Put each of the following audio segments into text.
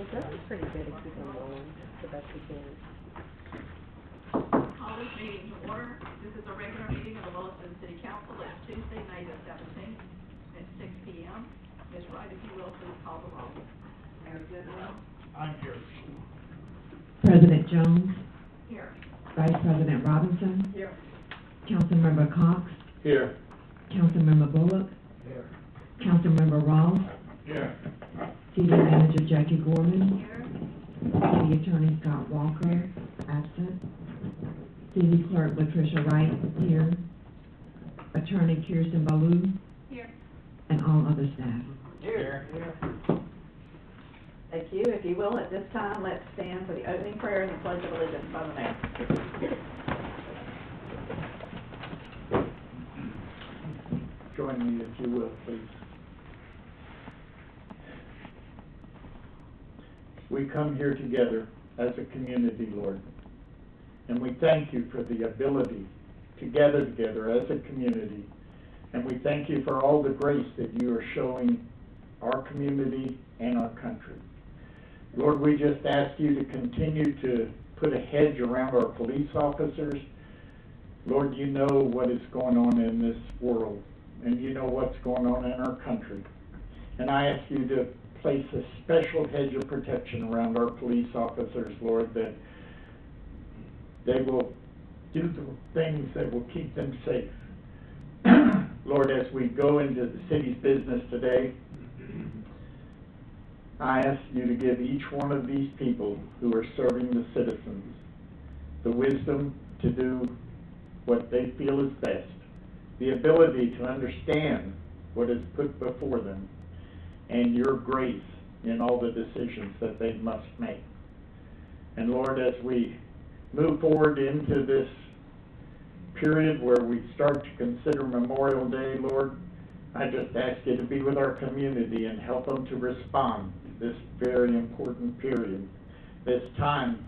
We're doing pretty good at keeping them rolling the best we can. Call this meeting to order. This is a regular meeting of the Williston City Council. It's Tuesday, May the 17th at 6 p.m. Ms. Wright, if you will, please call the roll. Mayor Goodwin. I'm here. President Jones, Here. Vice President Robinson, Here. Councilmember Cox, Here. Councilmember Bullock, Here. Councilmember Ross, Here. City Manager Jackie Gorman, Here. City Attorney Scott Walker, absent, City Clerk Patricia Wright, here, Attorney Kirsten Ballou, Here. and all other staff. Here. Thank you. If you will, at this time, let's stand for the opening prayer and the pledge of allegiance by the mayor. Join me if you will, please. We come here together as a community, Lord, and we thank you for the ability to gather together as a community, and we thank you for all the grace that you are showing our community and our country. Lord, we just ask you to continue to put a hedge around our police officers. Lord, you know what is going on in this world, and you know what's going on in our country. And I ask you to place a special hedge of protection around our police officers, Lord, that they will do the things that will keep them safe. Lord, as we go into the city's business today, I ask you to give each one of these people who are serving the citizens the wisdom to do what they feel is best, the ability to understand what is put before them, and your grace in all the decisions that they must make. And Lord, as we move forward into this period where we start to consider Memorial Day, Lord, I just ask you to be with our community and help them to respond to this very important period, this time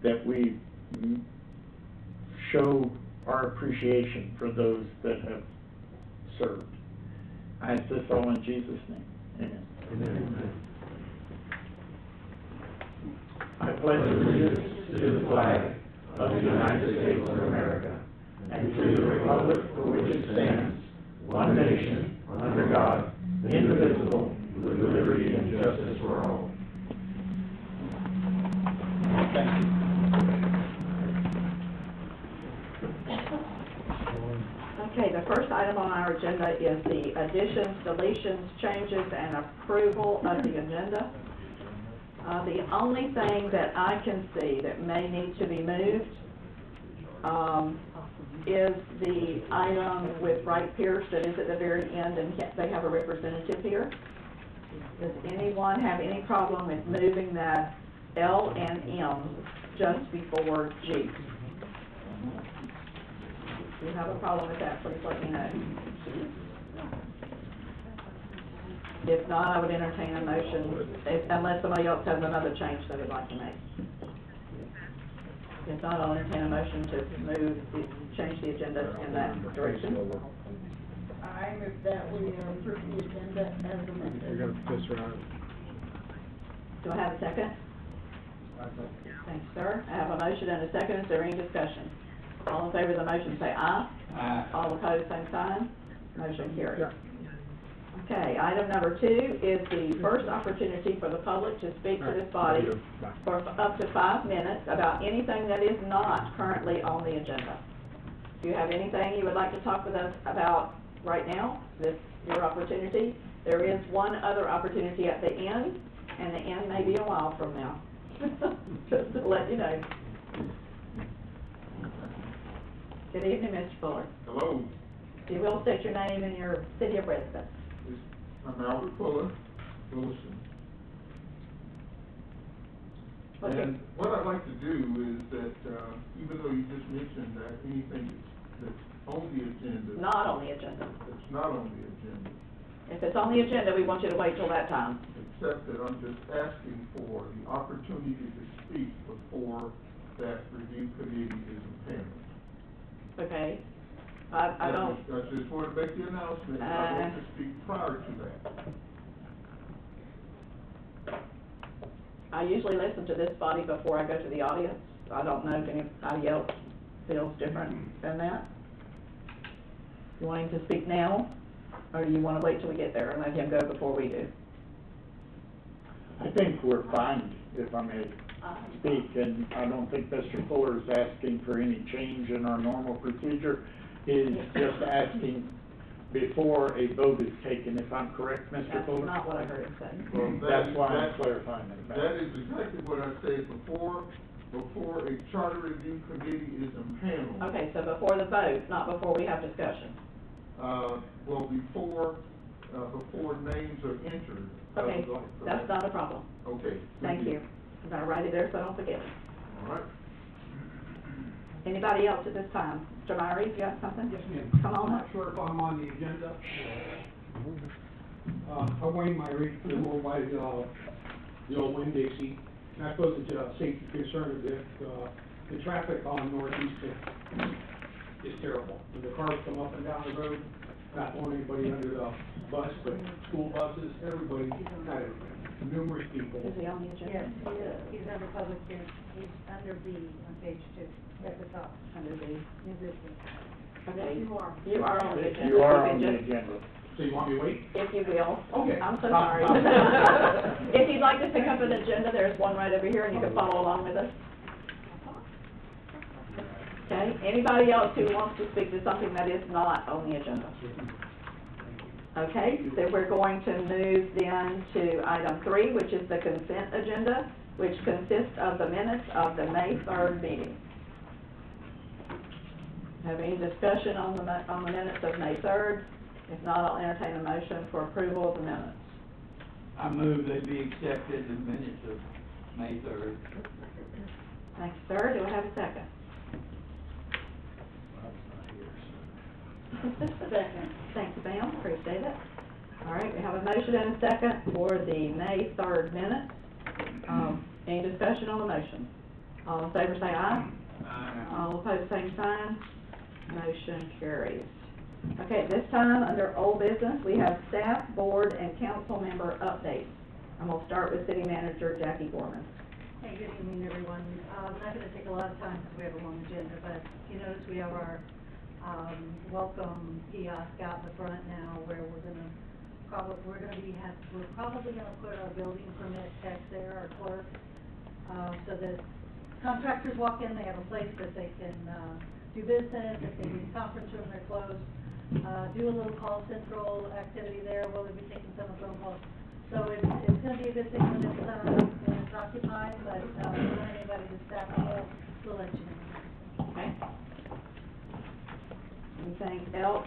that we show our appreciation for those that have served. I ask this all in Jesus' name. Amen. Amen. I pledge allegiance to the flag of the United States of America and to the republic for which it stands, one nation, under God, indivisible, with liberty and justice for all. Thank you. Okay, the first item on our agenda is the additions, deletions, changes, and approval of the agenda. The only thing that I can see that may need to be moved is the item with Wright Pierce that is at the very end, and they have a representative here. Does anyone have any problem with moving that L and M just before G? If you have a problem with that, please let me know. If not, I would entertain a motion, unless somebody else has another change they would like to make. If not, I'll entertain a motion to change the agenda in that direction. I move that we approve the agenda as amended. You're gonna put this around. Do I have a second? Thanks, sir. I have a motion and a second. Is there any discussion? All in favor of the motion say aye. Aye. All opposed, same sign. Motion carries. Okay, item number 2 is the first opportunity for the public to speak to this body for up to 5 minutes about anything that is not currently on the agenda. If you have anything you would like to talk with us about right now, this is your opportunity. There is one other opportunity at the end, and the end may be a while from now. Just to let you know. Good evening, Mr. Fuller. Hello, If you will, state your name and your city of residence. I'm Albert Fuller, Williston. Okay. And what I'd like to do is that, even though you just mentioned that anything that's on the agenda. Not on the agenda. That's not on the agenda, If it's on the agenda, we want you to wait till that time. except that I'm just asking for the opportunity to speak before that review committee is impaired. Okay? I don't, I just want to make the announcement, I want to speak prior to that. I usually listen to this body before I go to the audience. I don't know if anybody else feels different than that. You wanting to speak now, or do you wanna wait till we get there and let him go before we do? I think we're fine, if I may speak, and I don't think Mr. Fuller is asking for any change in our normal procedure. He's just asking before a vote is taken, if I'm correct, Mr. Fuller? That's not what I heard him say. Well, That's why I'm clarifying it. That is exactly what I said before a charter review committee is impaneled. Okay, so before the vote, not before we have discussion. Well, before names are entered. Okay, that's not a problem. Okay. Thank you. I'm gonna write it there so I don't forget. All right. Anybody else at this time? Mr. Myrie, you got something? Yes, ma'am. Come on I'm up. not sure if I'm on the agenda. I'm Wayne Myrie, I'm over by the old Winn-Dixie. And I suppose it's a safety concern that the traffic on Northeast is terrible. When the cars come up and down the road, not only anybody under the bus, but school buses, everybody, not everybody, numerous people. Is he on the agenda? Yes, he is. He's under public, he's under B on page 2, at the top. Under the, New business. okay. You are. You are on the agenda. You are can on the just- agenda. So you want me to wait? If you will. Okay. I'm so sorry. If you'd like to pick up an agenda, there's one right over here and you can follow along with us. Okay, anybody else who wants to speak to something that is not on the agenda? Okay, so we're going to move then to item 3, which is the consent agenda, which consists of the minutes of the May 3rd meeting. Have any discussion on the minutes of May 3rd? If not, I'll entertain a motion for approval of the minutes. I move they be accepted the minutes of May 3rd. Thanks, sir. Do I have a second? Second. Thanks, Pam. Appreciate it. All right, we have a motion and a second for the May 3rd minutes. Any discussion on the motion? All in favor say aye. All opposed, same sign. Motion carries. Okay, at this time, under old business, we have staff, board, and council member updates. I'm gonna start with city manager Jackie Gorman. Hey, good evening, everyone. I'm not gonna take a lot of time because we have a long agenda, but you notice we have our, welcome kiosk out in the front now where we're probably gonna put our building permit tech there, our clerk, so that contractors walk in, they have a place that they can, do business, if they need conference room, they're closed. Do a little call central activity there, we'll be taking some of phone calls. So it's gonna be a good thing when it's occupied, but, if you want anybody to staff it, we'll let you know. Okay? Anything else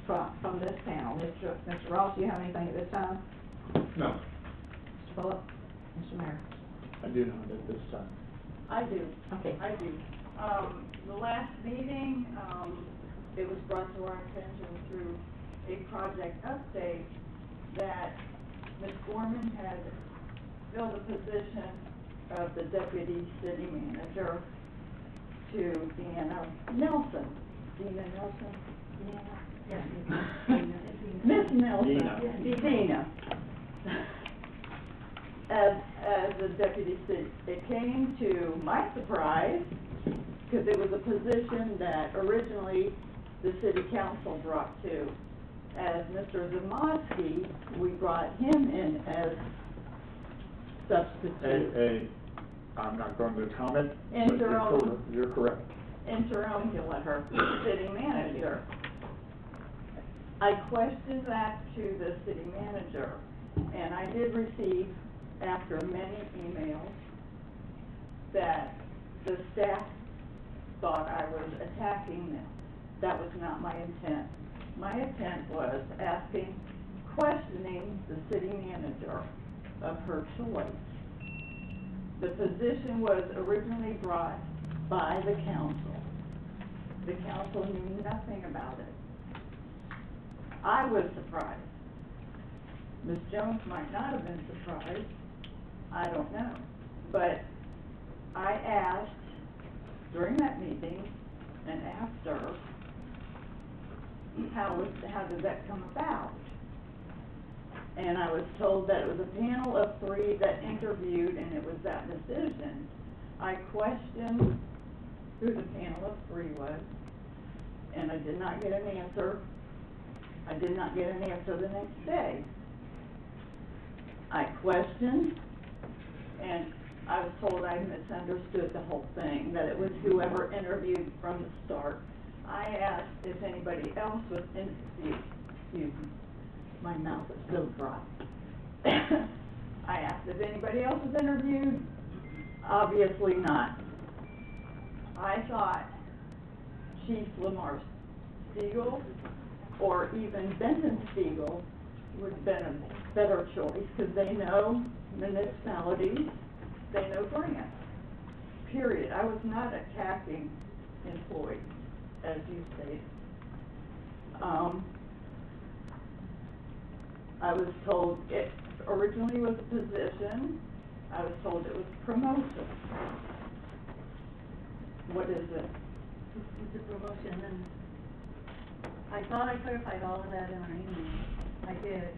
from this panel? Mr. Ross, do you have anything at this time? No. Mr. Bullock? Mr. Mayor? I do not at this time. I do. Okay. I do. The last meeting, it was brought to our attention through a project update that Ms. Gorman had filled the position of the deputy city manager to Deanna Nelson. Deanna Nelson? Deanna? Yes. Miss Nelson. Deanna. As the deputy city, it came to my surprise, because it was a position that originally the city council brought to. As Mr. Zamoski, we brought him in as substitute. I'm not going to comment. but Interim. You're correct. Interim, you'll let her, city manager. I questioned that to the city manager, and I did receive, after many emails, that the staff thought I was attacking them. That was not my intent. My intent was questioning the city manager of her choice. The position was originally brought by the council. The council knew nothing about it. I was surprised. Ms. Jones might not have been surprised. I don't know. But I asked during that meeting and after, how did that come about? And I was told that it was a panel of 3 that interviewed, and it was that decision. I questioned who the panel of 3 was, and I did not get an answer. I did not get an answer the next day. I questioned, and I was told I misunderstood the whole thing, that it was whoever interviewed from the start. I asked if anybody else was interviewed. Excuse me, my mouth is so dry. I asked if anybody else was interviewed. Obviously not. I thought Chief Lamar Spiegel or even Benton Spiegel would have been a better choice, because they know municipalities, they know grants, period. I was not attacking employees, as you stated. I was told it originally was a position. I was told it was promotion. What is it? It's a promotion, and I thought I clarified all of that in our email. I did.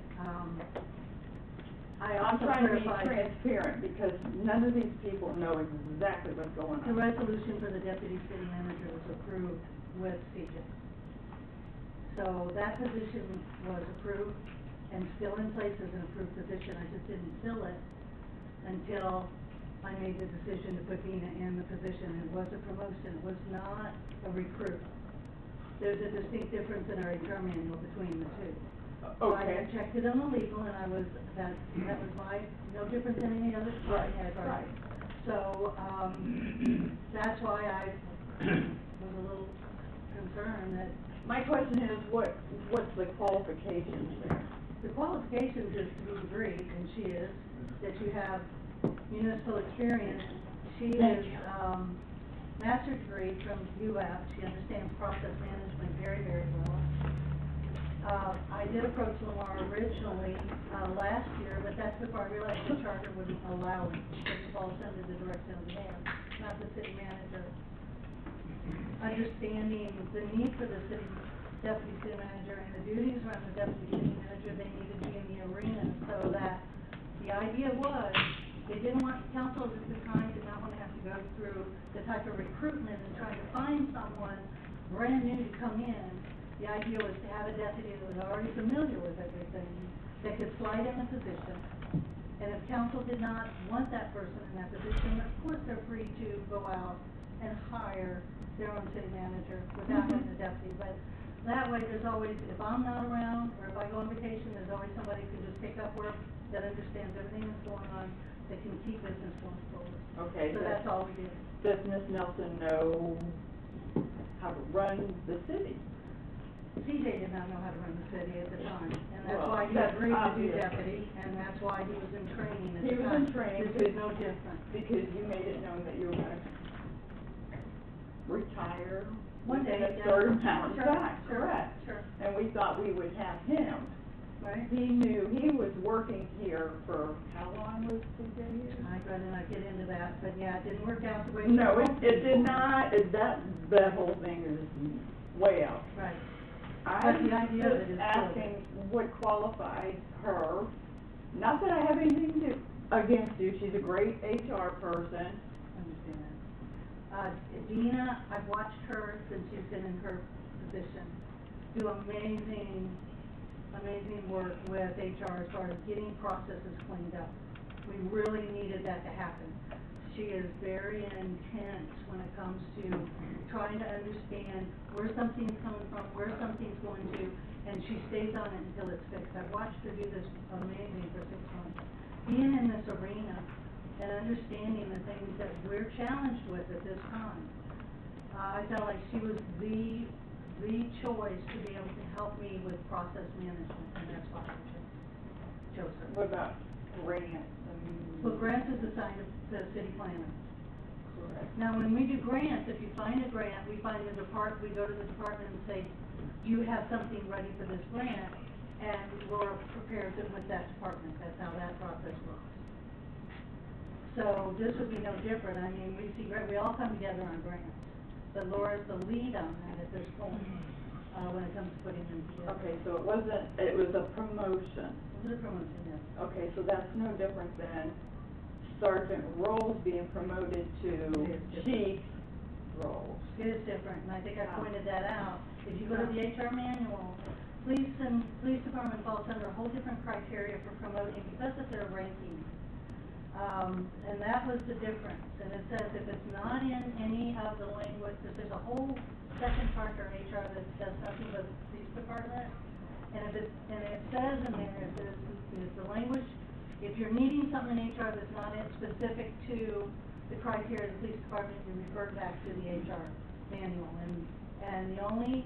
I I'm also trying to be clarified transparent, because none of these people know exactly what's going the on. resolution for the deputy city manager was approved with CJ. So that position was approved and still in place as an approved position. I just didn't fill it until I made the decision to put Dina in the position. It was a promotion, it was not a recruit. There's a distinct difference in our HR manual between the two. So I Okay. had checked it on the legal, and that was no different than any other department head, right? So, that's why I was a little concerned that My question is, what's the qualifications there? the qualifications is to be degreed, and she is, that you have municipal experience. She Thank is, you. master's degree from UF, she understands process management very, very well. I did approach Lamar originally, last year, but that's before I realized the charter wouldn't allow it, which falls under the direction of the mayor, not the city manager. Understanding the need for the deputy city manager and the duties around the deputy city manager, they needed to be in the arena, so that the idea was, they didn't want, council at the time did not want to have to go through the type of recruitment and trying to find someone brand new to come in. The idea was to have a deputy that was already familiar with everything, that could slide in the position. And if council did not want that person in that position, of course they're free to go out and hire their own city manager without having a deputy. But that way, there's always, if I'm not around, or if I go on vacation, there's always somebody who can just pick up work that understands everything that's going on, that can keep business going forward. Okay. So that's all we did. Does Ms. Nelson know how to run the city? CJ did not know how to run the city at the time, and that's Well, why he that's agreed to do obvious. deputy, and that's why he was in training at He the was time. in training This is no different. Because you made it known that you were gonna retire One day, within a yeah. certain amount of Sure, time, sure, correct? sure. And we thought we would have him. Right? He knew, he was working here for, how long was CJ here? I'd rather not get into that, but yeah, it didn't work out the way. No, we it hoped. did not, that whole thing is way out. Right. I'm the idea of it just is asking what qualifies her, not that I have anything to, against you, she's a great HR person. Understand. Dina, I've watched her since she's been in her position, do amazing work with HR as far as getting processes cleaned up. We really needed that to happen. She is very intense when it comes to trying to understand where something's coming from, where something's going to, and she stays on it until it's fixed. I've watched her do this amazing for 6 months. Being in this arena and understanding the things that we're challenged with at this time, I felt like she was the choice to be able to help me with process management, and that's why I chose her. What about grants? Well, grants is assigned to the city planner. Correct. Now, when we do grants, if you find a grant, we go to the department and say, do you have something ready for this grant? And Laura prepares it with that department. That's how that process works. So this would be no different. I mean, we all come together on grants, but Laura's the lead on that at this point. when it comes to putting them together. Okay, so it wasn't, it was a promotion. It was a promotion, yes. Okay, so that's no different than Sergeant Rolls being promoted to Chief Rolls. It is different, and I think I pointed that out. If you go to the HR manual, police department falls under a whole different criteria for promoting because of their rankings. And that was the difference. And it says if it's not in any of the language, that there's a whole second part for HR that says nothing but the police department. And if it's, and it says in there, is the language, if you're needing something in HR that's not specific to the criteria of the police department, you refer back to the HR manual. And the only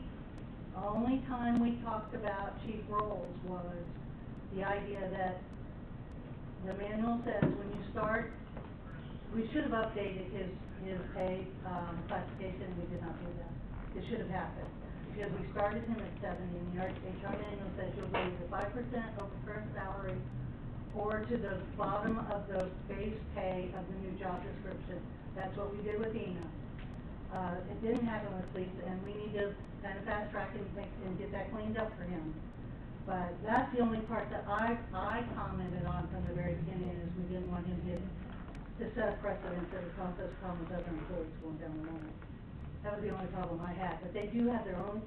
time we talked about chief roles was the idea that the manual says when you start, we should have updated his pay, classification, we did not do that. It should have happened, because we started him at 70, and the HR manual says you'll go either 5% over current salary, or to the bottom of the base pay of the new job description. That's what we did with Ina. It didn't happen with Lisa, and we need to kind of fast track and get that cleaned up for him. But that's the only part that I commented on from the very beginning, is we didn't want him to set a precedent that would cause us problems with other employees going down the line. That was the only problem I had, but they do have their own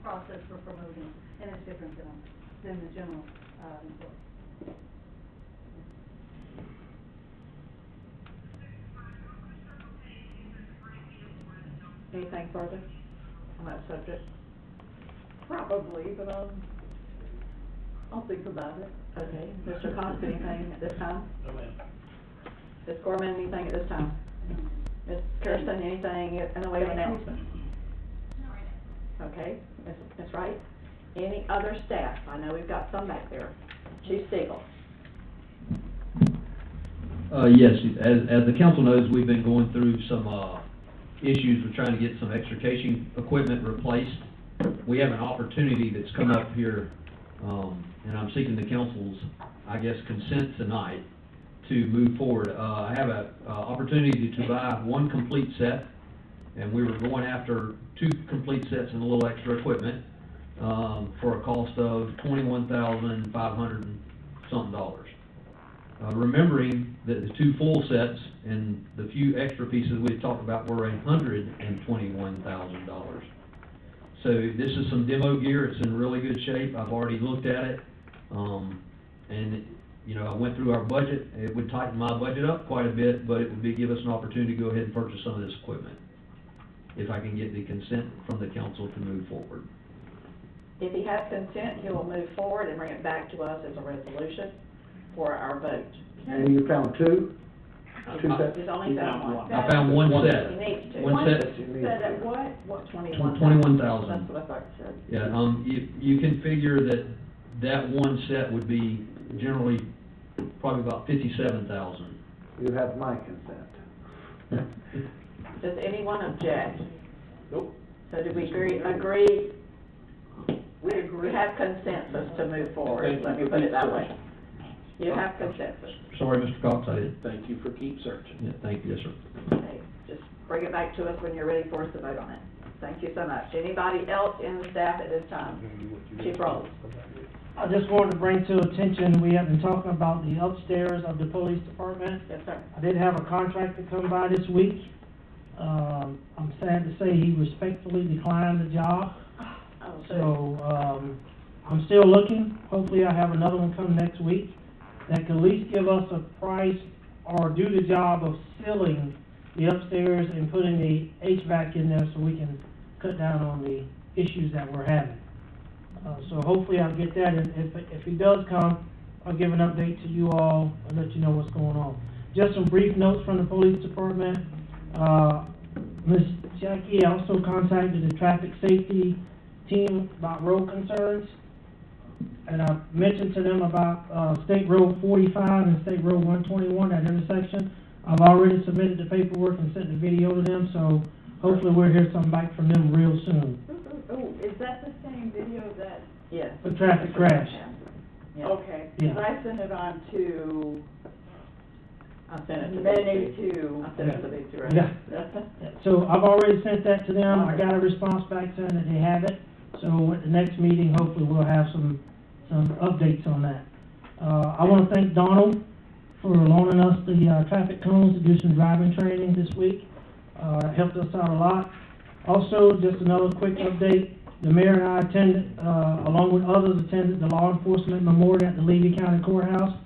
process for promoting, and it's different than the general, employee. Anything further on that subject? Probably, but I'll think about it. Okay, Mr. Cost, anything at this time? No, ma'am. Ms. Gorman, anything at this time? Ms. Kirsten, anything in the way of announcement? Okay, Ms. Wright? Any other staff? I know we've got some back there. Chief Siegel? Yes, as the council knows, we've been going through some, issues with trying to get some extrication equipment replaced. We have an opportunity that's come up here, and I'm seeking the council's, I guess, consent tonight to move forward. I have a opportunity to buy one complete set, and we were going after 2 complete sets and a little extra equipment, for a cost of $21,500 and something. Remembering that the 2 full sets and the few extra pieces we had talked about were $121,000. So this is some demo gear. It's in really good shape. I've already looked at it, and you know, I went through our budget. It would tighten my budget up quite a bit, but it would give us an opportunity to go ahead and purchase some of this equipment, if I can get the consent from the council to move forward. If he has consent, he will move forward and bring it back to us as a resolution for our vote. And you found 2? 2 sets? He's only found one. I found one set. He needs to. One set. Set at what? What, 21,000? 21,000. That's what I thought you said. Yeah, you can figure that one set would be generally probably about 57,000. You have my consent. Does anyone object? Nope. So do we agree? We have consensus to move forward, let me put it that way. You have consensus. Sorry, Mr. Cox, I didn't. Thank you for keep searching. Yeah, thank you, yes, sir. Okay, just bring it back to us when you're ready for us to vote on it. Thank you so much. Anybody else in the staff at this time? Chief Rolls. I just wanted to bring to attention, we have been talking about the upstairs of the police department. Yes, sir. I did have a contractor come by this week. I'm sad to say he respectfully declined the job. Oh, So, I'm still looking. Hopefully I have another one come next week that could at least give us a price or do the job of sealing the upstairs and putting the HVAC in there so we can cut down on the issues that we're having. So hopefully I'll get that, and if he does come, I'll give an update to you all and let you know what's going on. Just some brief notes from the police department. Ms. Jackie also contacted the traffic safety team about road concerns. And I mentioned to them about State Road 45 and State Road 121, that intersection. I've already submitted the paperwork and sent the video to them, so hopefully we'll hear something back from them real soon. Oh, is that the same video that? Yes. The traffic crash. Yeah. Okay, Yeah. because I sent it on to I sent it to Many these two. two. I sent it to these two, right? Yeah. So I've already sent that to them, I got a response back saying that they have it, so at the next meeting, hopefully we'll have some updates on that. I wanna thank Donald for loaning us the, traffic cones to do some driving training this week, it helped us out a lot. Also, just another quick update, the mayor and I attended, along with others, attended the law enforcement memorial at the Levy County Courthouse.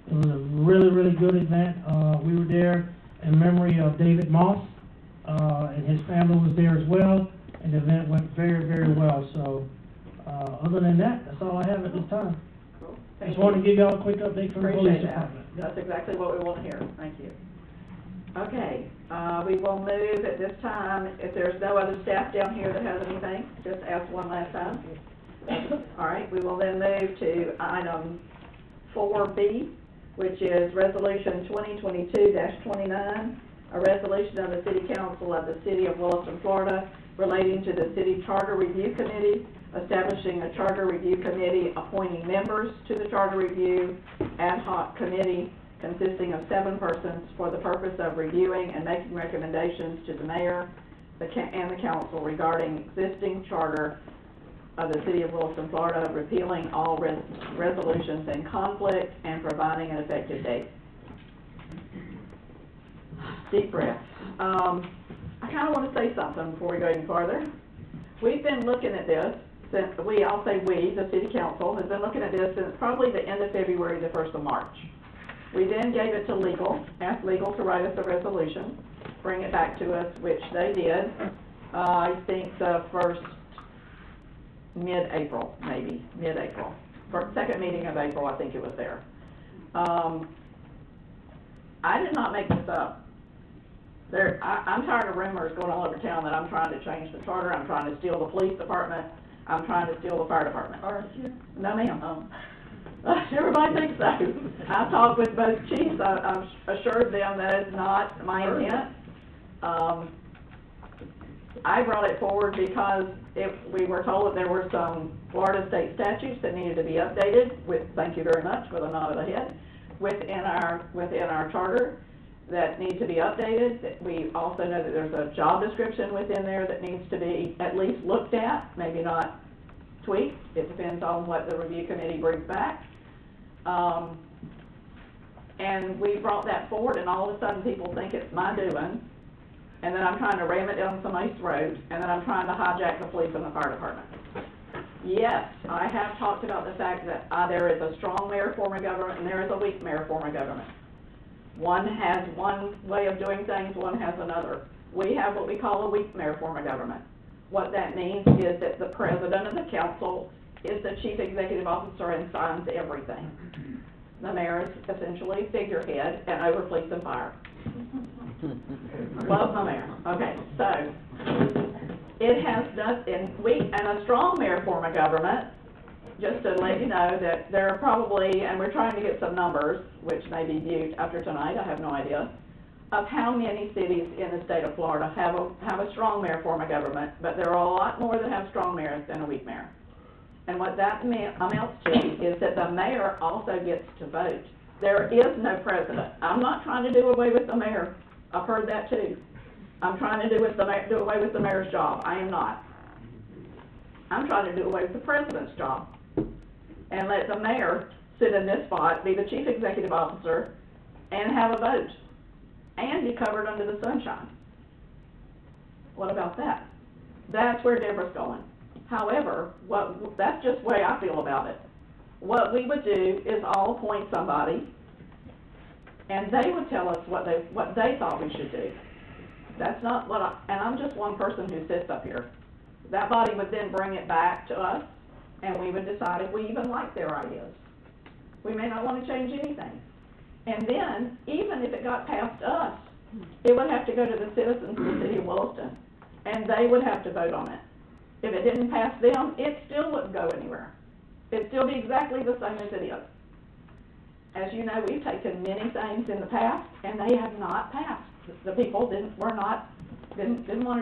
It was a really, really good event. We were there in memory of David Moss, and his family was there as well, and the event went very, very well. So, other than that, that's all I have at this time. Cool. Just Thank wanted to you. give y'all a quick update from the police Appreciate that. department. That's exactly what we want to hear. Thank you. Okay, we will move at this time, if there's no other staff down here that has anything, just ask one last time. All right, we will then move to item 4B, which is Resolution 2022-29, a resolution of the City Council of the City of Williston, Florida, relating to the City Charter Review Committee, establishing a Charter Review Committee, appointing members to the Charter Review Ad Hoc Committee consisting of 7 persons for the purpose of reviewing and making recommendations to the mayor and the council regarding existing charter of the City of Williston, Florida, repealing all resolutions in conflict and providing an effective date. Deep breath. I kind of want to say something before we go any farther. We've been looking at this since I'll say we, the City Council, has been looking at this since probably the end of February, the 1st of March. We then gave it to legal, asked legal to write us a resolution, bring it back to us, which they did. I think the first mid-April, maybe, mid-April. Second meeting of April, I think it was there. I did not make this up. I'm tired of rumors going all over town that I'm trying to change the charter, I'm trying to steal the police department, I'm trying to steal the fire department. Aren't you? No, ma'am. Everybody thinks so. I've talked with both chiefs, I've assured them that it's not my intent. I brought it forward because we were told that there were some Florida state statutes that needed to be updated with, thank you very much, with a nod of the head, within our charter that need to be updated. We also know that there's a job description within there that needs to be at least looked at, maybe not tweaked. It depends on what the review committee brings back. And we brought that forward, and all of a sudden people think it's my doing, and then I'm trying to ram it down somebody's throat, and then I'm trying to hijack the police and the fire department. Yes, I have talked about the fact that there is a strong mayor form of government and there is a weak mayor form of government. One has one way of doing things, one has another. We have what we call a weak mayor form of government. What that means is that the president of the council is the chief executive officer and signs everything. The mayor is essentially figurehead and over police and fire. Love my mayor. Okay, so it has done, and a strong mayor form of government, just to let you know that there are probably, and we're trying to get some numbers, which may be viewed after tonight, I have no idea, of how many cities in the state of Florida have a strong mayor form of government, but there are a lot more that have strong mayors than a weak mayor. And what that amounts to is that the mayor also gets to vote. There is no president. I'm not trying to do away with the mayor. I've heard that too. I'm trying to do away with the mayor's job. I am not. I'm trying to do away with the president's job and let the mayor sit in this spot, be the chief executive officer, and have a vote, and be covered under the sunshine. What about that? That's where Deborah's going. However, that's just the way I feel about it. What we would do is all appoint somebody, and they would tell us what they thought we should do. That's not what and I'm just one person who sits up here. That body would then bring it back to us, and we would decide if we even like their ideas. We may not want to change anything. And then, even if it got past us, it would have to go to the citizens of the city of Williston, and they would have to vote on it. If it didn't pass them, it still wouldn't go anywhere. It'd still be exactly the same as it is. As you know, we've taken many things in the past, and they have not passed. The people didn't want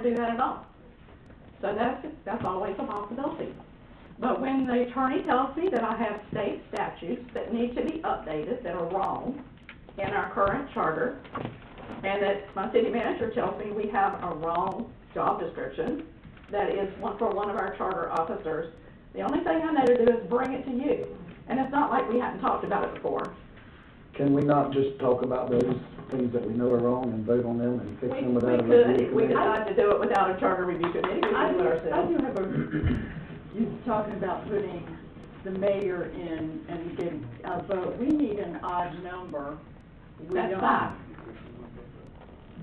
to do that at all. So that's always a possibility. But when the attorney tells me that I have state statutes that need to be updated that are wrong, in our current charter, and that my city manager tells me we have a wrong job description that is for one of our charter officers. The only thing I know to do is bring it to you, and it's not like we hadn't talked about it before. Can we not just talk about those things that we know are wrong and vote on them and fix them without a We review could, if we committee? decide to do it without a charter review committee, we I can do do it ourselves. have you're talking about putting the mayor in and getting a vote. We need an odd number. We That's don't- fine.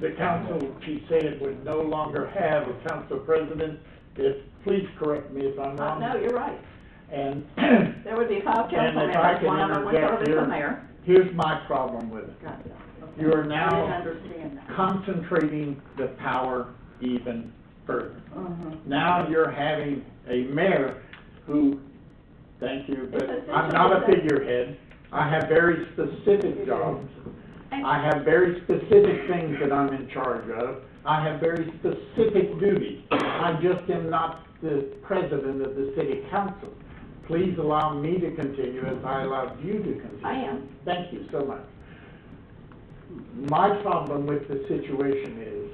The council, she said, would no longer have a council president. Please correct me if I'm wrong. No, you're right. And, There would be 5 council and if I members, can one of them would serve interject as the here, mayor. here's my problem with it. Gotcha. Okay. You are I didn't now understand that. concentrating the power even further. Uh-huh. Now you're having a mayor who, thank you, but It's I'm not a essentially- figurehead. I have very specific jobs. I have very specific things that I'm in charge of. I have very specific duties. I just am not the president of the city council. Please allow me to continue as I allowed you to continue. I am. Thank you so much. My problem with the situation is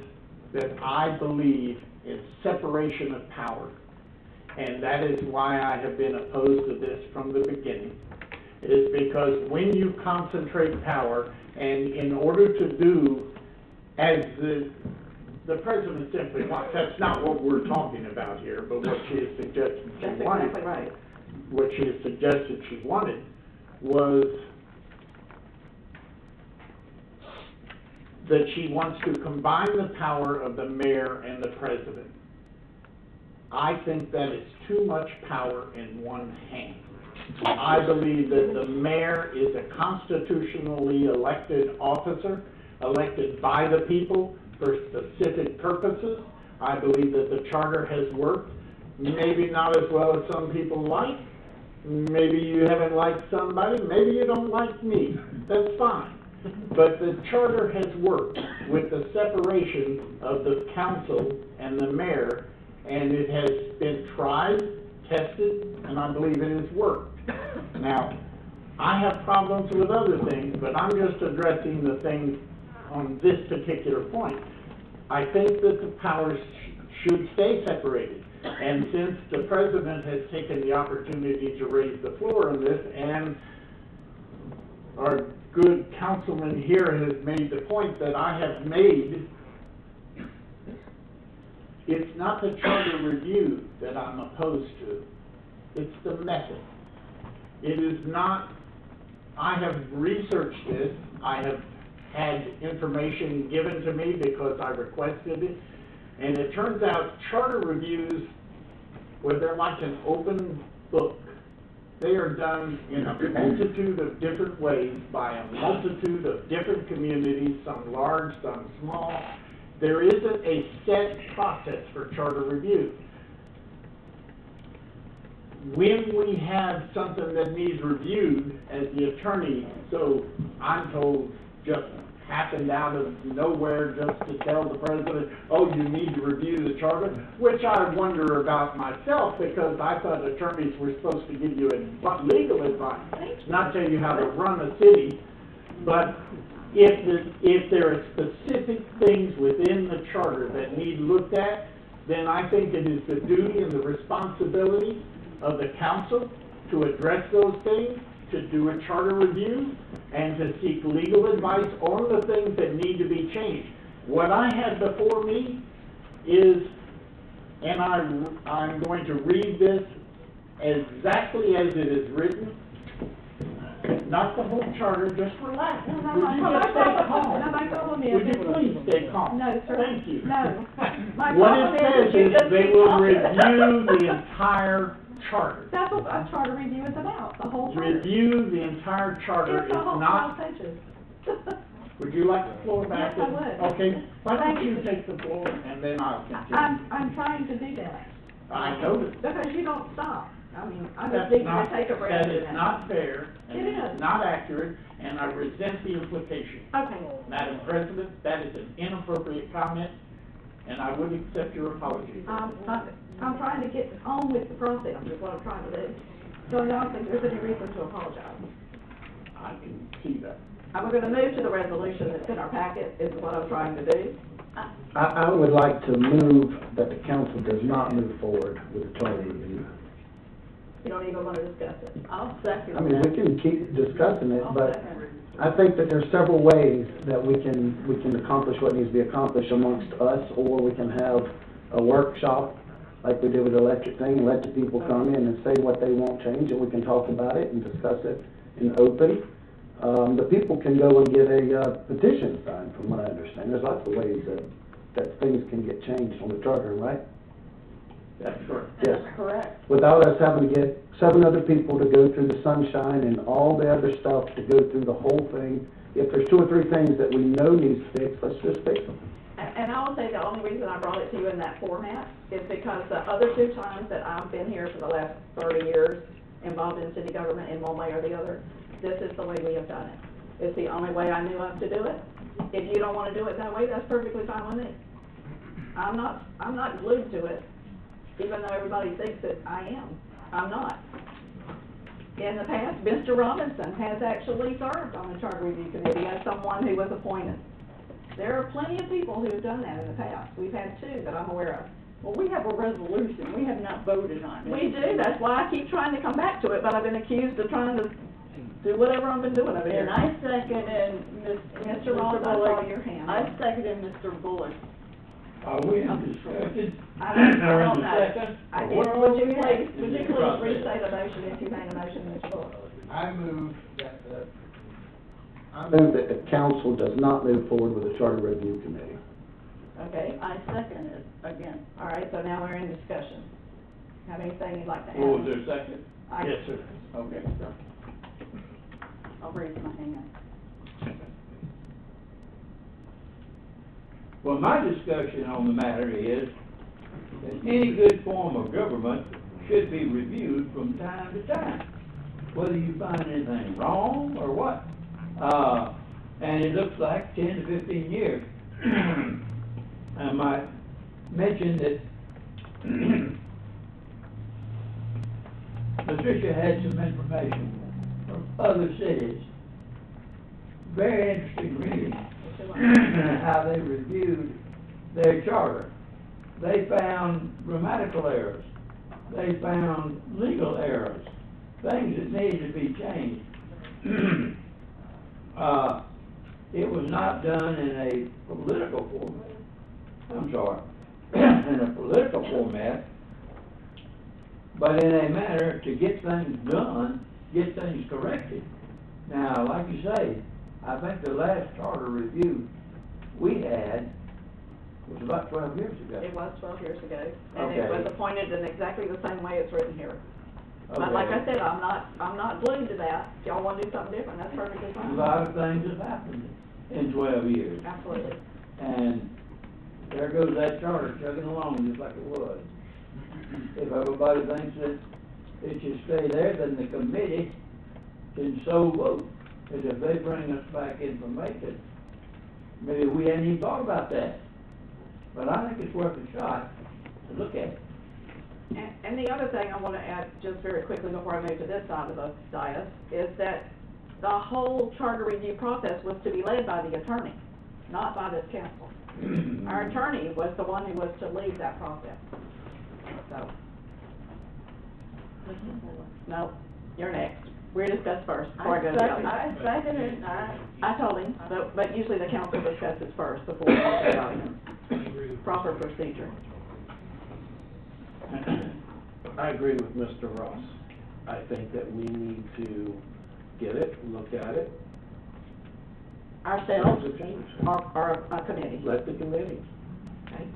that I believe in separation of power. And that is why I have been opposed to this from the beginning, is because when you concentrate power, and in order to do as the president simply wants, that's not what we're talking about here, but what she has suggested she That's wanted. exactly right. What she has suggested she wanted was that she wants to combine the power of the mayor and the president. I think that is too much power in one hand. I believe that the mayor is a constitutionally elected officer, elected by the people for specific purposes. I believe that the charter has worked, maybe not as well as some people like. Maybe you haven't liked somebody, maybe you don't like me, that's fine. But the charter has worked with the separation of the council and the mayor, and it has been tried, tested, and I believe it has worked. Now, I have problems with other things, but I'm just addressing the things on this particular point. I think that the powers should stay separated. And since the president has taken the opportunity to raise the floor on this, and our good councilman here has made the point that I have made, it's not the charter review that I'm opposed to, it's the method. It is not, I have researched this, I have had information given to me because I requested it, and it turns out charter reviews, well, they're like an open book. They are done in a multitude of different ways by a multitude of different communities, some large, some small. There isn't a set process for charter review. When we have something that needs reviewed, as the attorney, so I'm told, just happened out of nowhere just to tell the president, oh, you need to review the charter, which I wonder about myself, because I thought attorneys were supposed to give you legal advice, not tell you how to run a city. But if there are specific things within the charter that need looked at, then I think it is the duty and the responsibility of the council to address those things, to do a charter review, and to seek legal advice on the things that need to be changed. What I have before me is, and I'm going to read this exactly as it is written, not the whole charter, just relax. Would you just stay calm? Would you please stay calm? No, sir. Thank you. No. My What problem it says you is just they keep will talking. review the entire charter. That's what a charter review is about, the whole charter. Review the entire charter. It's the It's whole not, 12 pages. would you like the floor back? Yes, I would. Okay, why don't Thank you you. take the floor and then I'll continue. I'm trying to do that. I know that. Because you don't stop. I mean, I just That's need not, to take a breath. that is not fair, and It it is is. not accurate, and I resent the implication. Okay. Madam President, that is an inappropriate comment, and I would accept your apology. I'm trying to get on with the process, is what I'm trying to do. So I don't think there's any reason to apologize. I can see that. I'm gonna move to the resolution that's in our packet, is what I'm trying to do. I would like to move that the council does not move forward with the charter review. You don't even wanna discuss it. I'll second I mean, we that. can keep discussing it, I'll but second. I think that there's several ways that we can accomplish what needs to be accomplished amongst us, or we can have a workshop like we did with the electric thing, let the people come in and say what they want changed, and we can talk about it and discuss it in open. The people can go and get a petition signed, from what I understand. There's lots of ways that things can get changed on the charter, right? That's correct. Yes. That's correct. Without us having to get 7 other people to go through the sunshine and all the other stuff to go through the whole thing. If there's 2 or 3 things that we know needs fixed, let's just fix them. And I will say the only reason I brought it to you in that format is because the other 2 times that I've been here for the last 30 years, involved in city government in one way or the other, this is the way we have done it. It's the only way I knew of to do it. If you don't wanna do it that way, that's perfectly fine with me. I'm not glued to it, even though everybody thinks that I am. I'm not. In the past, Mr. Robinson has actually served on the Charter Review Committee as someone who was appointed. There are plenty of people who have done that in the past. We've had 2 that I'm aware of. Well, we have a resolution, we have not voted on it. We do, that's why I keep trying to come back to it, but I've been accused of trying to do whatever I've been doing over here. And I seconded Mr. Ross, I saw Bullock. your hand. I seconded Mr. Bullock. Are we in discussion? I don't Or in know. discussion? Would you please restate a motion if you made a motion, Mr. Bullock? I move that, I move that the council does not move forward with the charter review committee. Okay, I second it again. all right, so now we're in discussion. Have anything you'd like to add? What was there, second? Yes, sir. Okay. I'll raise my hand. Well, my discussion on the matter is that any good form of government should be reviewed from time to time, whether you find anything wrong or what. And it looks like 10 to 15 years. I might mention that Patricia had some information from other cities. Very interesting reading. How they reviewed their charter. They found grammatical errors. They found legal errors, things that needed to be changed. It was not done in a political format. I'm sorry, in a political format, but in a manner to get things done, get things corrected. Now, like you say, I think the last charter review we had was about 12 years ago. It was 12 years ago, and Okay. it was appointed in exactly the same way it's written here. But Okay. like I said, I'm not glued to that. If y'all wanna do something different, that's perfectly A fine. lot of things have happened in 12 years. Absolutely. And there goes that charter chugging along just like it was. If everybody thinks that it should stay there, then the committee can so vote. Because if they bring us back information, maybe we hadn't even thought about that. But I think it's worth a shot to look at. And the other thing I wanna add, just very quickly before I move to this side of the dais, is that the whole charter review process was to be led by the attorney, not by this council. Our attorney was the one who was to lead that process, so. No, you're next. We're discussed first, before I go to the audience. I seconded, I told him, but usually the council discusses first before we go to the audience. Proper procedure. I agree with Mr. Ross. I think that we need to get it, look at it, Ourselves, to change. or a committee, Let the committee. okay?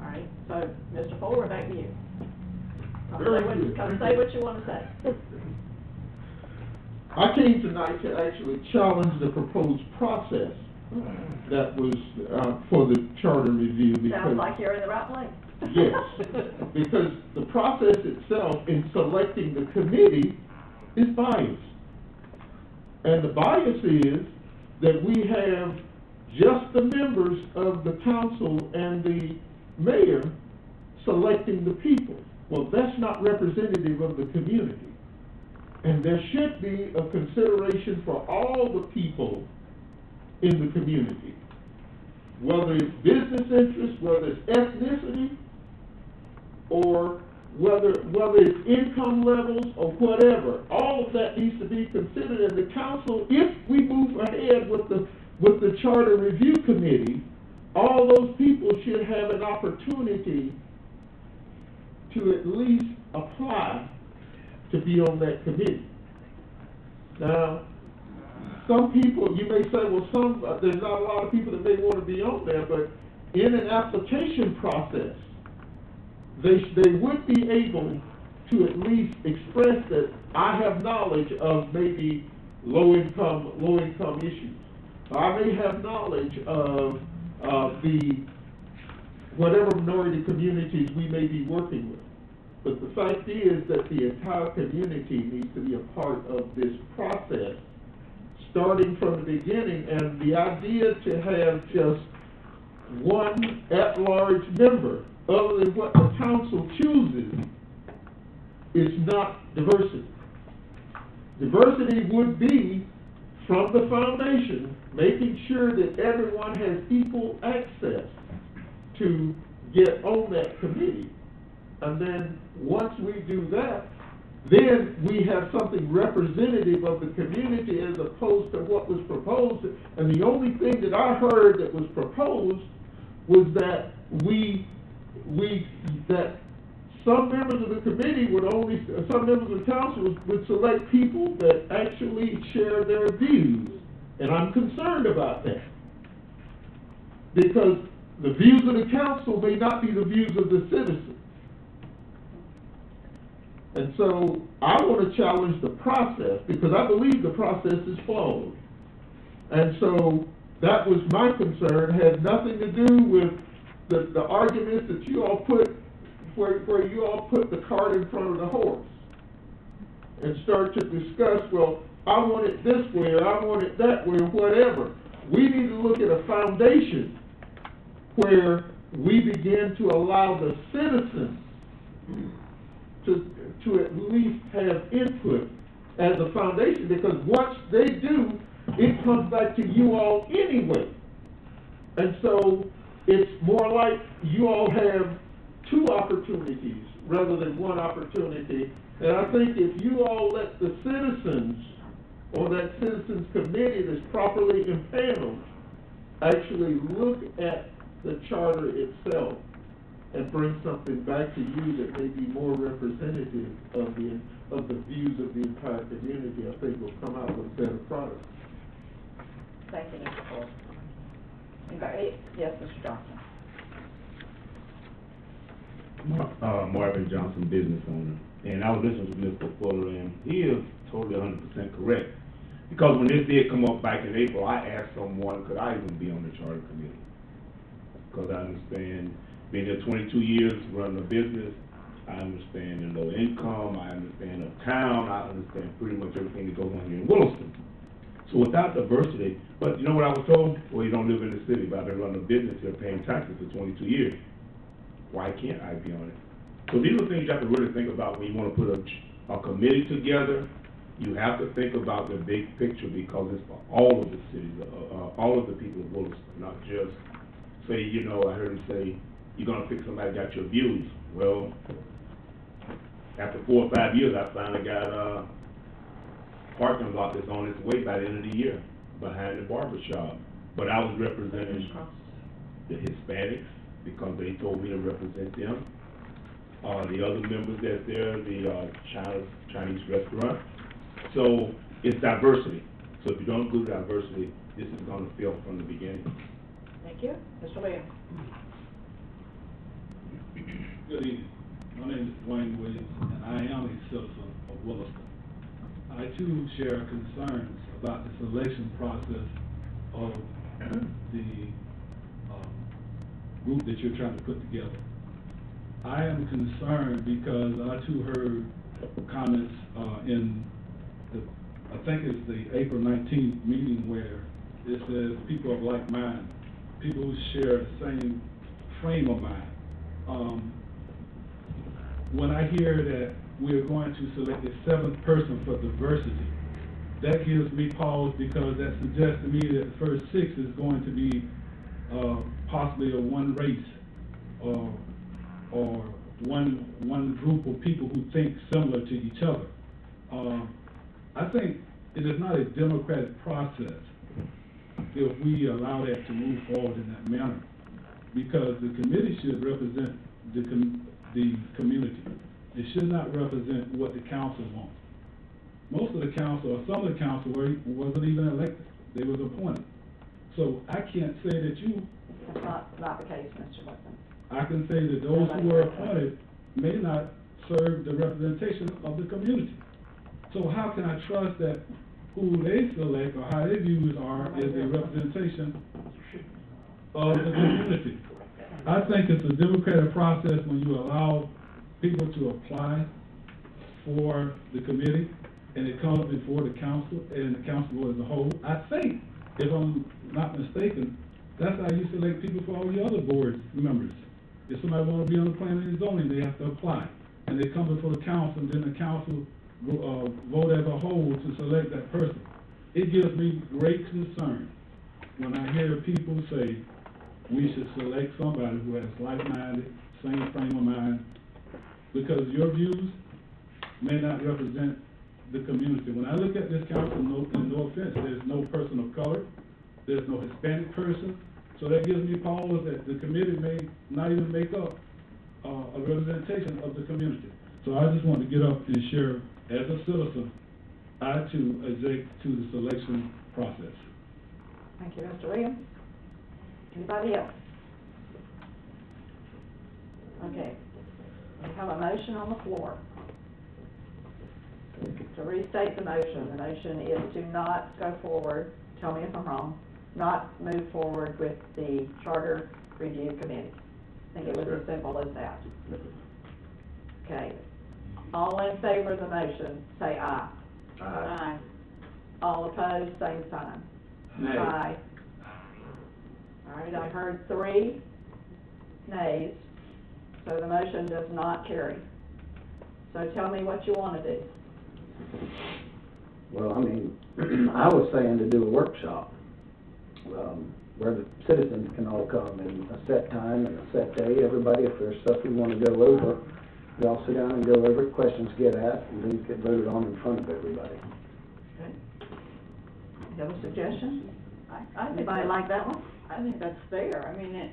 All right, so, Mr. Fuller, we're back to you. Come say what you wanna say. I came tonight to actually challenge the proposed process that was, for the charter review because. Sounds like you're in the right place. Yes, because the process itself in selecting the committee is biased. And the bias is that we have just the members of the council and the mayor selecting the people. Well, that's not representative of the community. And there should be a consideration for all the people in the community, whether it's business interests, whether it's ethnicity, or whether it's income levels or whatever. All of that needs to be considered, and the council, if we move ahead with the Charter Review Committee, all those people should have an opportunity to at least apply to be on that committee. Now, some people, you may say, well, there's not a lot of people that may want to be on there, but in an application process, they would be able to at least express that I have knowledge of maybe low-income issues. I may have knowledge of the whatever minority communities we may be working with. But the fact is that the entire community needs to be a part of this process, starting from the beginning. And the idea to have just one at-large member, other than what the council chooses, is not diversity. Diversity would be, from the foundation, making sure that everyone has equal access to get on that committee. And then, once we do that, then we have something representative of the community as opposed to what was proposed. And the only thing that I heard that was proposed was that that some members of the committee some members of the council would select people that actually share their views. And I'm concerned about that. Because the views of the council may not be the views of the citizens. And so I want to challenge the process, because I believe the process is flawed. And so that was my concern, had nothing to do with the arguments that you all put, where you all put the cart in front of the horse and start to discuss, well, I want it this way, or I want it that way, or whatever. We need to look at a foundation where we begin to allow the citizens to at least have input as a foundation, because once they do, it comes back to you all anyway. And so it's more like you all have two opportunities rather than one opportunity. And I think if you all let the citizens, or that citizens committee that's properly impaneled, actually look at the charter itself and bring something back to you that may be more representative of the views of the entire community, I think we'll come out with a better product. Thank you, Mr. Fuller. Anybody? Yes, Mr. Johnson. Marvin Johnson, business owner. And I was listening to Mr. Fuller, and he is totally 100% correct. Because when this did come up back in April, I asked someone, could I even be on the charter committee? Because I understand, being there 22 years running a business, I understand the low income, I understand the town, I understand pretty much everything that goes on here in Williston. So without diversity, but you know what I was told? Well, you don't live in the city, but I've been running a business here paying taxes for 22 years. Why can't I be on it? So these are things you have to really think about when you want to put a committee together. You have to think about the big picture, because it's for all of the cities, all of the people of Williston, not just say, you know, I heard him say, you're going to pick somebody that got your views. Well, after 4 or 5 years, I finally got a parking lot that's on its way by the end of the year behind the barber shop. But I was representing the Hispanics because they told me to represent them. The other members that's there, the Chinese restaurant. So it's diversity. So if you don't include diversity, this is going to fail from the beginning. Thank you. Mr. Williams. Good evening. My name is Dwayne Williams, and I am a citizen of Williston. I too share concerns about the selection process of the group that you're trying to put together. I am concerned because I too heard comments in the, I think it's the April 19th meeting, where it says people of like mind, people who share the same frame of mind. When I hear that we are going to select a seventh person for diversity. That gives me pause because that suggests to me that the first 6 is going to be possibly a one race or one group of people who think similar to each other. I think it is not a democratic process if we allow that to move forward in that manner, because the committee should represent the community. It should not represent what the council wants. Most of the council, or some of the council, wasn't even elected. They was appointed. So I can't say that you... That's not the case, Mr. Woodson. I can say that those who were appointed may not serve the representation of the community. So how can I trust that who they select or how their views are is a representation of the community? I think it's a democratic process when you allow people to apply for the committee and it comes before the council and the council as a whole. I think, if I'm not mistaken, that's how you select people for all the other board members. If somebody want to be on the planning and zoning, they have to apply. And they come before the council, and then the council vote as a whole to select that person. It gives me great concern when I hear people say we should select somebody who has like-minded, same frame of mind, because your views may not represent the community. When I look at this council, no offense, there's no person of color, there's no Hispanic person, so that gives me pause that the committee may not even make up a representation of the community. So I just want to get up and share, as a citizen, I too object to the selection process. Thank you, Mr. Williams. Anybody else? Okay, we have a motion on the floor. To restate the motion is to not go forward, tell me if I'm wrong, not move forward with the Charter Review Committee. I think it was as simple as that. Okay. All in favor of the motion, say aye. Aye. All opposed, same sign. Nay. Aye. All right, I heard 3 nays, so the motion does not carry. So tell me what you want to do. Well, I mean, I was saying to do a workshop, where the citizens can all come in a set time and a set day. Everybody, if there's stuff we want to go over, we all sit down and go over it, questions get asked, and things get voted on in front of everybody. Okay. You have a suggestion? I think Anybody like that one? I think that's fair. I mean,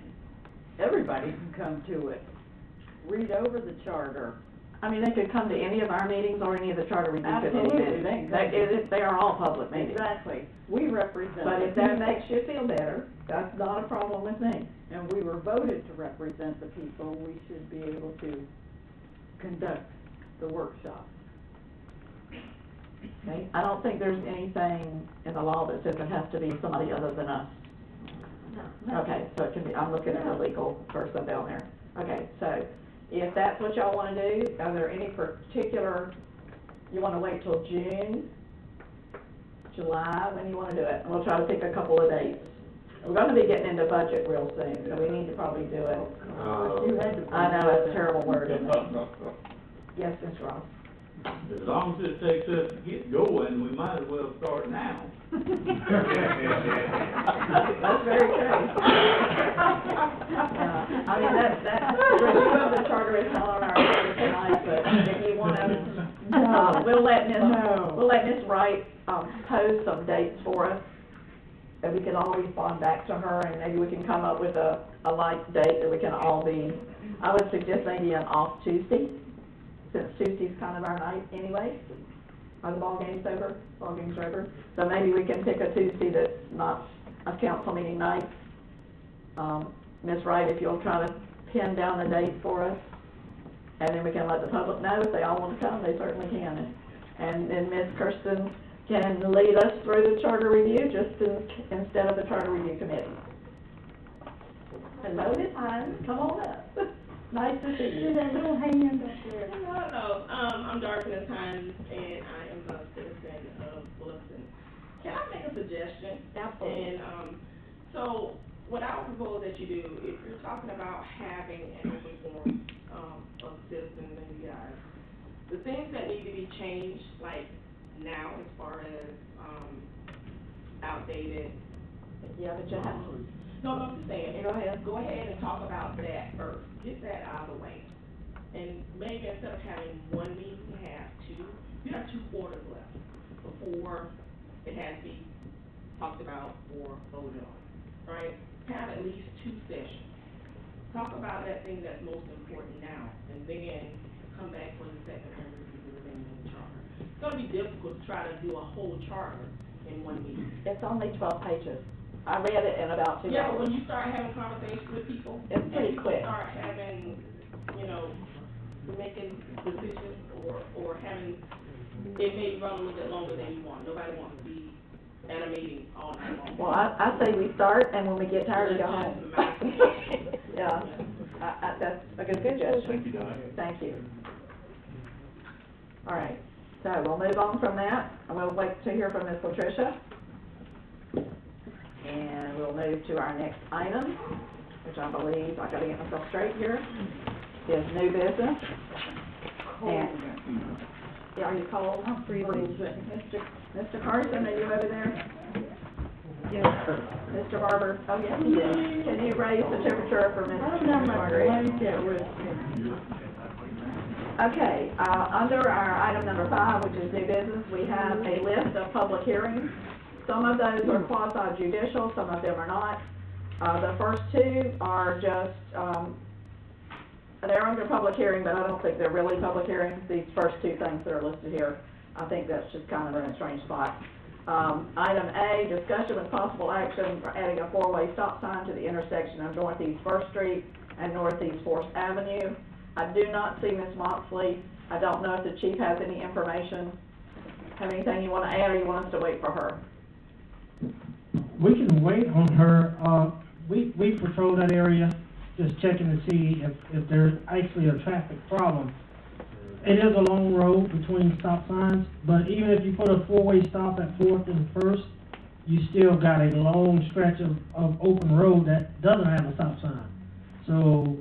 everybody can come to it. Read over the charter. I mean, they could come to any of our meetings or any of the Charter Review Committee Absolutely, meetings. they They are all public meetings. Exactly. We represent. But the if that people, makes you feel better, that's not a problem with me. and we were voted to represent the people, we should be able to conduct the workshop. Okay? I don't think there's anything in the law that says it has to be somebody other than us. No. Okay, so it can be, I'm looking at a legal person down there. Okay, so if that's what y'all want to do, are there any particular, you want to wait till June, July, when you want to do it? We'll try to pick a couple of dates. We're going to be getting into budget real soon, so we need to probably do it. You had to. I know, it's a terrible word, isn't it? Yes, Mr. Ross. As long as it takes us to get going, we might as well start now. That's very true. I mean, that review of the charter is not on our agenda tonight, but if you want to, we'll let Ms. Wright, pose some dates for us. And we can all respond back to her, and maybe we can come up with a like date that we can all be, I would suggest maybe an off Tuesday, since Tuesday's kind of our night anyway. Are the ball games over? Ball games are over. So maybe we can pick a Tuesday that's not a council meeting night. Ms. Wright, if you'll try to pin down a date for us, and then we can let the public know if they all want to come, they certainly can. And then Ms. Kirsten can lead us through the charter review instead of the Charter Review Committee. Hello, Ms. Hines, come on up. Nice to see you. That little hand up there. Hello, I'm Darkness Hines, and I am a citizen of Bluffton. Can I make a suggestion? Absolutely. And, so, what I would propose that you do, if you're talking about having an open forum, of citizens and you guys, the things that need to be changed, like now, as far as, outdated. Yeah, but you have, No, I'm just saying, Go ahead. go ahead and talk about that first, get that out of the way. And maybe instead of having one meeting, you have 2 quarters left before it has to be talked about or voted on, right? Have at least 2 sessions. Talk about that thing that's most important now, and then come back for the second and review the remaining charter. It's gonna be difficult to try to do a whole charter in one meeting. it's only 12 pages. I read it in about 2 hours. Yeah, but when you start having conversations with people, It's and pretty people quick. start having, you know, making decisions or having, it may run a little bit longer than you want. Nobody wants to be at a meeting all night long. Well, I say we start, and when we get tired, we go home. Yeah, that's a good suggestion. Thank you, Don. Thank you. All right, so we'll move on from that, and we'll wait to hear from Ms. Patricia. And we'll move to our next item, which I believe, I gotta get myself straight here, is new business. And, yeah, are you cold? I'm freezing. Mr. Carson, are you over there? Yes. Mr. Barber? Oh, yes, he is. Can you raise the temperature for Ms. Marguerite? Okay, under our item number 5, which is new business, we have a list of public hearings. Some of those are quasi judicial, some of them are not. The first 2 are just, they're under public hearing, but I don't think they're really public hearings, these first 2 things that are listed here. I think that's just kind of in a strange spot. Item A, discussion with possible action for adding a 4-way stop sign to the intersection of Northeast First Street and Northeast Fourth Avenue. I do not see Ms. Moxley. I don't know if the chief has any information. Have anything you want to add, or you want us to wait for her? We can wait on her. We patrol that area, just checking to see if there's actually a traffic problem. It is a long road between stop signs, but even if you put a 4-way stop at 4th and 1st, you still got a long stretch of open road that doesn't have a stop sign. So,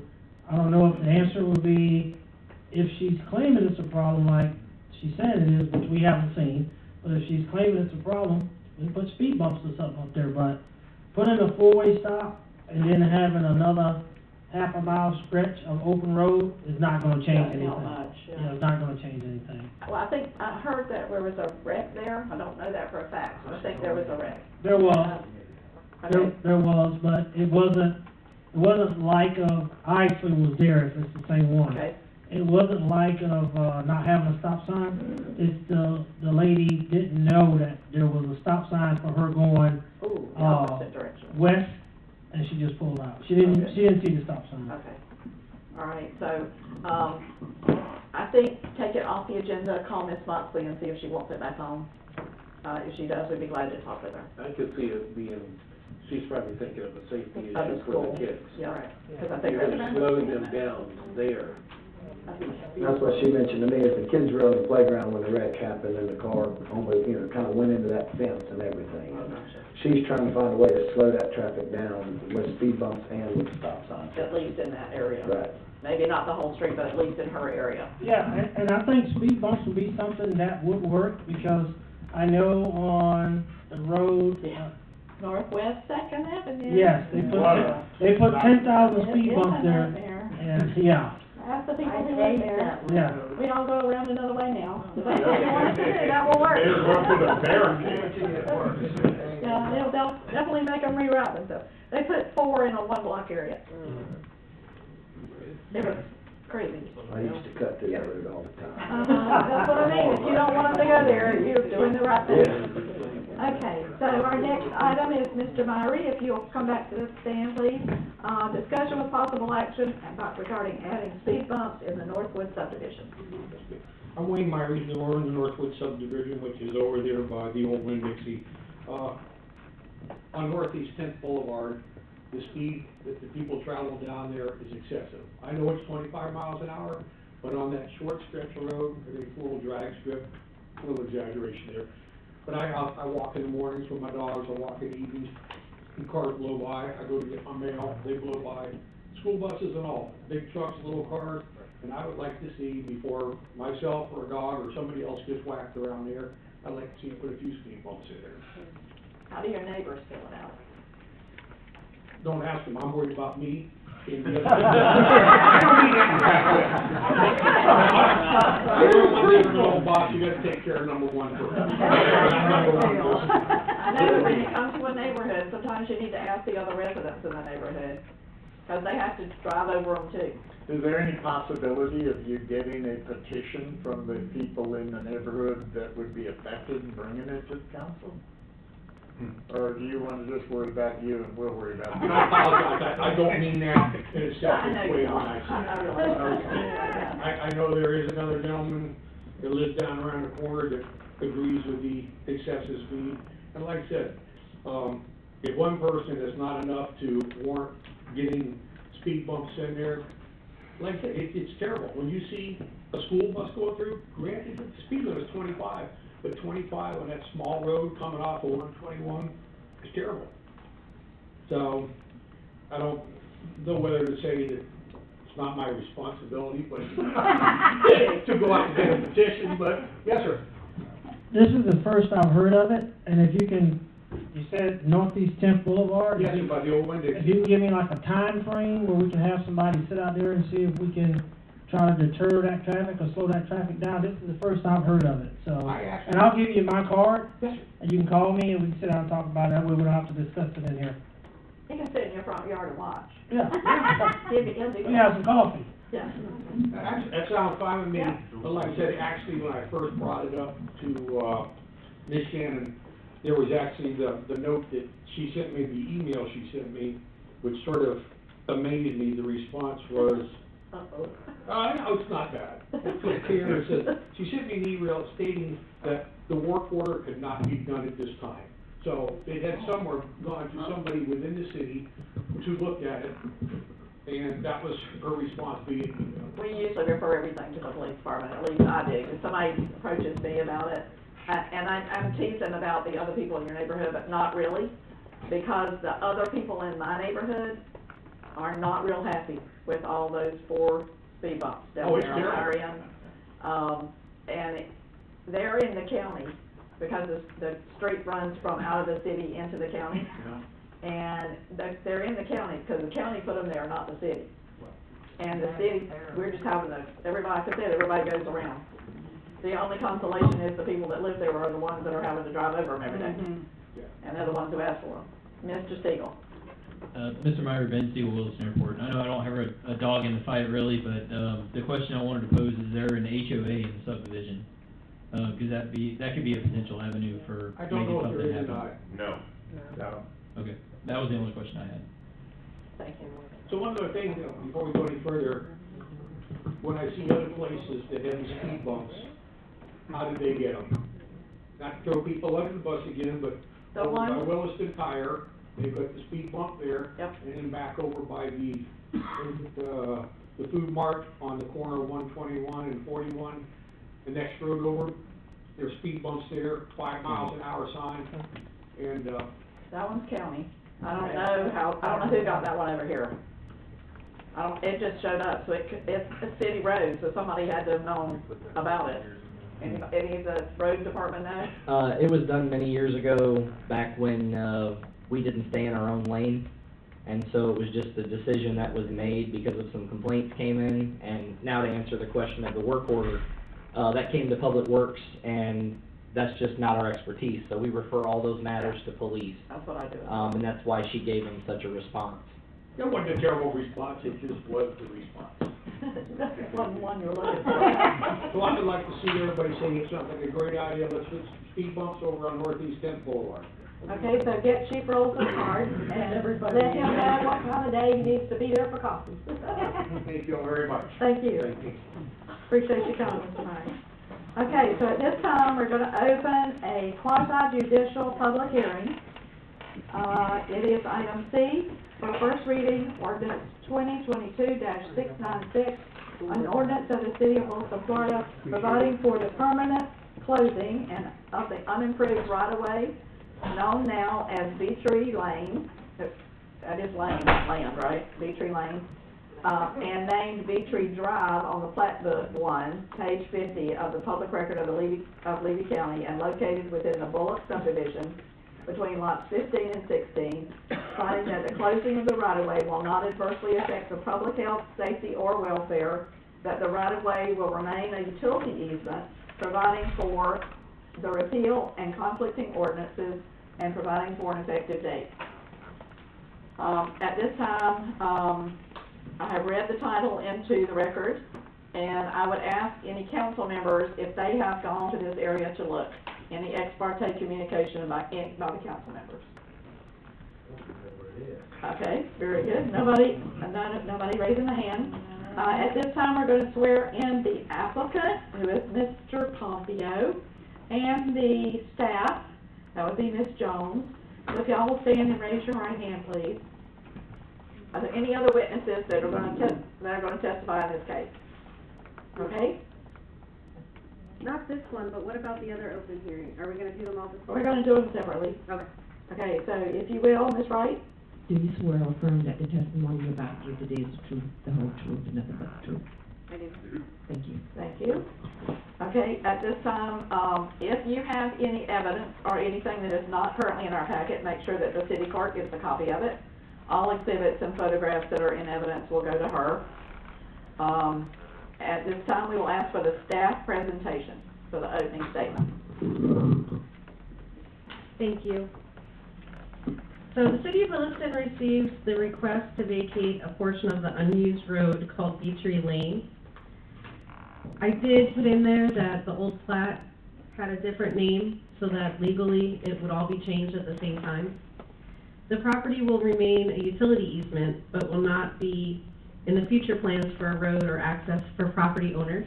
I don't know if the answer would be, if she's claiming it's a problem like she said it is, which we haven't seen, but if she's claiming it's a problem, we put speed bumps or something up there, but putting a 4-way stop and then having another half a mile stretch of open road is not gonna change anything. Not much, yeah. Yeah, it's not gonna change anything. Well, I think, I heard that there was a wreck there. I don't know that for a fact, but I think there was a wreck. There was, Okay. there was, but it wasn't like I actually was there, if it's the same one. Okay. It wasn't like not having a stop sign. It's the lady didn't know that there was a stop sign for her going, Ooh, the opposite direction. west, and she just pulled out. She didn't see the stop sign. Okay. All right, so, I think take it off the agenda, call Ms. Moxley and see if she wants it back on. If she does, we'd be glad to talk with her. I could see it being, she's probably thinking of a safety Of the issue for school. the kids. Yeah, right, because I think You're that's. gonna slow them down there. That's what she mentioned to me, is the kids were on the playground when the wreck happened, and the car almost, kind of went into that fence and everything. She's trying to find a way to slow that traffic down with speed bumps and with stop signs. At least in that area. Right. Maybe not the whole street, but at least in her area. Yeah, and I think speed bumps would be something that would work, because I know on the road, Northwest Second Avenue. yes, they put 10,000 speed bumps there, and, yeah. Ask the people who live there. Yeah. We don't go around another way now. If that's what you want us to do, that will work. There's one for the barricade. Yeah, they'll definitely make them reroute and stuff. They put 4 in a 1-block area. It was crazy. I used to cut through that road all the time. That's what I mean, if you don't want them to go there, you're doing the right thing. Okay, so our next item is Mr. Myrie, if you'll come back to the stand, please. Discussion with possible action regarding adding speed bumps in the Northwood subdivision. I'm Wayne Myrie, the owner of the Northwood subdivision, which is over there by the old Winn-Dixie. On Northeast 10th Boulevard, the speed that the people travel down there is excessive. I know it's 25 miles an hour, but on that short stretch of road, I think 4-wheel drag strip, a little exaggeration there. But I walk in the mornings with my dogs, I walk in the evenings, and cars blow by, I go to get my mail, they blow by, school buses and all, big trucks, little cars, And I would like to see, before myself or a dog or somebody else gets whacked around there, I'd like to see you put a few speed bumps in there. How do your neighbors feel about it? Don't ask them, I'm worried about me. And the other. Boss, you gotta take care of number one first. I know that when you come to a neighborhood, sometimes you need to ask the other residents in the neighborhood, because they have to drive over them too. Is there any possibility of you getting a petition from the people in the neighborhood that would be affected and bringing it to the council? Or do you want to just worry about you and we'll worry about you? I apologize, I don't mean that in a selfish way when I say I that. I know there is another gentleman that lives down around the corner that agrees with the excessive speed. And like I said, if one person is not enough to warrant getting speed bumps in there, like I said, it's terrible. When you see a school bus go through, granted, the speed limit is 25, but 25 on that small road coming off of 121 is terrible. So, I don't know whether to say that it's not my responsibility, but to go out and get a petition, but, yes, sir. This is the first I've heard of it, and if you can, you said Northeast 10th Boulevard? Yes, sir, by the old Winn-Dixie. If you can give me like a time frame where we can have somebody sit out there and see if we can try to deter that traffic or slow that traffic down, this is the first I've heard of it, so. And I'll give you my card, Yes, sir. and you can call me and we can sit down and talk about it, that way we don't have to discuss it in here. You can sit in your front yard and watch. Yeah. He'll do We have some coffee. Yeah. That sounds fine with me, but like I said, actually, when I first brought it up to, Ms. Shannon, there was actually the note that she sent me, the email she sent me, which sort of amazed me. The response was, no, it's not bad. It's clear. It says, she sent me an email stating that the work order could not be done at this time. So it had somewhere gone to somebody within the city to look at it, and that was her response being, We usually refer everything to the police department, at least I do, if somebody approaches me about it. And I'm teasing about the other people in your neighborhood, but not really, because the other people in my neighborhood are not real happy with all those 4 speed bumps down there on our end. And they're in the county, because the street runs from out of the city into the county. And they're in the county, because the county put them there, not the city. And the city, we're just having everybody, like I said, everybody goes around. The only consolation is the people that live there are the ones that are having to drive over them every day. And they're the ones who ask for them. Mr. Stiegel. Mr. Meyer, Ben Stiegel, Wilson Airport. I know I don't have a dog in the fight really, but the question I wanted to pose, is there an HOA in the subdivision? Because that could be a potential avenue for I don't know if making there is something or happen. not. No. Okay, that was the only question I had. Thank you. So one other thing, before we go any further, when I see other places that have speed bumps, how do they get them? Not to throw people under the bus again, but over by Williston Tire, they've got the speed bump there. Yep. And then back over by the food mart on the corner of 121 and 41, the next road over, there's speed bumps there, 5 miles an hour sign, and, That one's county. I don't know who got that one over here. It just showed up, so it's a city road, so somebody had to have known about it. Any of the road department know? It was done many years ago, back when, we didn't stay in our own lane. And so it was just a decision that was made because of some complaints came in. And now to answer the question of the work order, that came to Public Works, and that's just not our expertise. So we refer all those matters to police. That's what I do. And that's why she gave him such a response. it wasn't a terrible response, it just was the response. That's one you're looking for. So I would like to see everybody saying it sounds like a great idea, let's put speed bumps over on Northeast 10th Boulevard. Okay, so get Chief Rolls' card and let him know what kind of day he needs to be there for coffee. Thank you all very much. Thank you. Thank you. Appreciate you coming tonight. Okay, so at this time, we're gonna open a quasi-judicial public hearing. It is item C for first reading, ordinance 2022-696, an ordinance of the city of Wilson, Florida, providing for the permanent closing of the unimproved right-of-way known now as Tree Lane. That is lane, not land, right? Tree Lane. and named Beatree Drive on the plat book 1, page 50 of the public record of Levy County, and located within the Bullock subdivision between lots 15 and 16, finding that the closing of the right-of-way will not adversely affect the public health, safety, or welfare, that the right-of-way will remain a utility easement, providing for the repeal and conflicting ordinances, and providing for an effective date. At this time, I have read the title into the record, and I would ask any council members if they have gone to this area to look. Any ex parte communication by the council members? Okay, very good. Nobody raising a hand. At this time, we're going to swear in the applicant, who is Mr. Pompeo, and the staff, that would be Ms. Jones. So if y'all will stand and raise your right hand, please. Are there any other witnesses that are going to testify in this case? Okay? Not this one, but what about the other open hearing? Are we gonna do them all the same? We're going to do them separately. Okay. Okay, so if you will, Ms. Wright? Do you swear or affirm that the testimony you're about to give today is the truth, the whole truth, and nothing but the truth? I do. Thank you. Thank you. Okay, at this time, if you have any evidence or anything that is not currently in our packet, make sure that the city clerk gets a copy of it. All exhibits and photographs that are in evidence will go to her. At this time, we will ask for the staff presentation for the opening statement. Thank you. So the city of Williston received the request to vacate a portion of the unused road called Beatree Lane. I did put in there that the old plat had a different name so that legally it would all be changed at the same time. The property will remain a utility easement, but will not be in the future plans for a road or access for property owners.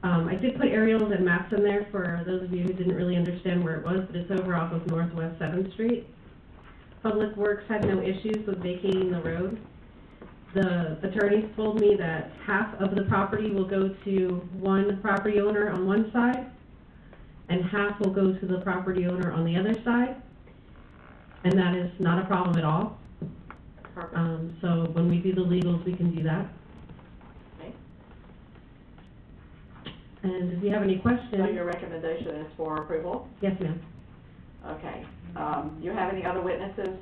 I did put aerials and maps in there for those of you who didn't really understand where it was, but it's over off of Northwest 7th Street. Public Works had no issues with vacating the road. The attorneys told me that half of the property will go to one property owner on one side, and half will go to the property owner on the other side, and that is not a problem at all. So when we do the legals, we can do that. Okay. And if you have any questions... So your recommendation is for approval? Yes, ma'am. Okay. Do you have any other witnesses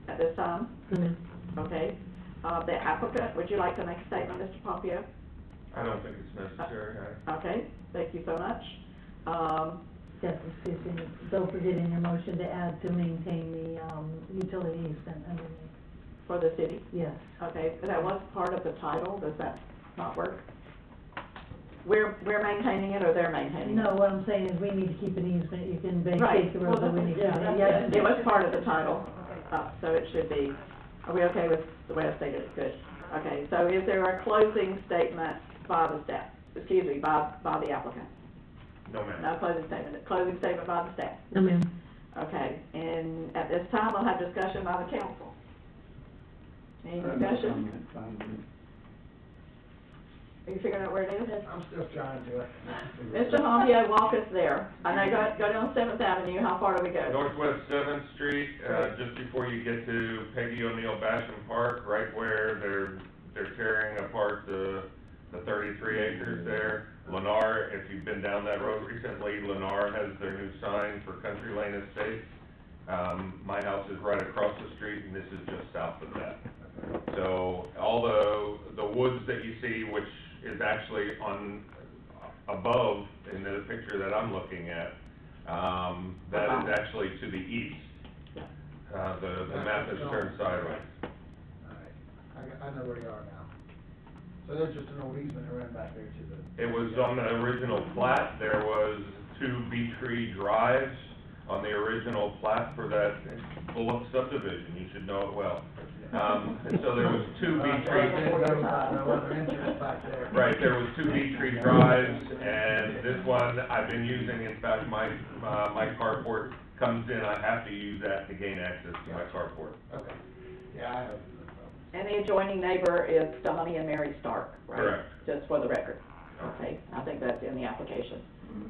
at this time? No, ma'am. Okay. The applicant, would you like to make a statement, Mr. Pompeo? I don't think it's necessary. Okay, thank you so much. Yes, excuse me, don't forget in your motion to add to maintain the utility easement underneath. For the city? Yes. Okay, that was part of the title, does that not work? We're maintaining it, or they're maintaining it? No, what I'm saying is we need to keep an easement, you can Right. vacate the road, but we need to keep it. Yes, it was part of the title, so it should be. Are we okay with the way I stated it? Good. Okay, so is there a closing statement by the staff, by the applicant? No, ma'am. No closing statement, closing statement by the staff? No, ma'am. Okay, and at this time, we'll have discussion by the council. Any discussion? Are you figuring out where it is? I'm still trying to. Mr. Pompeo, walk us there. I know, go down 7th Avenue, how far do we go? Northwest 7th Street, just before you get to Peggy O'Neill Basham Park, right where they're tearing apart the 33 acres there. Lennar, if you've been down that road recently, Lennar has their new sign for Country Lane Estates. My house is right across the street, and this is just south of that. So all the woods that you see, which is actually above in the picture that I'm looking at, that is actually to the east. The map is turned sideways. Alright, I know where you are now. So there's just an old easement that ran back there to the... It was on the original plat. There was 2 Beatree drives on the original plat for that Bullock subdivision. You should know it well. And so there was 2 Beatree... Right, there was 2 Beatree drives, and this one I've been using. In fact, my carport comes in. I have to use that to gain access to my carport. Okay. Yeah, I have. And the adjoining neighbor is Donnie and Mary Stark, right? Correct. Just for the record. Okay, I think that's in the application.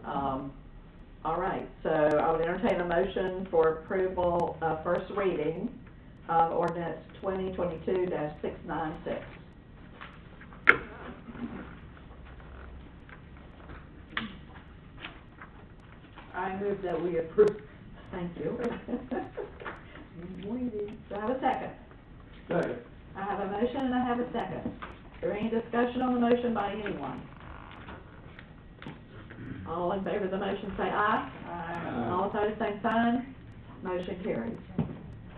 All right, so I would entertain a motion for approval of first reading of ordinance 2022-696. I move that we approve. Thank you. Waiting. Do I have a second? Second. I have a motion and I have a second. Is there any discussion on the motion by anyone? All in favor of the motion say aye. Aye. All opposed, same sign. Motion carries.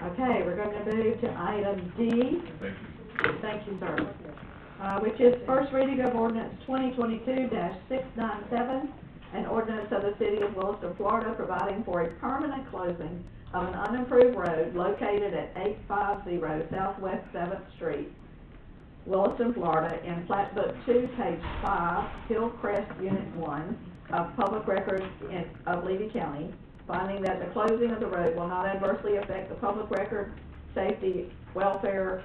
Okay, we're going to move to item D. Thank you. Thank you, sir. Which is first reading of ordinance 2022-697, an ordinance of the city of Williston, Florida, providing for a permanent closing of an unimproved road located at 850 Southwest 7th Street, Williston, Florida, in Plat Book 2, page 5, Hillcrest Unit 1 of Public Records of Levy County, finding that the closing of the road will not adversely affect the public record, safety, welfare,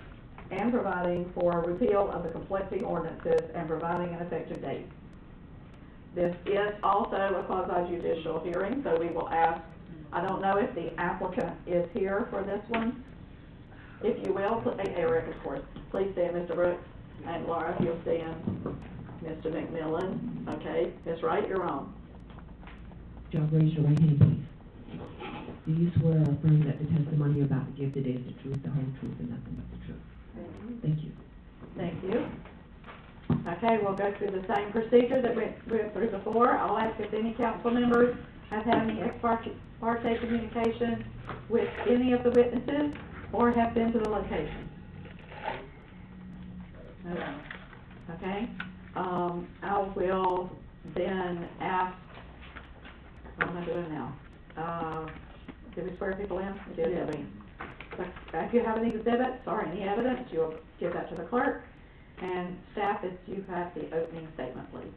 and providing for repeal of the conflicting ordinances and providing an effective date. This is also a quasi-judicial hearing, so we will ask, I don't know if the applicant is here for this one. If you will, Eric, of course, please stand, Mr. Brooks, and Laura, if you'll stand, Mr. McMillan. Okay, Ms. Wright, you're on. Y'all raise your right hand, please. Do you swear or affirm that the testimony you're about to give today is the truth, the whole truth, and nothing but the truth? Thank you. Thank you. Okay, we'll go through the same procedure that we went through before. I'll ask if any council members have had any ex parte communication with any of the witnesses or have been to the location. No. Okay, I will then ask, what am I doing now? Did we swear people in? We did, didn't we? If you have any exhibits or any evidence, you'll give that to the clerk. And staff, if you have the opening statement, please.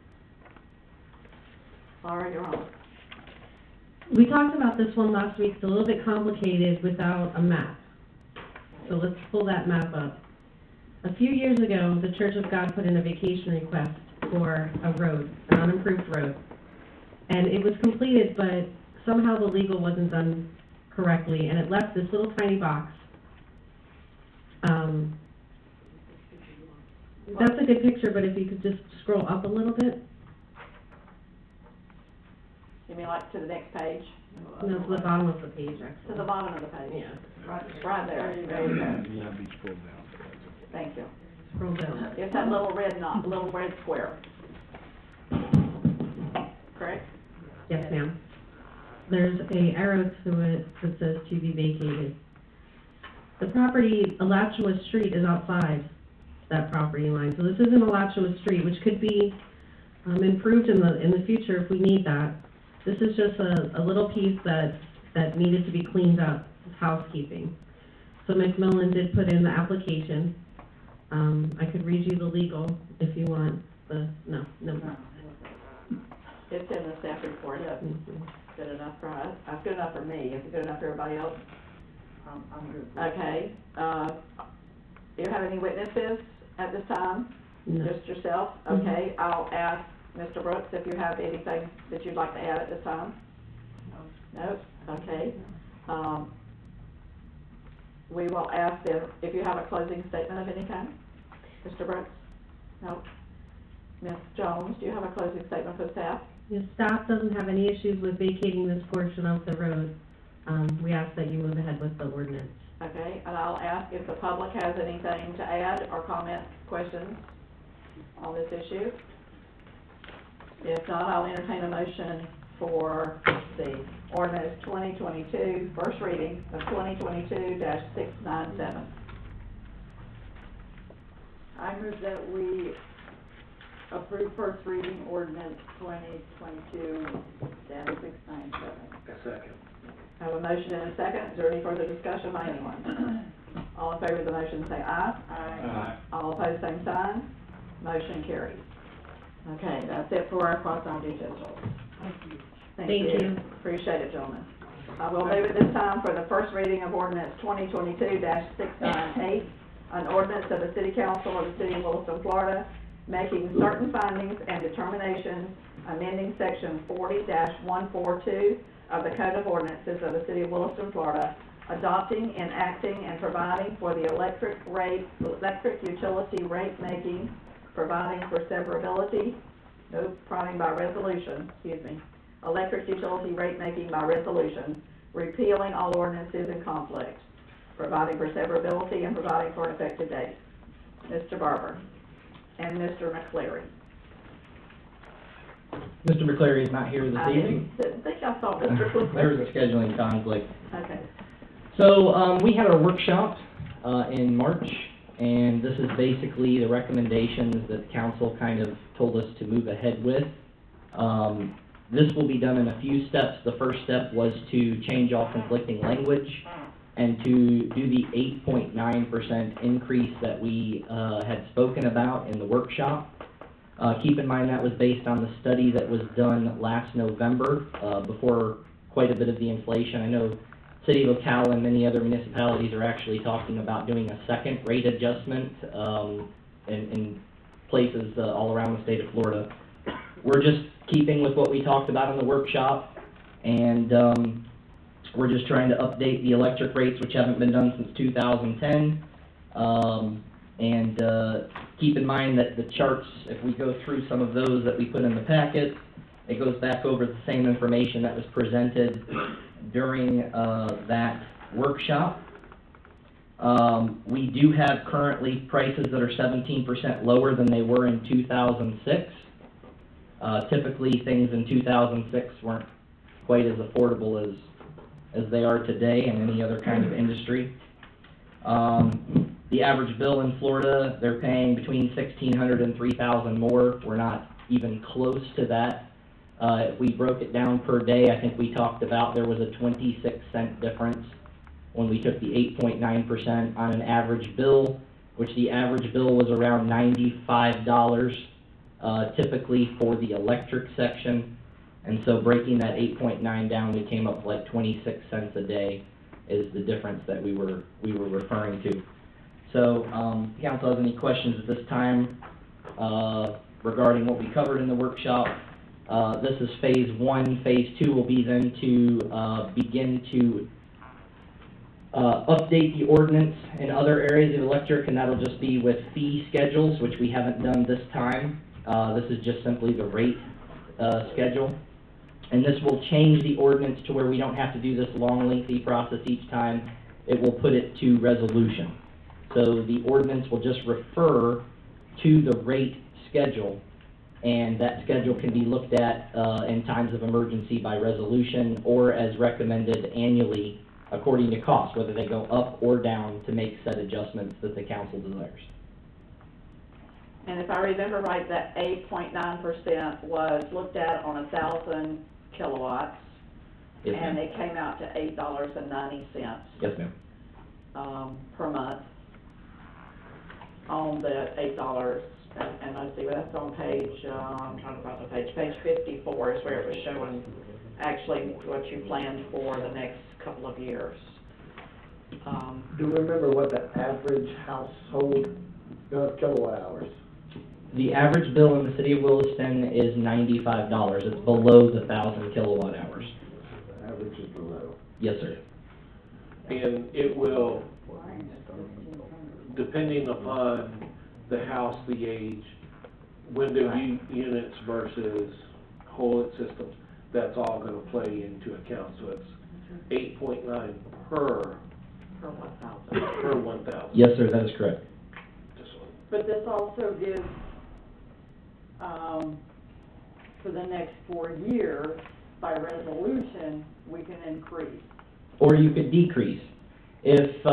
Laura, you're on. We talked about this one last week. It's a little bit complicated without a map. So let's pull that map up. A few years ago, the Church of God put in a vacation request for a road, an unimproved road. And it was completed, but somehow the legal wasn't done correctly, and it left this little tiny box. That's a good picture, but if you could just scroll up a little bit. You mean like to the next page? No, to the bottom of the page, actually. To the bottom of the page? Yeah. Right there. There you go. Thank you. Scroll down. It's that little red knot, little red square. Correct? Yes, ma'am. There's a arrow to it that says to be vacated. The property, Alachua Street, is outside that property line. So this isn't Alachua Street, which could be improved in the future if we need that. This is just a little piece that needed to be cleaned up, housekeeping. So McMillan did put in the application. I could read you the legal if you want. No. It's in the staff report. Good enough for us. Good enough for me. Is it good enough for everybody else? I'm good. Okay. Do you have any witnesses at this time? No. Just yourself? Okay. I'll ask Mr. Brooks if you have anything that you'd like to add at this time? No. Okay. We will ask if you have a closing statement of any kind. Mr. Brooks? No. Ms. Jones, do you have a closing statement for staff? Yes, staff doesn't have any issues with vacating this portion of the road. We ask that you move ahead with the ordinance. Okay, and I'll ask if the public has anything to add or comment, questions on this issue. If not, I'll entertain a motion for the ordinance 2022, first reading of 2022-697. I move that we approve first reading ordinance 2022-697. Second. I have a motion and a second. Is there any further discussion by anyone? All in favor of the motion say aye. Aye. All opposed, same sign. Motion carries. Okay, that's it for our quasi-judicial. Thank you. Appreciate it, gentlemen. I will move at this time for the first reading of ordinance 2022-698, an ordinance of the City Council of the City of Williston, Florida, making certain findings and determinations, amending section 40-142 of the Code of Ordinances of the City of Williston, Florida, adopting, enacting, and providing for the electric utility rate making, providing for severability, providing by resolution, electric utility rate making by resolution, repealing all ordinances in conflict, providing for severability and providing for an effective date. Mr. Barber and Mr. McCleary. Mr. McCleary is not here this evening. I didn't think I saw Mr. McCleary. There's a scheduling conflict. Okay. So, we had our workshop, in March, and this is basically the recommendations that the council kind of told us to move ahead with. This will be done in a few steps. The first step was to change all conflicting language and to do the 8.9% increase that we had spoken about in the workshop. Keep in mind that was based on the study that was done last November, before quite a bit of the inflation. I know City of Ocala and many other municipalities are actually talking about doing a second rate adjustment in places all around the state of Florida. We're just keeping with what we talked about in the workshop, and we're just trying to update the electric rates, which haven't been done since 2010. Keep in mind that the charts, if we go through some of those that we put in the packet, it goes back over the same information that was presented during that workshop. We do have currently prices that are 17% lower than they were in 2006. Typically, things in 2006 weren't quite as affordable as they are today in any other kind of industry. The average bill in Florida, they're paying between $1,600 and $3,000 more. We're not even close to that. If we broke it down per day, I think we talked about there was a 26-cent difference when we took the 8.9% on an average bill, which the average bill was around $95 typically for the electric section. And so breaking that 8.9 down, we came up with like 26 cents a day is the difference that we were referring to. So, if the council has any questions at this time regarding what we covered in the workshop, this is phase one. Phase two will be then to begin to update the ordinance in other areas of electric, and that'll just be with fee schedules, which we haven't done this time. This is just simply the rate schedule. And this will change the ordinance to where we don't have to do this long, lengthy process each time. It will put it to resolution. So the ordinance will just refer to the rate schedule, and that schedule can be looked at in times of emergency by resolution or as recommended annually according to cost, whether they go up or down to make said adjustments that the council desires. And if I remember right, that 8.9% was looked at on 1,000 kilowatts, Yes, and ma'am. it came out to $8.90. Yes, ma'am. Per month on the $8, and let's see, that's on page, I'm trying to find the page 54 is where it was showing actually what you planned for the next couple of years. Do you remember what the average household kilowatt hours? The average bill in the city of Williston is $95. It's below the 1,000 kilowatt hours. Average is below. Yes, sir. And it will, depending upon the house, the age, window units versus whole systems, that's all gonna play into account, so it's 8.9 per 1,000. Yes, sir, that is correct. But this also gives, for the next 4 years, by resolution, we can increase. Or you could decrease. If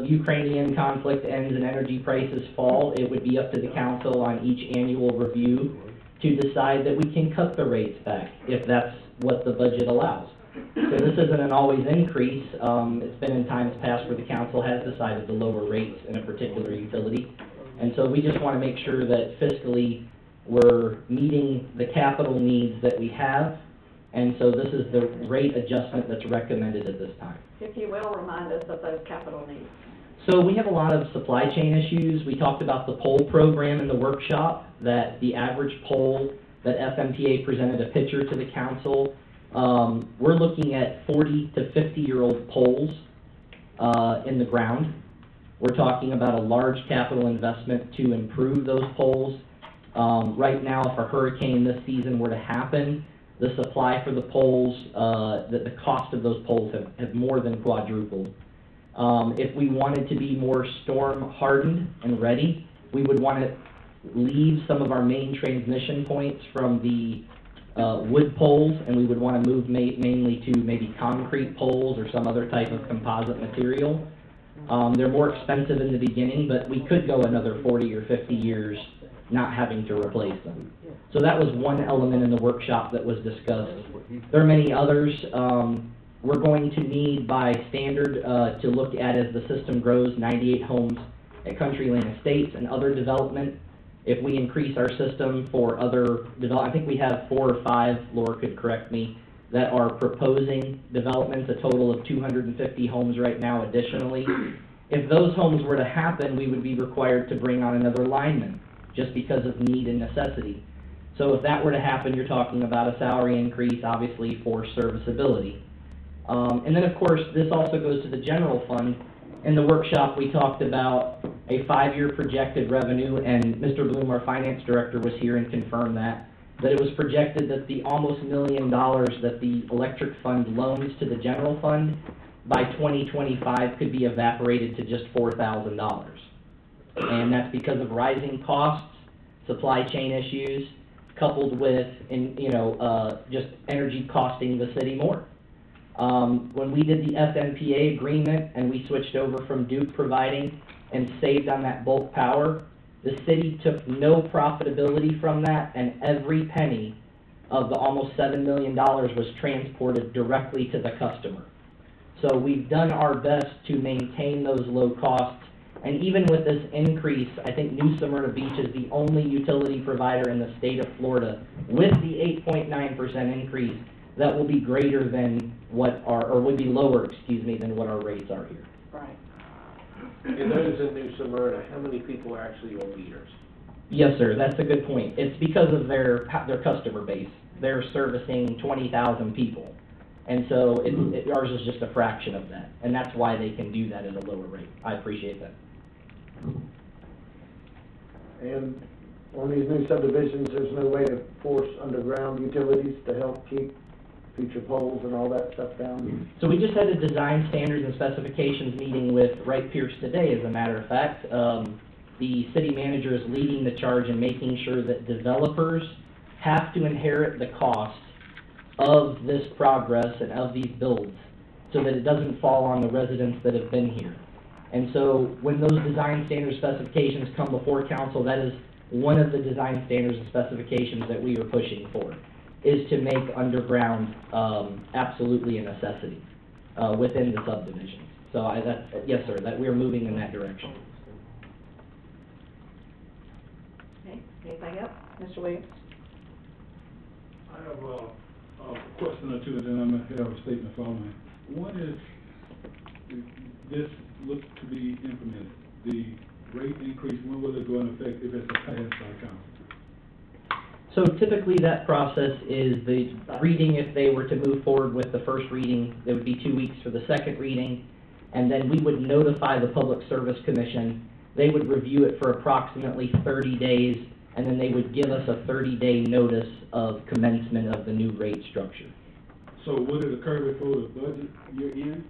Ukrainian conflict ends and energy prices fall, it would be up to the council on each annual review to decide that we can cut the rates back, if that's what the budget allows. So this isn't an always increase. It's been in times past where the council has decided to lower rates in a particular utility. And so we just want to make sure that fiscally we're meeting the capital needs that we have. And so this is the rate adjustment that's recommended at this time. If you will, remind us of those capital needs. So we have a lot of supply chain issues. We talked about the pole program in the workshop, that the average pole that FMPA presented a picture to the council. We're looking at 40 to 50-year-old poles in the ground. We're talking about a large capital investment to improve those poles. Right now, if a hurricane this season were to happen, the supply for the poles, the cost of those poles have more than quadrupled. If we wanted to be more storm hardened and ready, we would want to leave some of our main transmission points from the wood poles, and we would want to move mainly to maybe concrete poles or some other type of composite material. They're more expensive in the beginning, but we could go another 40 or 50 years not having to replace them. So that was one element in the workshop that was discussed. There are many others. We're going to need, by standard, to look at, as the system grows, 98 homes at Country Lane Estates and other development. If we increase our system for other I think we have 4 or 5, Laura could correct me, that are proposing developments, a total of 250 homes right now additionally. If those homes were to happen, we would be required to bring on another lineman, just because of need and necessity. So if that were to happen, you're talking about a salary increase, obviously, for serviceability. And then, of course, this also goes to the general fund. In the workshop, we talked about a 5-year projected revenue, and Mr. Bloom, our finance director, was here and confirmed that it was projected that the almost $1 million that the electric fund loans to the general fund by 2025 could be evaporated to just $4,000. And that's because of rising costs, supply chain issues, coupled with, just energy costing the city more. When we did the FMPA agreement and we switched over from Duke providing and saved on that bulk power, the city took no profitability from that, and every penny of the almost $7 million was transported directly to the customer. So we've done our best to maintain those low costs. And even with this increase, I think New Smyrna Beach is the only utility provider in the state of Florida with the 8.9% increase that will be greater than what would be lower, than what our rates are here. Right. And those in New Smyrna, how many people are actually on meters? Yes, sir, that's a good point. It's because of their customer base. They're servicing 20,000 people. And so ours is just a fraction of that. And that's why they can do that at a lower rate. I appreciate that. And on these new subdivisions, there's no way to force underground utilities to help keep future poles and all that stuff down? So we just had a design standards and specifications meeting with Wright Pierce today, as a matter of fact. The city manager is leading the charge in making sure that developers have to inherit the cost of this progress and of these builds so that it doesn't fall on the residents that have been here. And so when those design standards specifications come before council, that is one of the design standards and specifications that we are pushing for, is to make underground absolutely a necessity within the subdivisions. So yes, sir, that we're moving in that direction. Okay, anything else? Mr. Williams? I have a question or two, and then I'm going to have a statement following. What is this look to be implemented? The rate increase, when will it go into effect if it's passed by council? So typically that process is the reading. If they were to move forward with the first reading, it would be 2 weeks for the second reading, and then we would notify the Public Service Commission. They would review it for approximately 30 days, and then they would give us a 30-day notice of commencement of the new rate structure. So would it occur before the budget year end?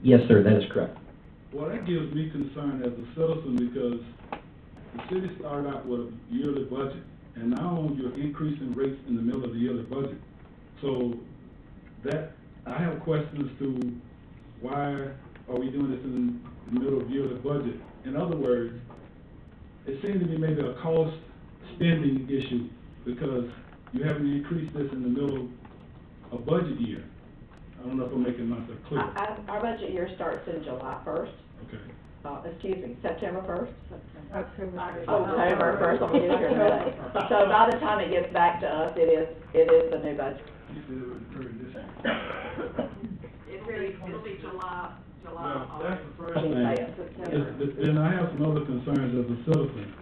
Yes, sir, that is correct. Well, that gives me concern as a citizen, because the city started out with a yearly budget, and now you're increasing rates in the middle of the yearly budget. So that, I have questions to why are we doing this in the middle of the yearly budget? In other words, it seems to be maybe a cost spending issue, because you haven't increased this in the middle of budget year. I don't know if I'm making myself clear. Our budget year starts in July 1st. Okay. September 1st? October 1st, I'm getting here today. So by the time it gets back to us, it is the new budget. It'll be July. Well, that's the first thing. Then I have some other concerns as a citizen.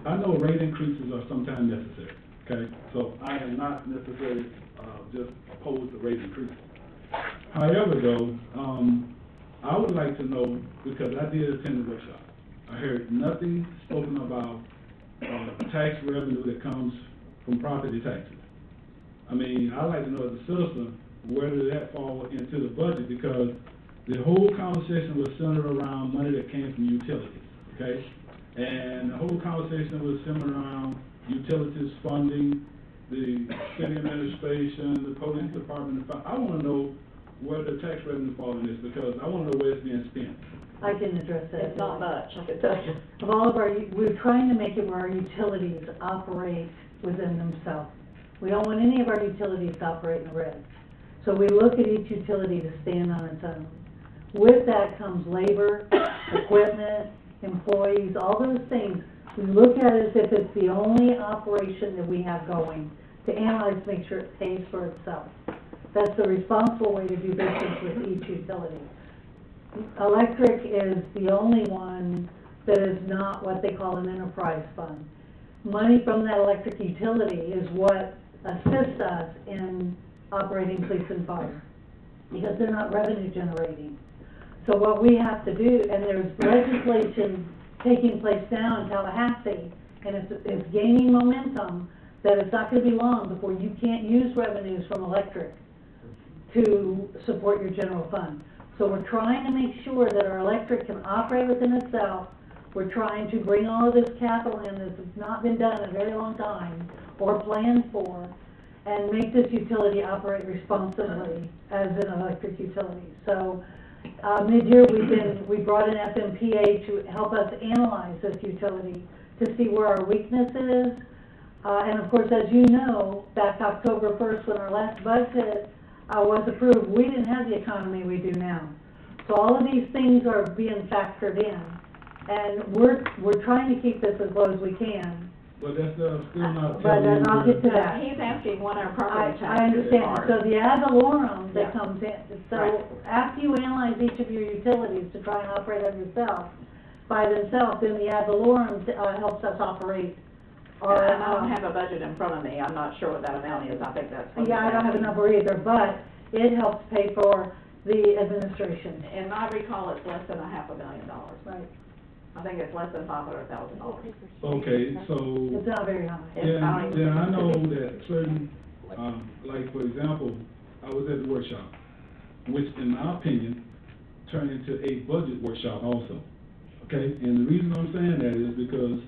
I know rate increases are sometimes necessary, okay? So I am not necessarily just opposed to rate increases. However, though, I would like to know, because I did attend the workshop, I heard nothing spoken about, tax revenue that comes from property taxes. I mean, I'd like to know as a citizen, where did that fall into the budget? Because the whole conversation was centered around money that came from utilities, okay? And the whole conversation was centered around utilities funding, the city administration, the police department. I wanna know where the tax revenue fall in this, because I wanna know where it's being spent. I can address that. It's not much, I can tell you. Of all of our, we're trying to make it where our utilities operate within themselves. We don't want any of our utilities to operate in the red. So we look at each utility to stand on its own. With that comes labor, equipment, employees, all those things. We look at it as if it's the only operation that we have going, to analyze, make sure it pays for itself. That's the responsible way to do business with each utility. Electric is the only one that is not what they call an enterprise fund. Money from that electric utility is what assists us in operating police and fire, because they're not revenue generating. So what we have to do, and there's legislation taking place now in Tallahassee, and it's gaining momentum, that it's not gonna be long before you can't use revenues from electric to support your general fund. So we're trying to make sure that our electric can operate within itself. We're trying to bring all of this capital in that's not been done in a very long time, or planned for, and make this utility operate responsibly as an electric utility. So, mid-year, we brought in FMPA to help us analyze this utility to see where our weakness is. And of course, as you know, back October 1st, when our last budget was approved, we didn't have the economy we do now. So all of these things are being factored in, and we're trying to keep this as low as we can. But that's still not But telling I'll you get to that. He's asking what our property taxes I understand. are. So the ad valorem that Yeah. comes in, so Right. after you analyze each of your utilities to try and operate on yourself, by themselves, then the ad valorem helps us operate. Or, And I don't have a budget in front of me, I'm not sure what that amount is, I think that's. yeah, I don't have a number either, but it helps pay for the administration. And I recall it's less than $500,000. Right. I think it's less than $500,000. Okay, so. It's not very high. Then I know that certain, like, for example, I was at the workshop, which in my opinion, turned into a budget workshop also, okay? And the reason I'm saying that is because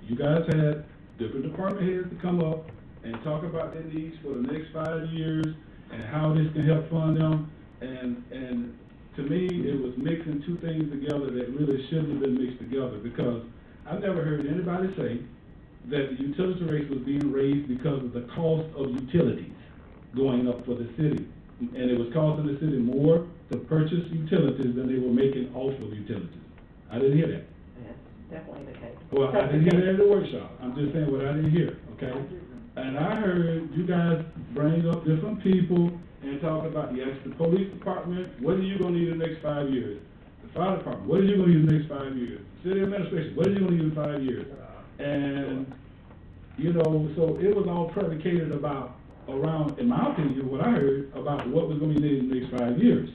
you guys had different department heads to come up and talk about their needs for the next 5 years and how this can help fund them, and to me, it was mixing two things together that really shouldn't have been mixed together, because I've never heard anybody say that the utility rates was being raised because of the cost of utilities going up for the city. And it was costing the city more to purchase utilities than they were making off of utilities. I didn't hear that. That's definitely the case. Well, I didn't hear that at the workshop. I'm just saying what I didn't hear, okay? And I heard you guys bring up different people and talk about, yes, the police department, what are you gonna need in the next 5 years? The fire department, what are you gonna need in the next 5 years? City administration, what are you gonna need in 5 years? And, you know, so it was all predicated around, in my opinion, what I heard about what was gonna be needed in the next 5 years.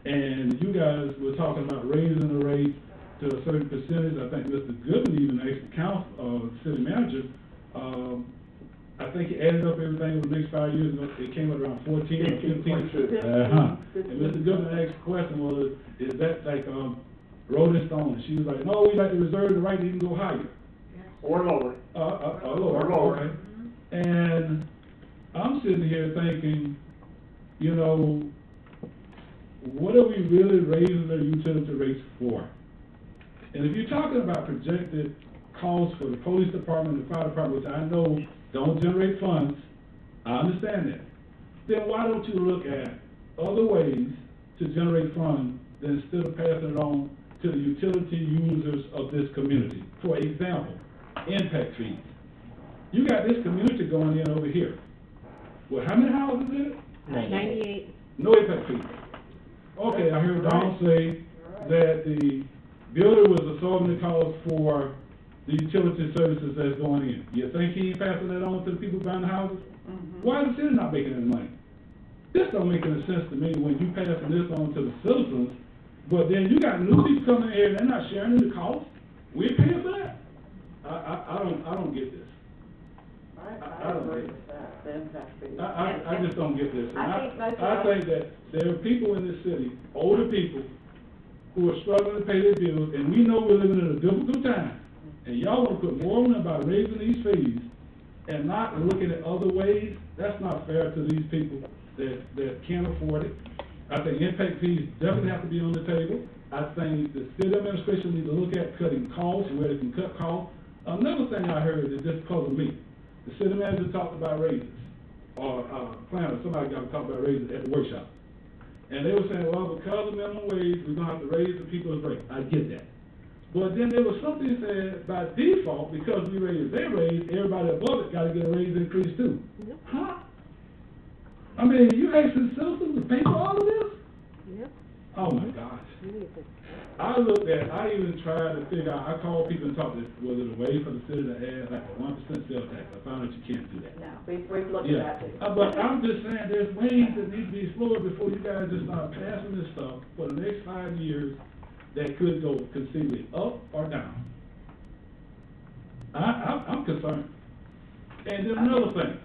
And you guys were talking about raising the rate to a certain percentage. I think Mr. Goodman even asked the council, city manager, I think he added up everything over the next 5 years, and it came out around 14 or 15. And Mr. Goodman asked the question, well, is that like, Rolling Stone? And she was like, no, we like to reserve the right to even go higher. Or lower. Lower, okay. And I'm sitting here thinking, you know, what are we really raising the utility rates for? And if you're talking about projected costs for the police department and the fire department, which I know don't generate funds, I understand that. Then why don't you look at other ways to generate funds than instead of passing it on to the utility users of this community? For example, impact fees. You got this community going in over here. Well, how many houses in it? 98. No impact fees. Okay, I heard Don say that the builder was absorbing the cost for the utility services that's going in. You think he ain't passing that on to the people buying the houses? Why is the city not making any money? This don't make any sense to me when you passing this on to the citizens But then you got new people coming in here, and they're not sharing in the cost. We're paying for that. I don't get this. I agree with that, the impact fee. I just don't get this. And I think that there are people in this city, older people, who are struggling to pay their bills, and we know we're living in a difficult time. And y'all wanna put more on them by raising these fees and not looking at other ways. That's not fair to these people that can't afford it. I think impact fees definitely have to be on the table. I think the city administration needs to look at cutting costs, where they can cut costs. Another thing I heard that just puzzled me, the city manager talked about raises, or planner, somebody got to talk about raises at the workshop. And they were saying, well, because of minimum wage, we're gonna have to raise the people's rate. I get that. But then there was something that said, by default, because we raised their raise, everybody above it gotta get a raise increase too. Yep. Huh? I mean, you asking citizens to pay for all of this? Yep. Oh my gosh. I even tried to figure out, I called people and talked to, was it a way for the city to add like a 1% sales tax? I found out you can't do that. No, we've looked at that too. But I'm just saying, there's ways that need to be explored before you guys just start passing this stuff for the next 5 years that could go conceivably up or down. I'm concerned. And then another thing,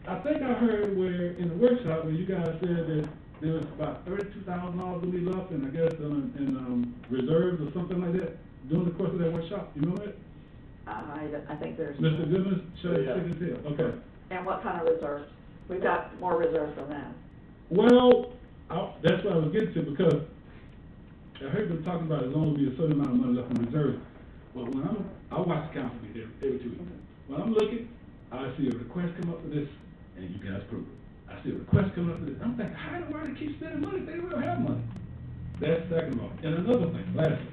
I think I heard where, in the workshop, where you guys said that there was about $32,000 to be left, and I guess in reserves or something like that during the course of that workshop. You remember that? I think there's. Mr. Goodman, shaking his head. Okay. And what kind of reserves? We've got more reserves than that. Well, that's what I was getting to, because I heard them talking about as long as there's a certain amount of money left in reserve. But when I watch the council meeting every 2 weeks. When I'm looking, I see a request come up for this, and you guys approve it. I see a request coming up for this. I'm thinking, how do I keep spending money if they don't have money? That's second of all. And another thing, lastly,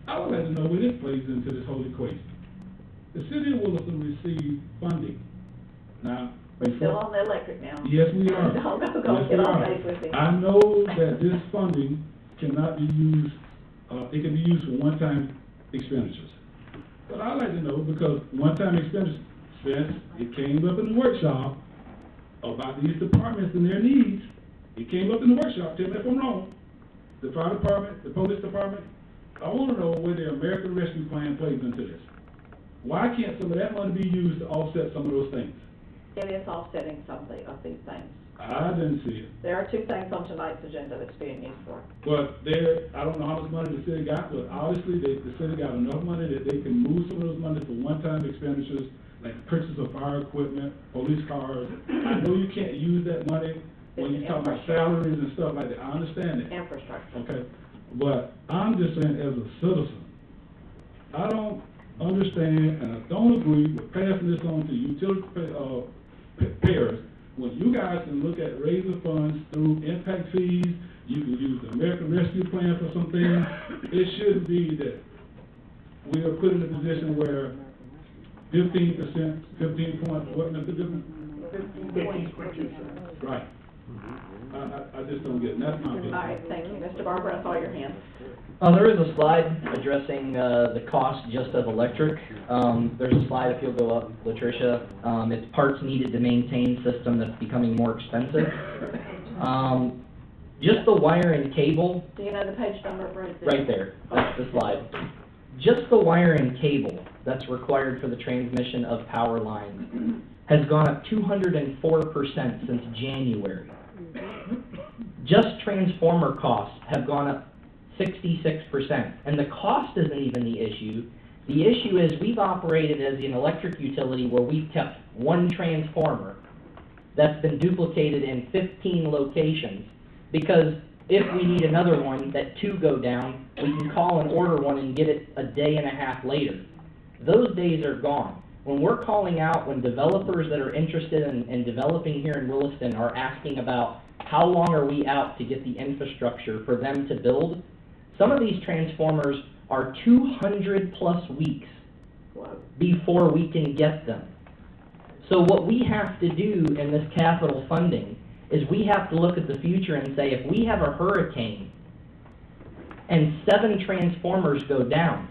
I would like to know where this plays into this whole equation. The city of Williston received funding. Now, we're still on the electric now. Yes, we are. Don't get on base with me. I know that this funding cannot be used, it can be used for one-time expenditures. But I'd like to know, because one-time expenditures, it came up in the workshop about these departments and their needs. It came up in the workshop, tell me if I'm wrong. The fire department, the police department, I want to know where the American Rescue Plan plays into this. Why can't some of that money be used to offset some of those things? It is offsetting some of these things. I didn't see it. There are 2 things on tonight's agenda that's being used for. But I don't know how much money the city got, but obviously the city got enough money that they can move some of those money for one-time expenditures, like the purchase of fire equipment, police cars. I know you can't use that money when you talk about salaries and stuff like that. I understand that. Infrastructure. Okay, but I'm just saying, as a citizen, I don't understand and I don't agree with passing this on to utility payers when you guys can look at raising funds through impact fees. You can use the American Rescue Plan for some things. It shouldn't be that we are put in a position where 15%, 15 point, what, Mr. Goodman? 15.2. Right. I just don't get it. That's my opinion. All right, thank you. Mr. Barber, I saw your hand. There is a slide addressing the cost just of electric. There's a slide, if you'll go up, Latricia. It's parts needed to maintain system that's becoming more expensive. Just the wire and cable. Do you know the page number right there? Right there. That's the slide. Just the wire and cable that's required for the transmission of power lines has gone up 204% since January. Just transformer costs have gone up 66%. And the cost isn't even the issue. The issue is we've operated as an electric utility where we've kept one transformer that's been duplicated in 15 locations, because if we need another one, that 2 go down, we can call and order one and get it a day and a half later. Those days are gone. When we're calling out, when developers that are interested in developing here in Williston are asking about how long are we out to get the infrastructure for them to build, some of these transformers are 200+ weeks before we can get them. So what we have to do in this capital funding is we have to look at the future and say, if we have a hurricane and 7 transformers go down,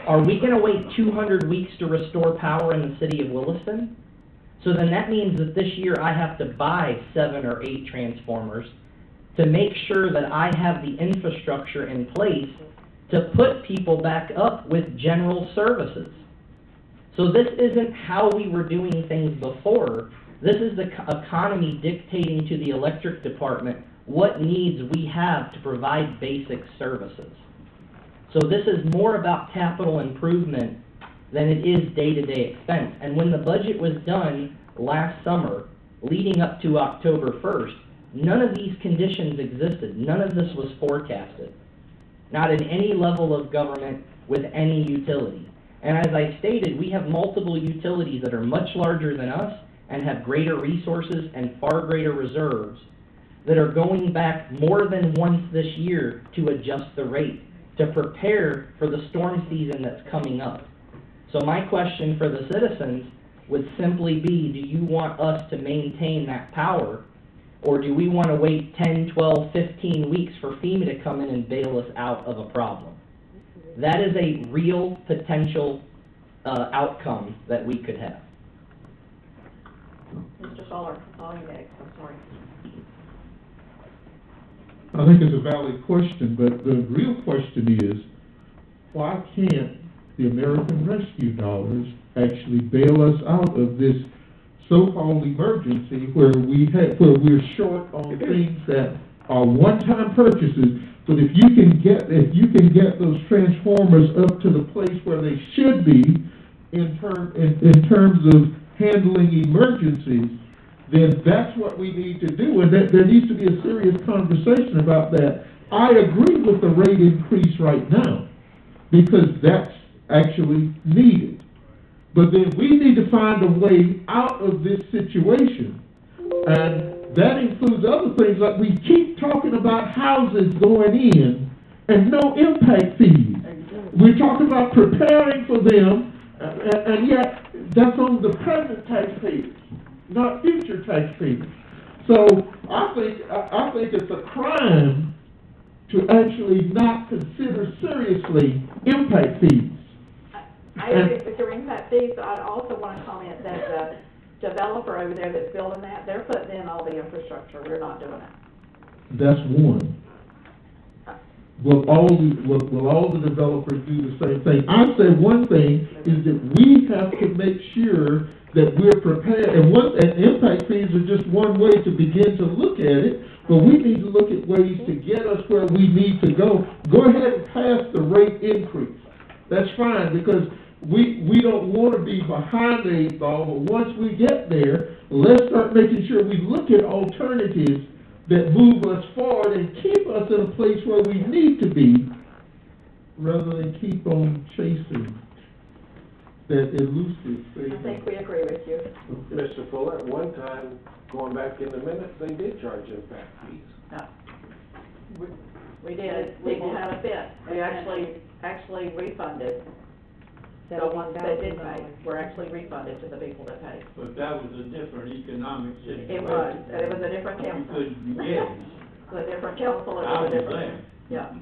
are we going to wait 200 weeks to restore power in the city of Williston? So then that means that this year I have to buy 7 or 8 transformers, to make sure that I have the infrastructure in place to put people back up with general services. So this isn't how we were doing things before. This is the economy dictating to the electric department what needs we have to provide basic services. So this is more about capital improvement than it is day-to-day expense. And when the budget was done last summer, leading up to October 1st, none of these conditions existed. None of this was forecasted. Not in any level of government with any utility. And as I stated, we have multiple utilities that are much larger than us and have greater resources and far greater reserves that are going back more than once this year to adjust the rate, to prepare for the storm season that's coming up. So my question for the citizens would simply be, do you want us to maintain that power, or do we want to wait 10, 12, 15 weeks for FEMA to come in and bail us out of a problem? That is a real potential outcome that we could have. Mr. Fuller, all you next, I'm sorry. I think it's a valid question, but the real question is, why can't the American Rescue dollars actually bail us out of this so-called emergency where we're short on things that are one-time purchases? But if you can get those transformers up to the place where they should be in terms of handling emergencies, then that's what we need to do, and that there needs to be a serious conversation about that. I agree with the rate increase right now, because that's actually needed. But then we need to find a way out of this situation, and that includes other things, like we keep talking about houses going in and no impact fees. We're talking about preparing for them, and yet that's on the present taxpayers, not future taxpayers. So I think it's a crime to actually not consider seriously impact fees. I agree with your impact fees, but I also want to comment that the developer over there that's building that, they're putting in all the infrastructure. We're not doing that. That's one. Will all the developers do the same thing? I say one thing is that we have to make sure that we're prepared, and impact fees are just one way to begin to look at it, but we need to look at ways to get us where we need to go. Go ahead and pass the rate increase. That's fine, because we don't want to be behind the eight ball, but once we get there, let's start making sure we look at alternatives that move us forward and keep us in a place where we need to be, rather than keep on chasing that elusive thing. I think we agree with you. Mr. Fuller, at one time, going back in the minutes, they did charge impact fees. No. We did. People had a fit. We actually refunded. The ones that did pay were actually refunded to the people that paid. But that was a different economic situation. It was a different council. You couldn't get it. It was a different council. It was a different. Yeah.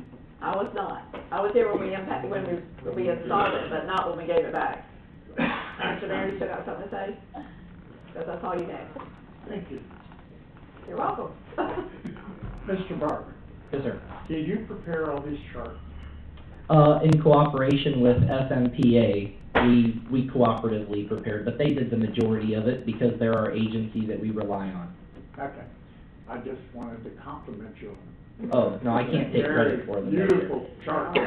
I was not. I was there when we installed it, but not when we gave it back. Mr. Mayor, you still got something to say? Because I saw you next. Thank you. You're welcome. Mr. Barker. Yes, sir. Did you prepare all these charts? In cooperation with FMPA, we cooperatively prepared, but they did the majority of it because they're our agency that we rely on. Okay. I just wanted to compliment you. Oh, no, I can't take credit for them. Beautiful charts.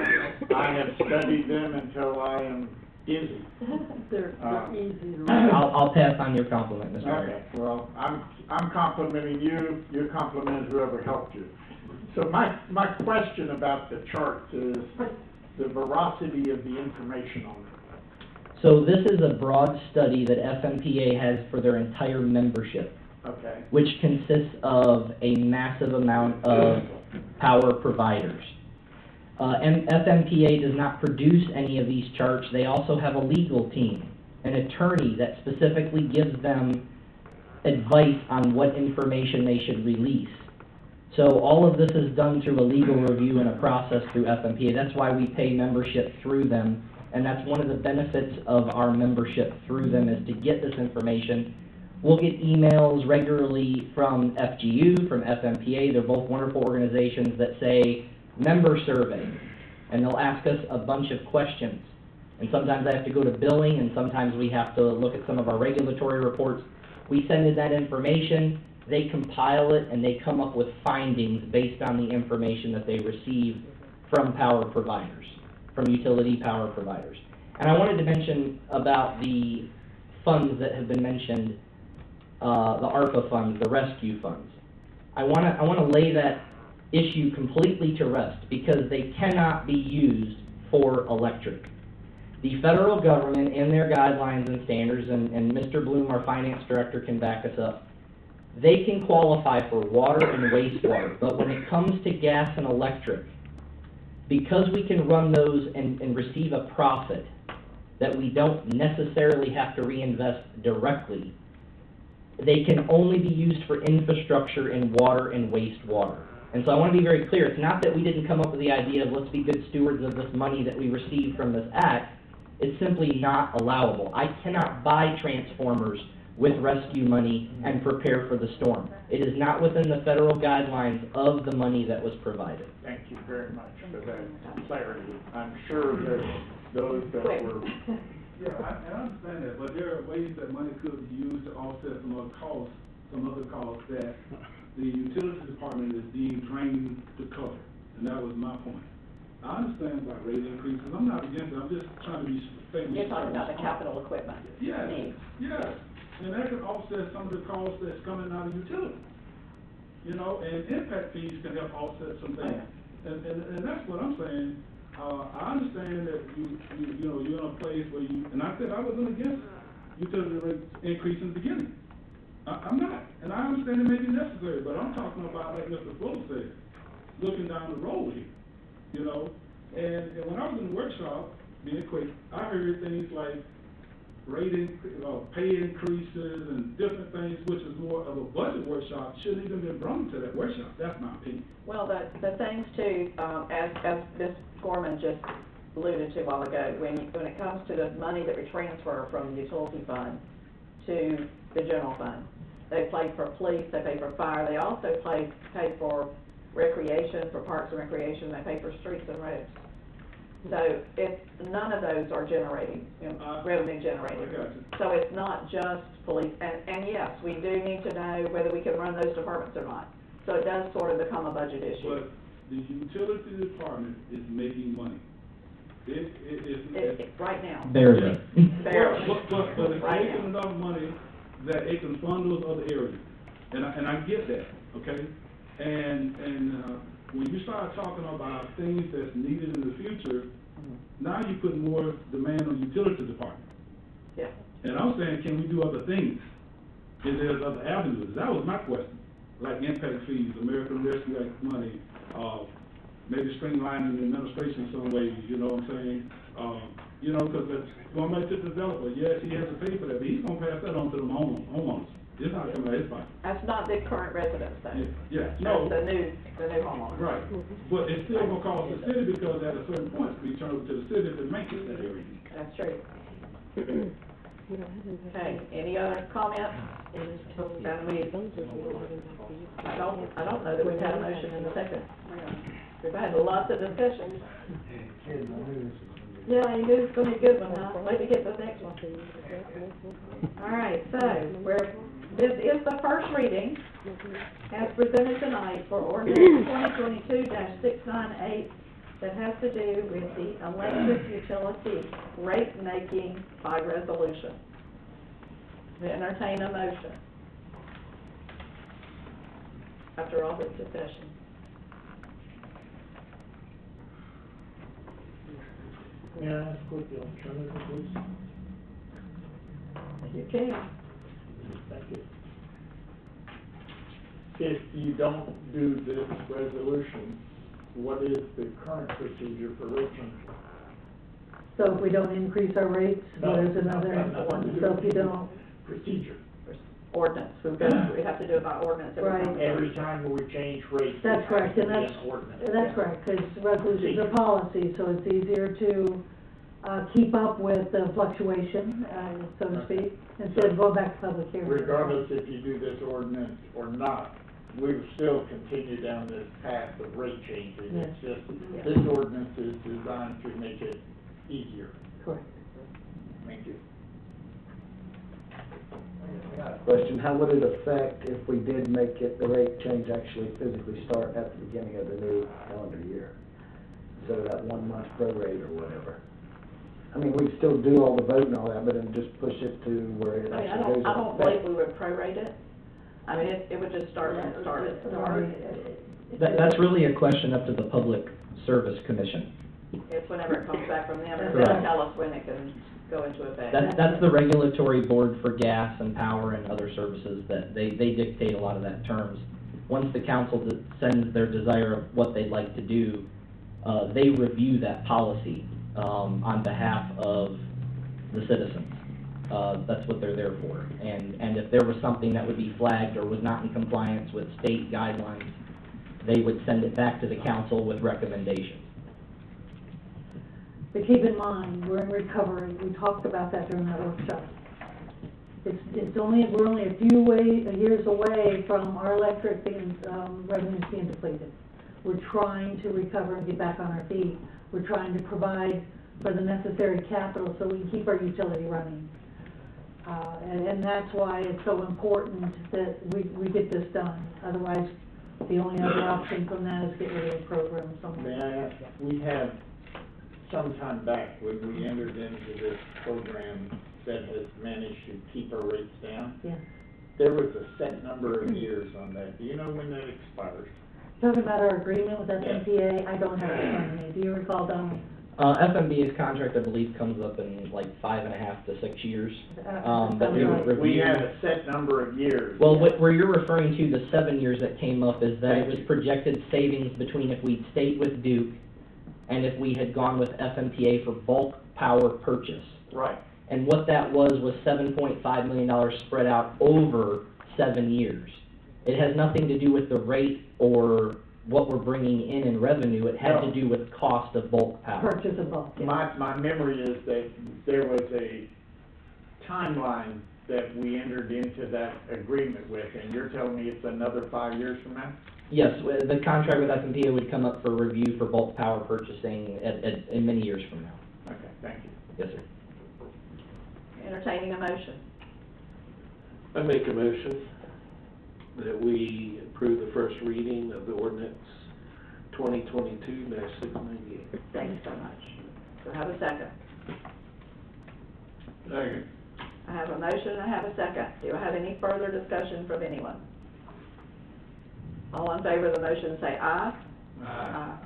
I have studied them until I am dizzy. They're easy. I'll pass on your compliment, Mr. Mayor. Okay, well, I'm complimenting you, you're complimenting whoever helped you. So my question about the charts is the veracity of the information on it. So this is a broad study that FMPA has for their entire membership. Okay. Which consists of a massive amount of power providers. And FMPA does not produce any of these charts. They also have a legal team, an attorney that specifically gives them advice on what information they should release. So all of this is done through a legal review and a process through FMPA. That's why we pay membership through them, and that's one of the benefits of our membership through them, is to get this information We'll get emails regularly from FGU, from FMPA. They're both wonderful organizations that say, member survey, and they'll ask us a bunch of questions. And sometimes I have to go to billing, and sometimes we have to look at some of our regulatory reports. We send in that information, they compile it, and they come up with findings based on the information that they receive from power providers, from utility power providers. And I wanted to mention about the funds that have been mentioned, the ARPA funds, the rescue funds. I want to lay that issue completely to rest because they cannot be used for electric. The federal government, in their guidelines and standards, and Mr. Bloom, our finance director, can back us up, they can qualify for water and wastewater, but when it comes to gas and electric, because we can run those and receive a profit that we don't necessarily have to reinvest directly, they can only be used for infrastructure in water and wastewater. And so I want to be very clear, it's not that we didn't come up with the idea of let's be good stewards of this money that we received from this act, it's simply not allowable. I cannot buy transformers with rescue money and prepare for the storm. It is not within the federal guidelines of the money that was provided. Thank you very much for that clarity. I'm sure there's those that were... Yeah, I understand that, but there are ways that money could be used to offset some other costs that the utility department is deemed trained to cover, and that was my point. I understand about rate increases, I'm not against it, I'm just trying to be fair. You're talking about the capital equipment Yes, needs. yes, and that could offset some of the costs that's coming out of utility. You know, and impact fees can help offset some things, and that's what I'm saying. I understand that you know, you're in a place where you, and I said I wasn't against utility rate increase in the beginning. I'm not, and I understand it may be necessary, but I'm talking about, like Mr. Fuller said, looking down the road here, you know. And when I was in the workshop, being quick, I heard things like pay increases and different things, which is more of a budget workshop, shouldn't even been brought to that workshop. That's my opinion. Well, the things too, as Ms. Gorman just alluded to a while ago, when it comes to the money that we transfer from the utility fund to the general fund, they pay for police, they pay for fire, they also pay for recreation, for parks and recreation, they pay for streets and roads. So none of those are generating, revenue generating. So it's not just police, and yes, we do need to know whether we can run those departments or not. So it does sort of become a budget issue. But the utility department is making money. Right now. Barely. Barely. But it's Right making now. enough money that it can fund those other areas. And I get that, okay? And when you start talking about things that's needed in the future, now you put more demand on the utility department. Yeah. And I'm saying, can we do other things? If there's other avenues? That was my question. Like impact fees, American Rescue Act money, maybe streamlining the administration some way, you know what I'm saying? You know, because going back to the developer, yes, he has to pay for that, but he's gonna pass that on to the homeowners. It's not coming out of his pocket. That's not the current residents though. Yeah, no. That's the new homeowners. Right, but it's still gonna cost the city because at a certain point, we turn over to the city to maintain that area. That's true. Okay, any other comments? I don't know that we've had a motion in a second. We've had lots of discussion. Yeah, you knew it's gonna be a good one, huh? Wait to get the next one. All right, so this is the first reading as presented tonight for ordinance 2022-698 that has to do with the electric utility rate making by resolution. We entertain a motion after all this discussion. May I ask what the alternative is? You can. Thank you. If you don't do this resolution, what is the current procedure for rate change? So if we don't increase our rates, what is another one? So if you don't. Procedure. Ordinance, we have to do it by ordinance. Every time we change rates. That's correct, and that's correct, because resolutions are policy, so it's easier to, keep up with the fluctuation, so to speak, instead of going back to public hearing. Regardless if you do this ordinance or not, we will still continue down this path of rate changing. Yes. It's just, Yes. this ordinance is designed to make it easier. Correct. Thank you. Question, how would it affect if we did make it, the rate change actually physically start at the beginning of the new calendar year? Instead of that 1 month prorate or whatever? I mean, we'd still do all the vote and all that, but then just push it to where it I mean, actually goes. I don't believe we would prorate it. I mean, it would just start when it started. That's really a question up to the Public Service Commission. It's whenever it comes back from them, and Correct. they'll tell us when it can go into effect. That's the regulatory board for gas and power and other services that they dictate a lot of that terms. Once the council sends their desire of what they'd like to do, they review that policy, on behalf of the citizens. That's what they're there for. And if there was something that would be flagged or was not in compliance with state guidelines, they would send it back to the council with recommendations. But keep in mind, we're in recovery, we talked about that during that workshop. We're only a few years away from our electric being, revenues being depleted. We're trying to recover and get back on our feet. We're trying to provide for the necessary capital so we can keep our utility running. And that's why it's so important that we get this done. Otherwise, the only other option from that is get rid of the program somewhere. May I ask, we have, some time back, when we entered into this program that has managed to keep our rates down, Yeah. there was a set number of years on that. Do you know when that expires? Talking about our agreement with FMPA, I don't have it in front of me. Do you recall, Donald? FMBA's contract, I believe, comes up in like 5.5 to 6 years. That we would review. We had a set number of years. Well, where you're referring to, the 7 years that came up, is that it was projected savings between if we'd stayed with Duke and if we had gone with FMPA for bulk power purchase. Right. And what that was $7.5 million spread out over 7 years. It has nothing to do with the rate or what we're bringing in revenue. It had to do with cost of bulk power. Purchase of bulk. Yeah. My memory is that there was a timeline that we entered into that agreement with, and you're telling me it's another 5 years from now? Yes, the contract with FMPA would come up for review for bulk power purchasing in many years from now. Okay, thank you. Yes, sir. Entertaining a motion. I make a motion that we approve the first reading of the ordinance 2022-698. Thank you so much. Do I have a second? Second. I have a motion and I have a second. Do I have any further discussion from anyone? All in favor of the motion say aye. Aye.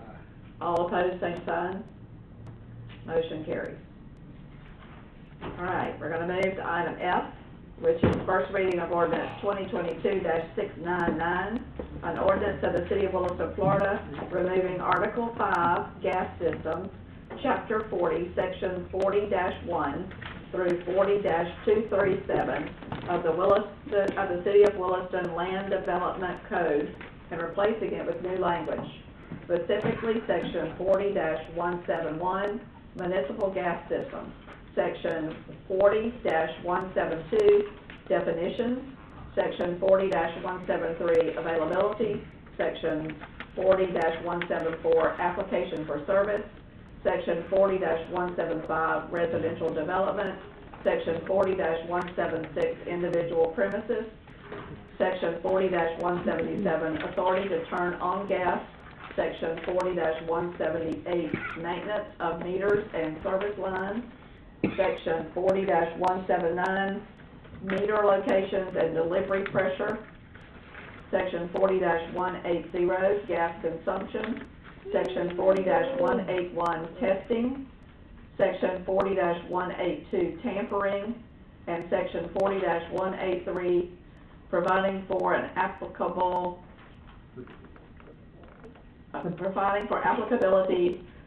All opposed, same sign. Motion carries. All right, we're gonna move to item F, which is first reading of ordinance 2022-699, an ordinance of the City of Williston, Florida, removing Article 5, Gas Systems, Chapter 40, Section 40-1 through 40-237 of the City of Williston Land Development Code and replacing it with new language, specifically Section 40-171, Municipal Gas Systems, Section 40-172, Definitions, Section 40-173, Availability, Section 40-174, Application for Service, Section 40-175, Residential Development, Section 40-176, Individual Premises, Section 40-177, Authority to Turn on Gas, Section 40-178, Maintenance of Meters and Service Lines, Section 40-179, Meter Locations and Delivery Pressure, Section 40-180, Gas Consumption, Section 40-181, Testing, Section 40-182, Tampering, and Section 40-183, providing for applicability,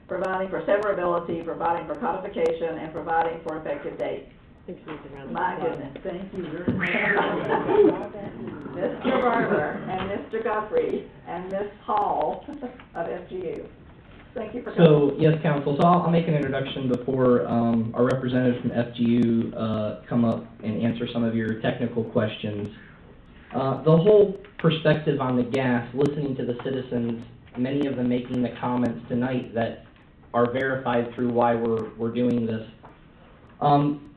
providing for severability, providing for codification, and providing for effective date. My goodness, thank you very much. Mr. Barber and Mr. Guthrie and Ms. Hall of FGU. Thank you for coming. So, yes, council, so I'll make an introduction before, our representatives from FGU, come up and answer some of your technical questions. The whole perspective on the gas, listening to the citizens, many of them making the comments tonight that are verified through why we're doing this.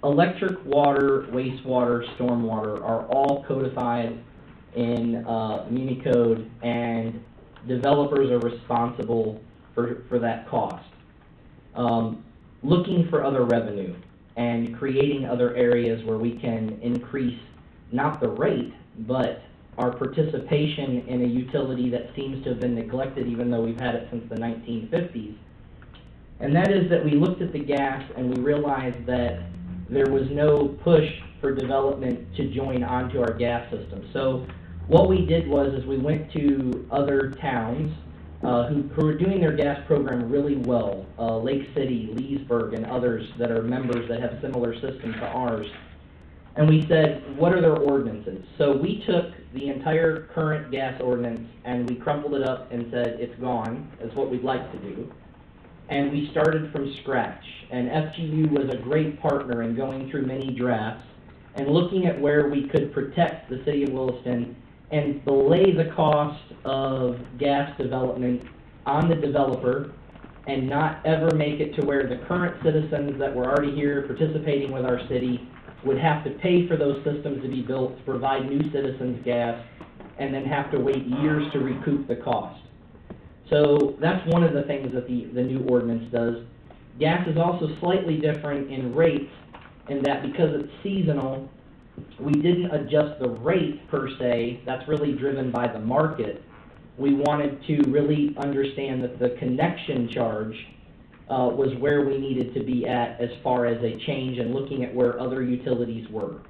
Electric, water, wastewater, stormwater are all codified in, Muni Code, and developers are responsible for that cost. Looking for other revenue and creating other areas where we can increase not the rate, but our participation in a utility that seems to have been neglected even though we've had it since the 1950s. And that is that we looked at the gas and we realized that there was no push for development to join onto our gas system. So what we did was we went to other towns who are doing their gas program really well, Lake City, Leesburg, and others that are members that have similar systems to ours. And we said, what are their ordinances? So we took the entire current gas ordinance and we crumpled it up and said, it's gone, is what we'd like to do. And we started from scratch. And FGU was a great partner in going through many drafts and looking at where we could protect the city of Williston and belay the cost of gas development on the developer and not ever make it to where the current citizens that were already here participating with our city would have to pay for those systems to be built to provide new citizens gas and then have to wait years to recoup the cost. So that's one of the things that the new ordinance does. Gas is also slightly different in rates in that because it's seasonal, we didn't adjust the rate per se. That's really driven by the market. We wanted to really understand that the connection charge was where we needed to be at as far as a change and looking at where other utilities were.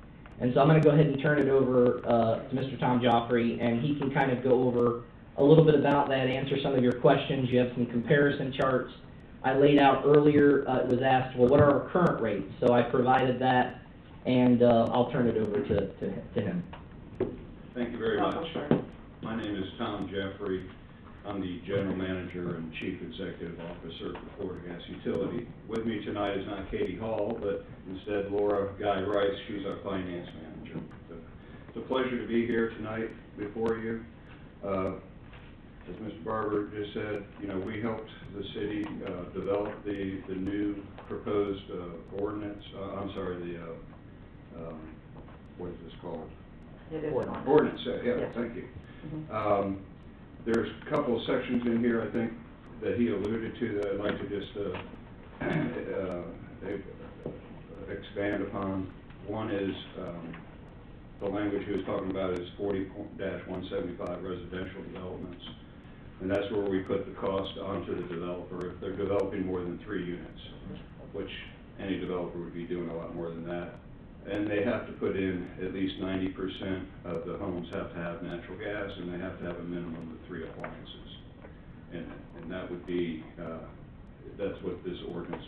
And so I'm going to go ahead and turn it over to Mr. Tom Joffrey, and he can kind of go over a little bit about that, answer some of your questions. You have some comparison charts. I laid out earlier, it was asked, well, what are our current rates? So I provided that, and I'll turn it over to him. Thank you very much. My name is Tom Jeffrey. I'm the General Manager and Chief Executive Officer for Florida Gas Utility. With me tonight is not Katie Hall, but instead Laura Guy Rice. She's our Finance Manager. So it's a pleasure to be here tonight before you. As Mr. Barber just said, you know, we helped the city develop the new proposed ordinance, what is this called? It is an Ordinance, yeah, yes. Thank you. Mm-hmm. There's a couple of sections in here, I think, that he alluded to that I'd like to just expand upon. One is the language he was talking about is 40-175 residential developments. And that's where we put the cost onto the developer. If they're developing more than 3 units, which any developer would be doing a lot more than that. And they have to put in at least 90% of the homes have to have natural gas, and they have to have a minimum of 3 appliances. And that would be, that's what this ordinance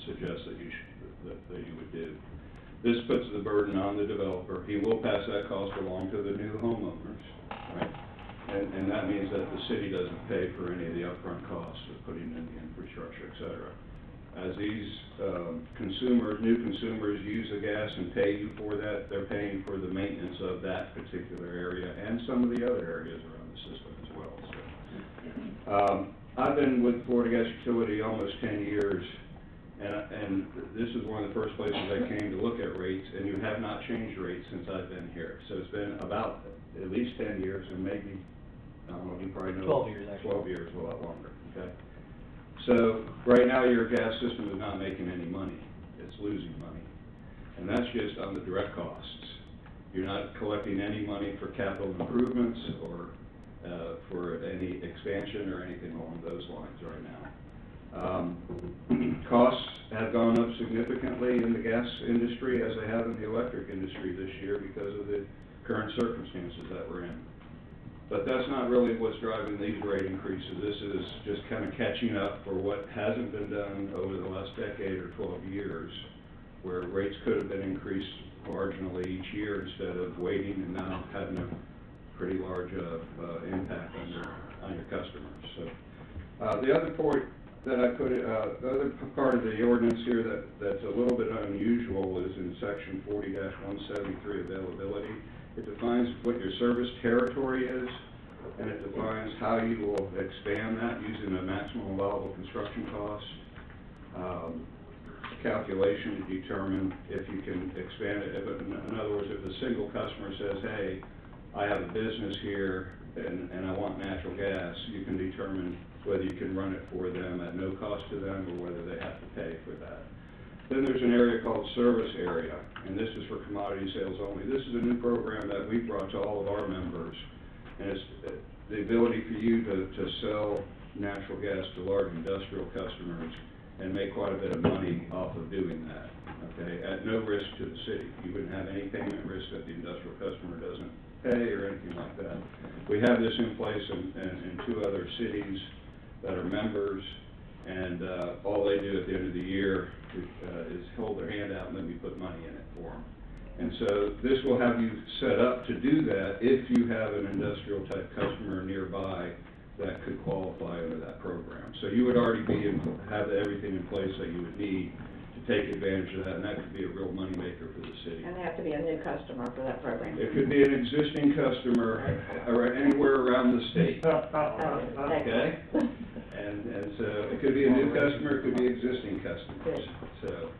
suggests that you would do. This puts the burden on the developer. He will pass that cost along to the new homeowners, right? And that means that the city doesn't pay for any of the upfront costs of putting in the infrastructure, et cetera. As these new consumers use the gas and pay you for that, they're paying for the maintenance of that particular area and some of the other areas around the system as well. So, I've been with Florida Gas Utility almost 10 years, and this is one of the first places I came to look at rates, and you have not changed rates since I've been here. So it's been about at least 10 years, and maybe, I don't know, you probably know. 12 years, actually. 12 years, a lot longer, okay? So right now your gas system is not making any money. It's losing money. And that's just on the direct costs. You're not collecting any money for capital improvements or for any expansion or anything along those lines right now. Costs have gone up significantly in the gas industry as they have in the electric industry this year because of the current circumstances that we're in. But that's not really what's driving these rate increases. This is just kind of catching up for what hasn't been done over the last decade or 12 years, where rates could have been increased marginally each year instead of waiting and now having a pretty large impact on your customers. So the other point that I put, the other part of the ordinance here that's a little bit unusual is in section 40-173 availability. It defines what your service territory is, and it defines how you will expand that using a maximum allowable construction cost calculation to determine if you can expand it. In other words, if a single customer says, hey, I have a business here and I want natural gas, you can determine whether you can run it for them at no cost to them or whether they have to pay for that. Then there's an area called service area, and this is for commodity sales only. This is a new program that we brought to all of our members, and it's the ability for you to sell natural gas to large industrial customers and make quite a bit of money off of doing that, okay, at no risk to the city. You wouldn't have any payment risk that the industrial customer doesn't pay or anything like that. We have this in place in 2 other cities that are members, and all they do at the end of the year is hold their hand out and then we put money in it for them. And so this will have you set up to do that if you have an industrial type customer nearby that could qualify under that program. So you would already have everything in place that you would need to take advantage of that, and that could be a real money maker for the city. And they have to be a new customer for that program. It could be an existing customer anywhere around the state. Okay? And so it could be a new customer, it could be existing customers. So,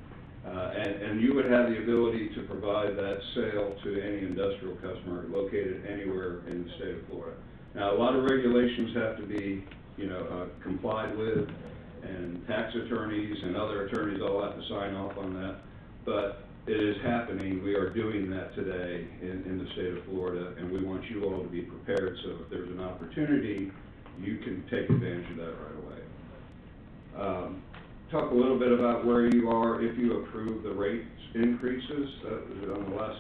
and you would have the ability to provide that sale to any industrial customer located anywhere in the state of Florida. Now, a lot of regulations have to be, complied with, and tax attorneys and other attorneys all have to sign off on that. But it is happening. We are doing that today in the state of Florida, and we want you all to be prepared. So if there's an opportunity, you can take advantage of that right away. Talk a little bit about where you are if you approve the rate increases. That was on the last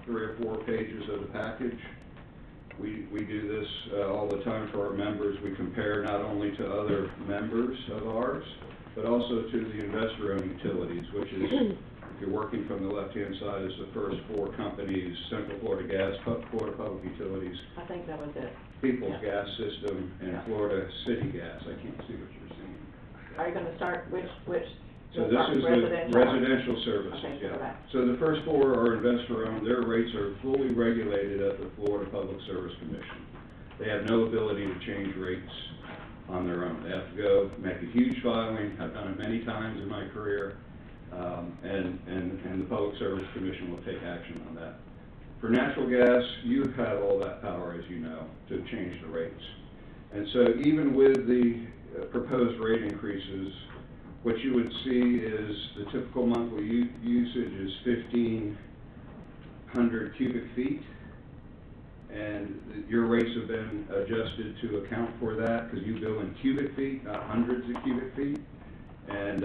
3 or 4 pages of the package. We do this all the time for our members. We compare not only to other members of ours, but also to the investor-owned utilities, which is, if you're working from the left-hand side, is the first 4 companies: Central Florida Gas, Florida Public Utilities, I think that was it. People's Gas System, and Florida City Gas. I can't see what you're seeing. Are you gonna start, which? So this is the residential services, Okay, yeah. correct. So the first 4 are investor-owned. Their rates are fully regulated at the Florida Public Service Commission. They have no ability to change rates on their own. They have to go make a huge filing. I've done it many times in my career, and the Public Service Commission will take action on that. For natural gas, you have all that power, as you know, to change the rates. And so even with the proposed rate increases, what you would see is the typical monthly usage is 1,500 cubic feet, and your rates have been adjusted to account for that because you bill in cubic feet, not hundreds of cubic feet. And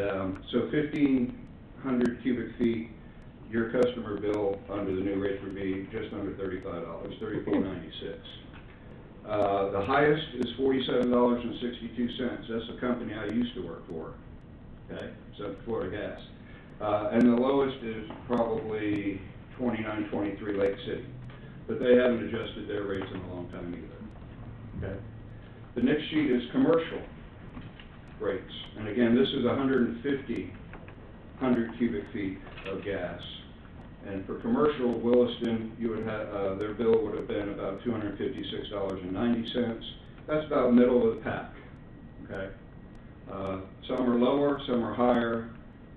so 1,500 cubic feet, your customer bill under the new rates would be just under $35, $34.96. The highest is $47.62. That's the company I used to work for. Okay, so Florida Gas. And the lowest is probably $29.23 Lake City. But they haven't adjusted their rates in a long time either. Okay? The next sheet is commercial rates. And again, this is 100 cubic feet of gas. And for commercial, Williston, you would have, their bill would have been about $256.90. That's about middle of the pack. Okay? Some are lower, some are higher,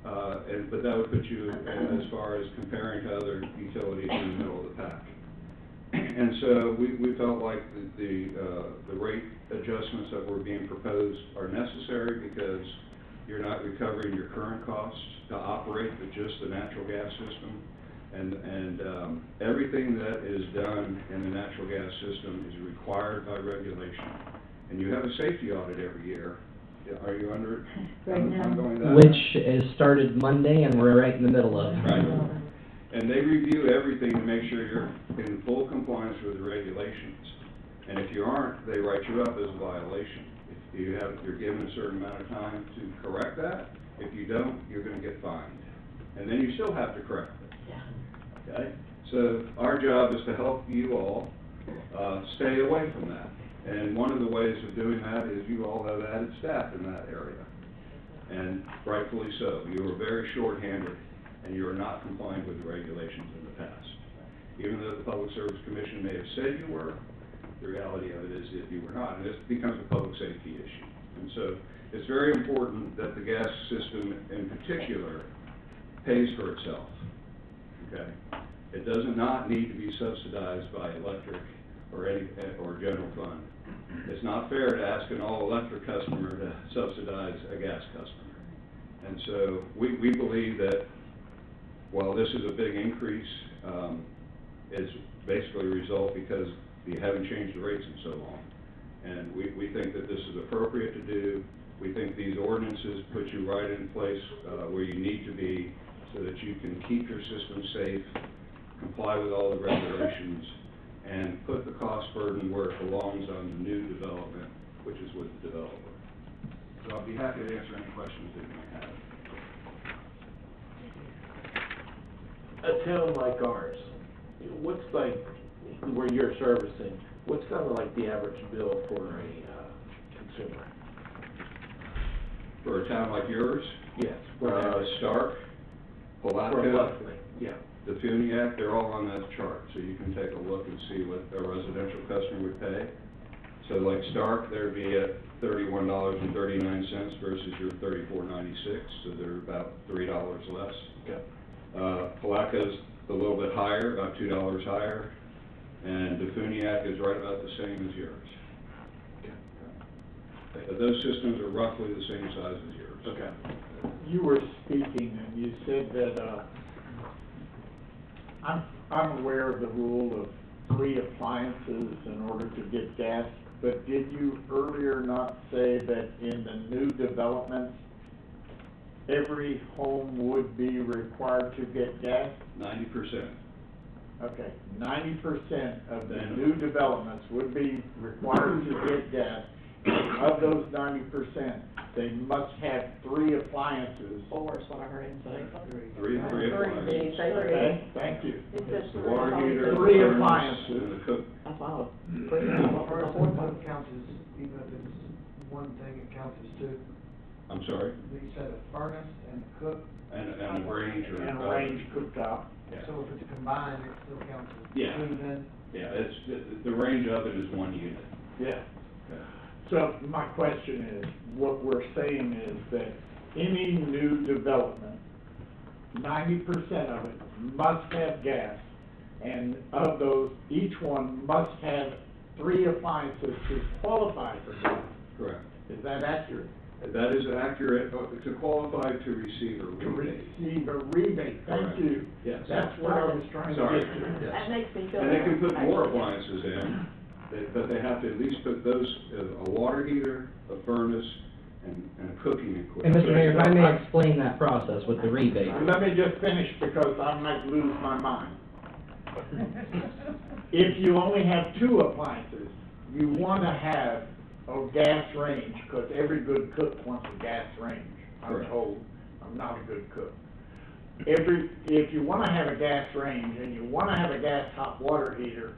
but that would put you as far as comparing to other utilities in the middle of the pack. And so we felt like the rate adjustments that were being proposed are necessary because you're not recovering your current costs to operate with just the natural gas system. And everything that is done in the natural gas system is required by regulation. And you have a safety audit every year. Are you under ongoing that? Which is started Monday and we're right in the middle of. Right. And they review everything to make sure you're in full compliance with the regulations. And if you aren't, they write you up as a violation. If you're given a certain amount of time to correct that. If you don't, you're going to get fined. And then you still have to correct it. Okay? So our job is to help you all stay away from that. And one of the ways of doing that is you all have added staff in that area. And rightfully so. You are very short-handed, and you are not complying with the regulations in the past. Even though the Public Service Commission may have said you were, the reality of it is that you were not, and this becomes a public safety issue. And so it's very important that the gas system in particular pays for itself, okay? It does not need to be subsidized by electric or general fund. It's not fair to ask an all-electric customer to subsidize a gas customer. And so we believe that while this is a big increase, it's basically a result because you haven't changed the rates in so long. And we think that this is appropriate to do. We think these ordinances put you right in place where you need to be so that you can keep your system safe, comply with all the regulations, and put the cost burden where it belongs on the new development, which is with the developer. So I'll be happy to answer any questions that you might have. A town like ours, what's like, where you're servicing, what's kind of like the average bill for a consumer? For a town like yours? Yes. Stark, Palatka, Roughly, yeah. the Funiac, they're all on that chart, so you can take a look and see what a residential customer would pay. So like Stark, they'd be at $31.39 versus your $34.96, so they're about $3 less. Okay. Palaka's a little bit higher, about $2 higher, and the Funiac is right about the same as yours. Okay. But those systems are roughly the same size as yours. Okay. You were speaking and you said that, I'm aware of the rule of 3 appliances in order to get gas, but did you earlier not say that in the new developments, every home would be required to get gas? 90%. Okay, 90% of the new developments would be required to get gas. Of those 90%, they must have 3 appliances. 4 is what I heard him say. Three appliances. Okay, thank you. It says The water heater, 3 furnace, appliances. and the cook. That's all. First, one counts as, even if it's one thing, it counts as 2. I'm sorry? You said a furnace and a cook. And a range or. And a range cooktop. Yeah. So if it's combined, it still counts as 2 Yeah. then? Yeah, it's, the range of it is 1 unit. Yeah. Okay. So my question is, what we're saying is that any new development, 90% of it must have gas, and of those, each one must have 3 appliances to qualify for gas. Correct. Is that accurate? That is accurate, to qualify to receive a To rebate. receive a rebate, thank Correct. you. Yes. That's what I was trying to Sorry. get to. Yes. That makes me feel. And they can put more actually- appliances in, but they have to at least put those, a water heater, a furnace, and a cooking And equipment. Mr. Mayor, if I may explain that process with the rebate. Let me just finish because I might lose my mind. If you only have 2 appliances, you want to have a gas range, because every good cook wants a gas range, I'm Correct. told. I'm not a good cook. If you want to have a gas range and you want to have a gas hot water heater,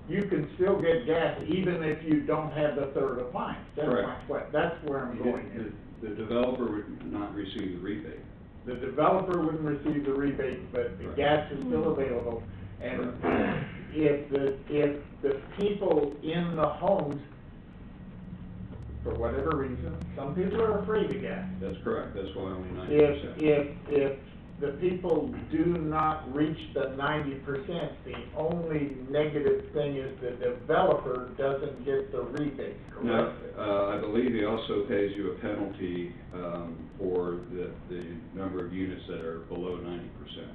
you can still get gas even if you don't have the 3rd appliance. That's my Correct. question. That's where I'm going here. The developer would not receive the rebate. The developer wouldn't receive the rebate, but the Right. gas is still available. And if the people in the homes, for whatever reason, some people are afraid of gas. That's correct, that's why only 90%. If the people do not reach the 90%, the only negative thing is the developer doesn't get the rebate, No, correct? I believe he also pays you a penalty, for the number of units that are below 90%.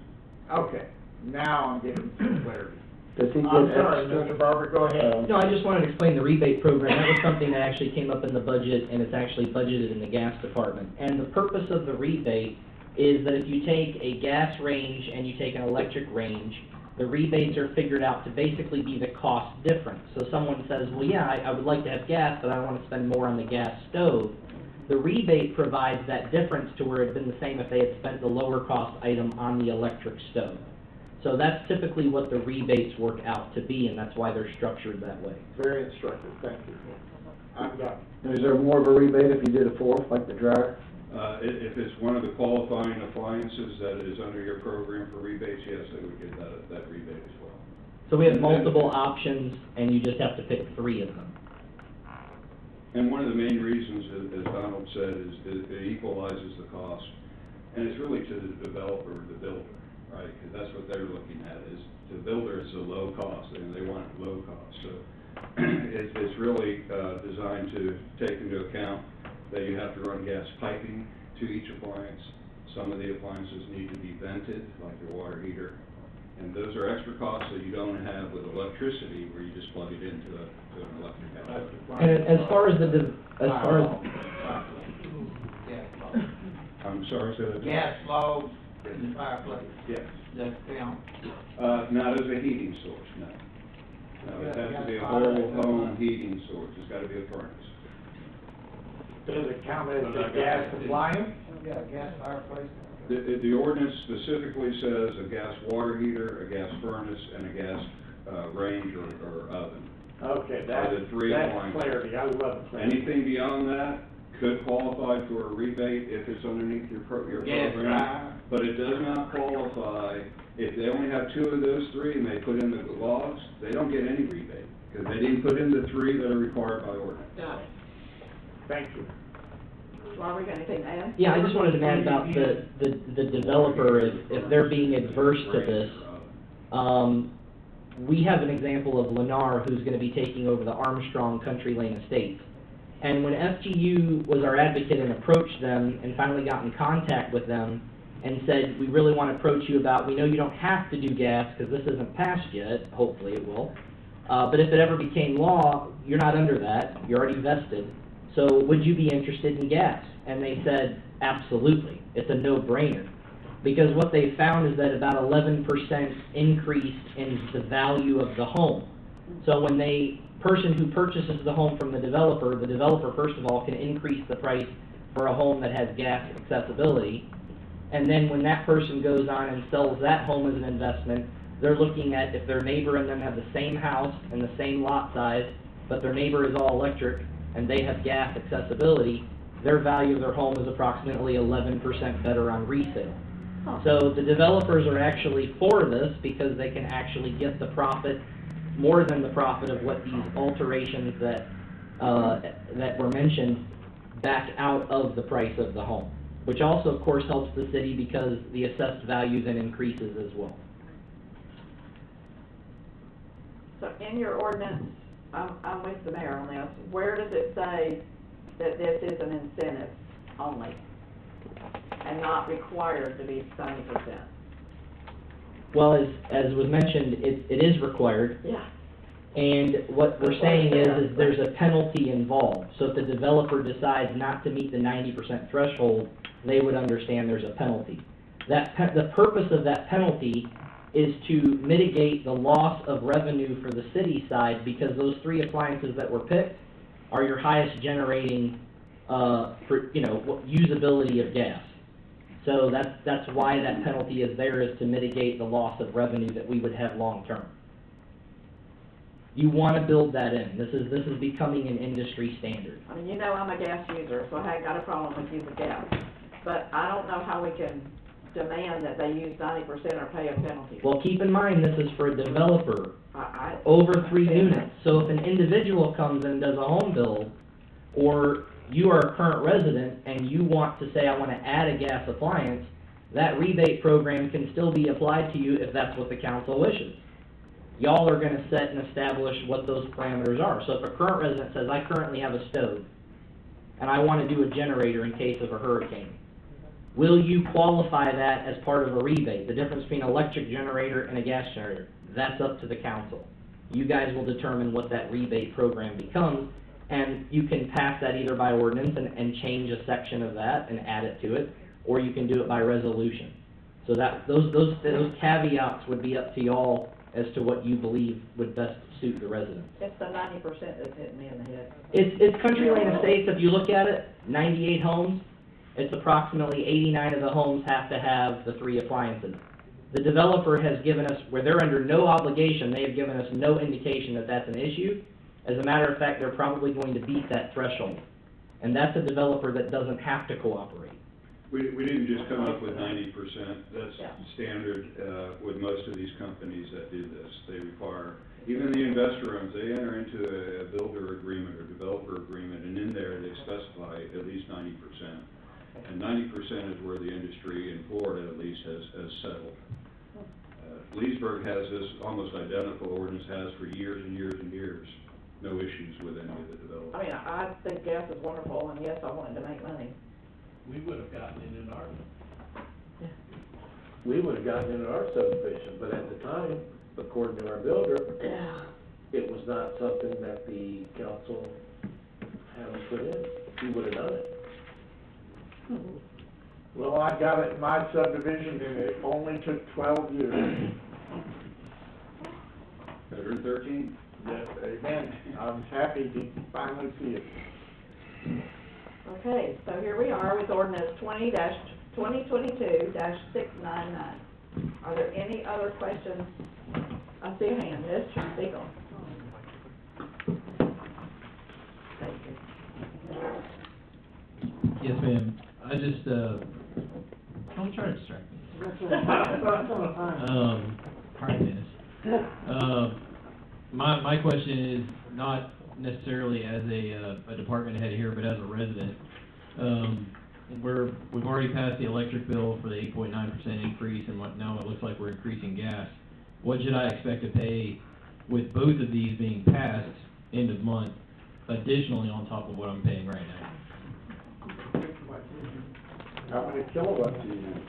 Okay, now I'm getting some clarity. Does he get I'm sorry, extra? Mr. Barber, go ahead. No, I just wanted to explain the rebate program. That was something that actually came up in the budget, and it's actually budgeted in the gas department. And the purpose of the rebate is that if you take a gas range and you take an electric range, the rebates are figured out to basically be the cost difference. So someone says, well, yeah, I would like to have gas, but I don't want to spend more on the gas stove. The rebate provides that difference to where it had been the same if they had spent the lower cost item on the electric stove. So that's typically what the rebates work out to be, and that's why they're structured that way. Very instructive, thank you. I'm done. Is there more of a rebate if you did a fourth, like the dryer? If it's one of the qualifying appliances that is under your program for rebates, yes, they would get that rebate as well. So we have multiple options, and you just have to pick 3 of them. And one of the main reasons, as Donald said, is it equalizes the cost. And it's really to the developer, the builder, right? Because that's what they're looking at, is the builder is a low cost, and they want low cost. So it's really designed to take into account that you have to run gas piping to each appliance. Some of the appliances need to be vented, like your water heater. And those are extra costs that you don't have with electricity, where you just plug it into an electric outlet. And as far as I'm sorry, say that again. Gas logs in the fireplace. Yes. That count. Not as a heating source, no. No, it has to be a whole home heating source. It's gotta be a furnace. Does it count as a gas appliance? Yeah, gas fireplace. The ordinance specifically says a gas water heater, a gas furnace, and a gas range or oven. Okay, Are the 3 that's appliances. clarity, I love clarity. Anything beyond that could qualify for a rebate if it's underneath your Gas program, dryer. but it does not qualify. If they only have 2 of those 3 and they put in the logs, they don't get any rebate, because they didn't put in the 3 that are required by ordinance. Got it. Thank you. Robert, got anything to add? Yeah, I just wanted to add about the developer, if they're being adverse to this. We have an example of Lennar, who's gonna be taking over the Armstrong Country Lane Estates. And when FGU was our advocate and approached them and finally got in contact with them and said, we really want to approach you about, we know you don't have to do gas because this isn't passed yet, hopefully it will, but if it ever became law, you're not under that, you're already vested, so would you be interested in gas? And they said, absolutely, it's a no-brainer. Because what they found is that about 11% increase in the value of the home. So when person who purchases the home from the developer first of all can increase the price for a home that has gas accessibility, and then when that person goes on and sells that home as an investment, they're looking at if their neighbor and them have the same house and the same lot size, but their neighbor is all electric and they have gas accessibility, their value of their home is approximately 11% better on resale. So the developers are actually for this because they can actually get the profit, more than the profit of what these alterations that were mentioned back out of the price of the home, which also, of course, helps the city because the assessed value then increases as well. So in your ordinance, I'm with the mayor on this, where does it say that this is an incentive only and not required to be 70%? Well, as was mentioned, it is required. Yeah. And what we're saying is there's a penalty involved. So if the developer decides not to meet the 90% threshold, they would understand there's a penalty. The purpose of that penalty is to mitigate the loss of revenue for the city side, because those 3 appliances that were picked are your highest generating, usability of gas. So that's why that penalty is there, is to mitigate the loss of revenue that we would have long term. You want to build that in. This is becoming an industry standard. I mean, I'm a gas user, so I ain't got a problem with using gas. But I don't know how we can demand that they use 90% or pay a penalty. Well, keep in mind, this is for a developer, over 3 units. So if an individual comes and does a home build, or you are a current resident and you want to say, I want to add a gas appliance, that rebate program can still be applied to you if that's what the council wishes. Y'all are going to set and establish what those parameters are. So if a current resident says, I currently have a stove, and I want to do a generator in case of a hurricane, will you qualify that as part of a rebate? The difference between an electric generator and a gas generator, that's up to the council. You guys will determine what that rebate program becomes, and you can pass that either by ordinance and change a section of that and add it to it, or you can do it by resolution. So that those caveats would be up to y'all as to what you believe would best suit the residents. It's the 90% that's hitting me in the head. It's Country Lane Estates. If you look at it, 98 homes. It's approximately 89 of the homes have to have the 3 appliances. The developer has given us, where they're under no obligation, they have given us no indication that that's an issue. As a matter of fact, they're probably going to beat that threshold. And that's a developer that doesn't have to cooperate. We didn't just come up with 90%. That's standard with most of these companies that do this. They require, even the investor owns, they enter into a builder agreement or developer agreement, and in there they specify at least 90%. And 90% is where the industry in Florida at least has settled. Leesburg has this almost identical ordinance, has for years and years and years. No issues with any of the developers. I mean, I think gas is wonderful, and yes, I wanted to make money. We would have gotten it in our, we would have gotten it in our subdivision, but at the time, according to our builder, it was not something that the council had them put in. He would have done it. Well, I got it in my subdivision, and it only took 12 years. Better than 13? Yes, amen. I'm happy to finally see it. Okay, so here we are with ordinance 2022-699. Are there any other questions? I see a hand, Ms. Beagle. Thank you. Yes, ma'am. I just, don't try to distract me. Pardon me. My question is not necessarily as a department head here, but as a resident. We've already passed the electric bill for the 8.9% increase, and now it looks like we're increasing gas. What should I expect to pay with both of these being passed end of month, additionally on top of what I'm paying right now? How many kilowatts do you use?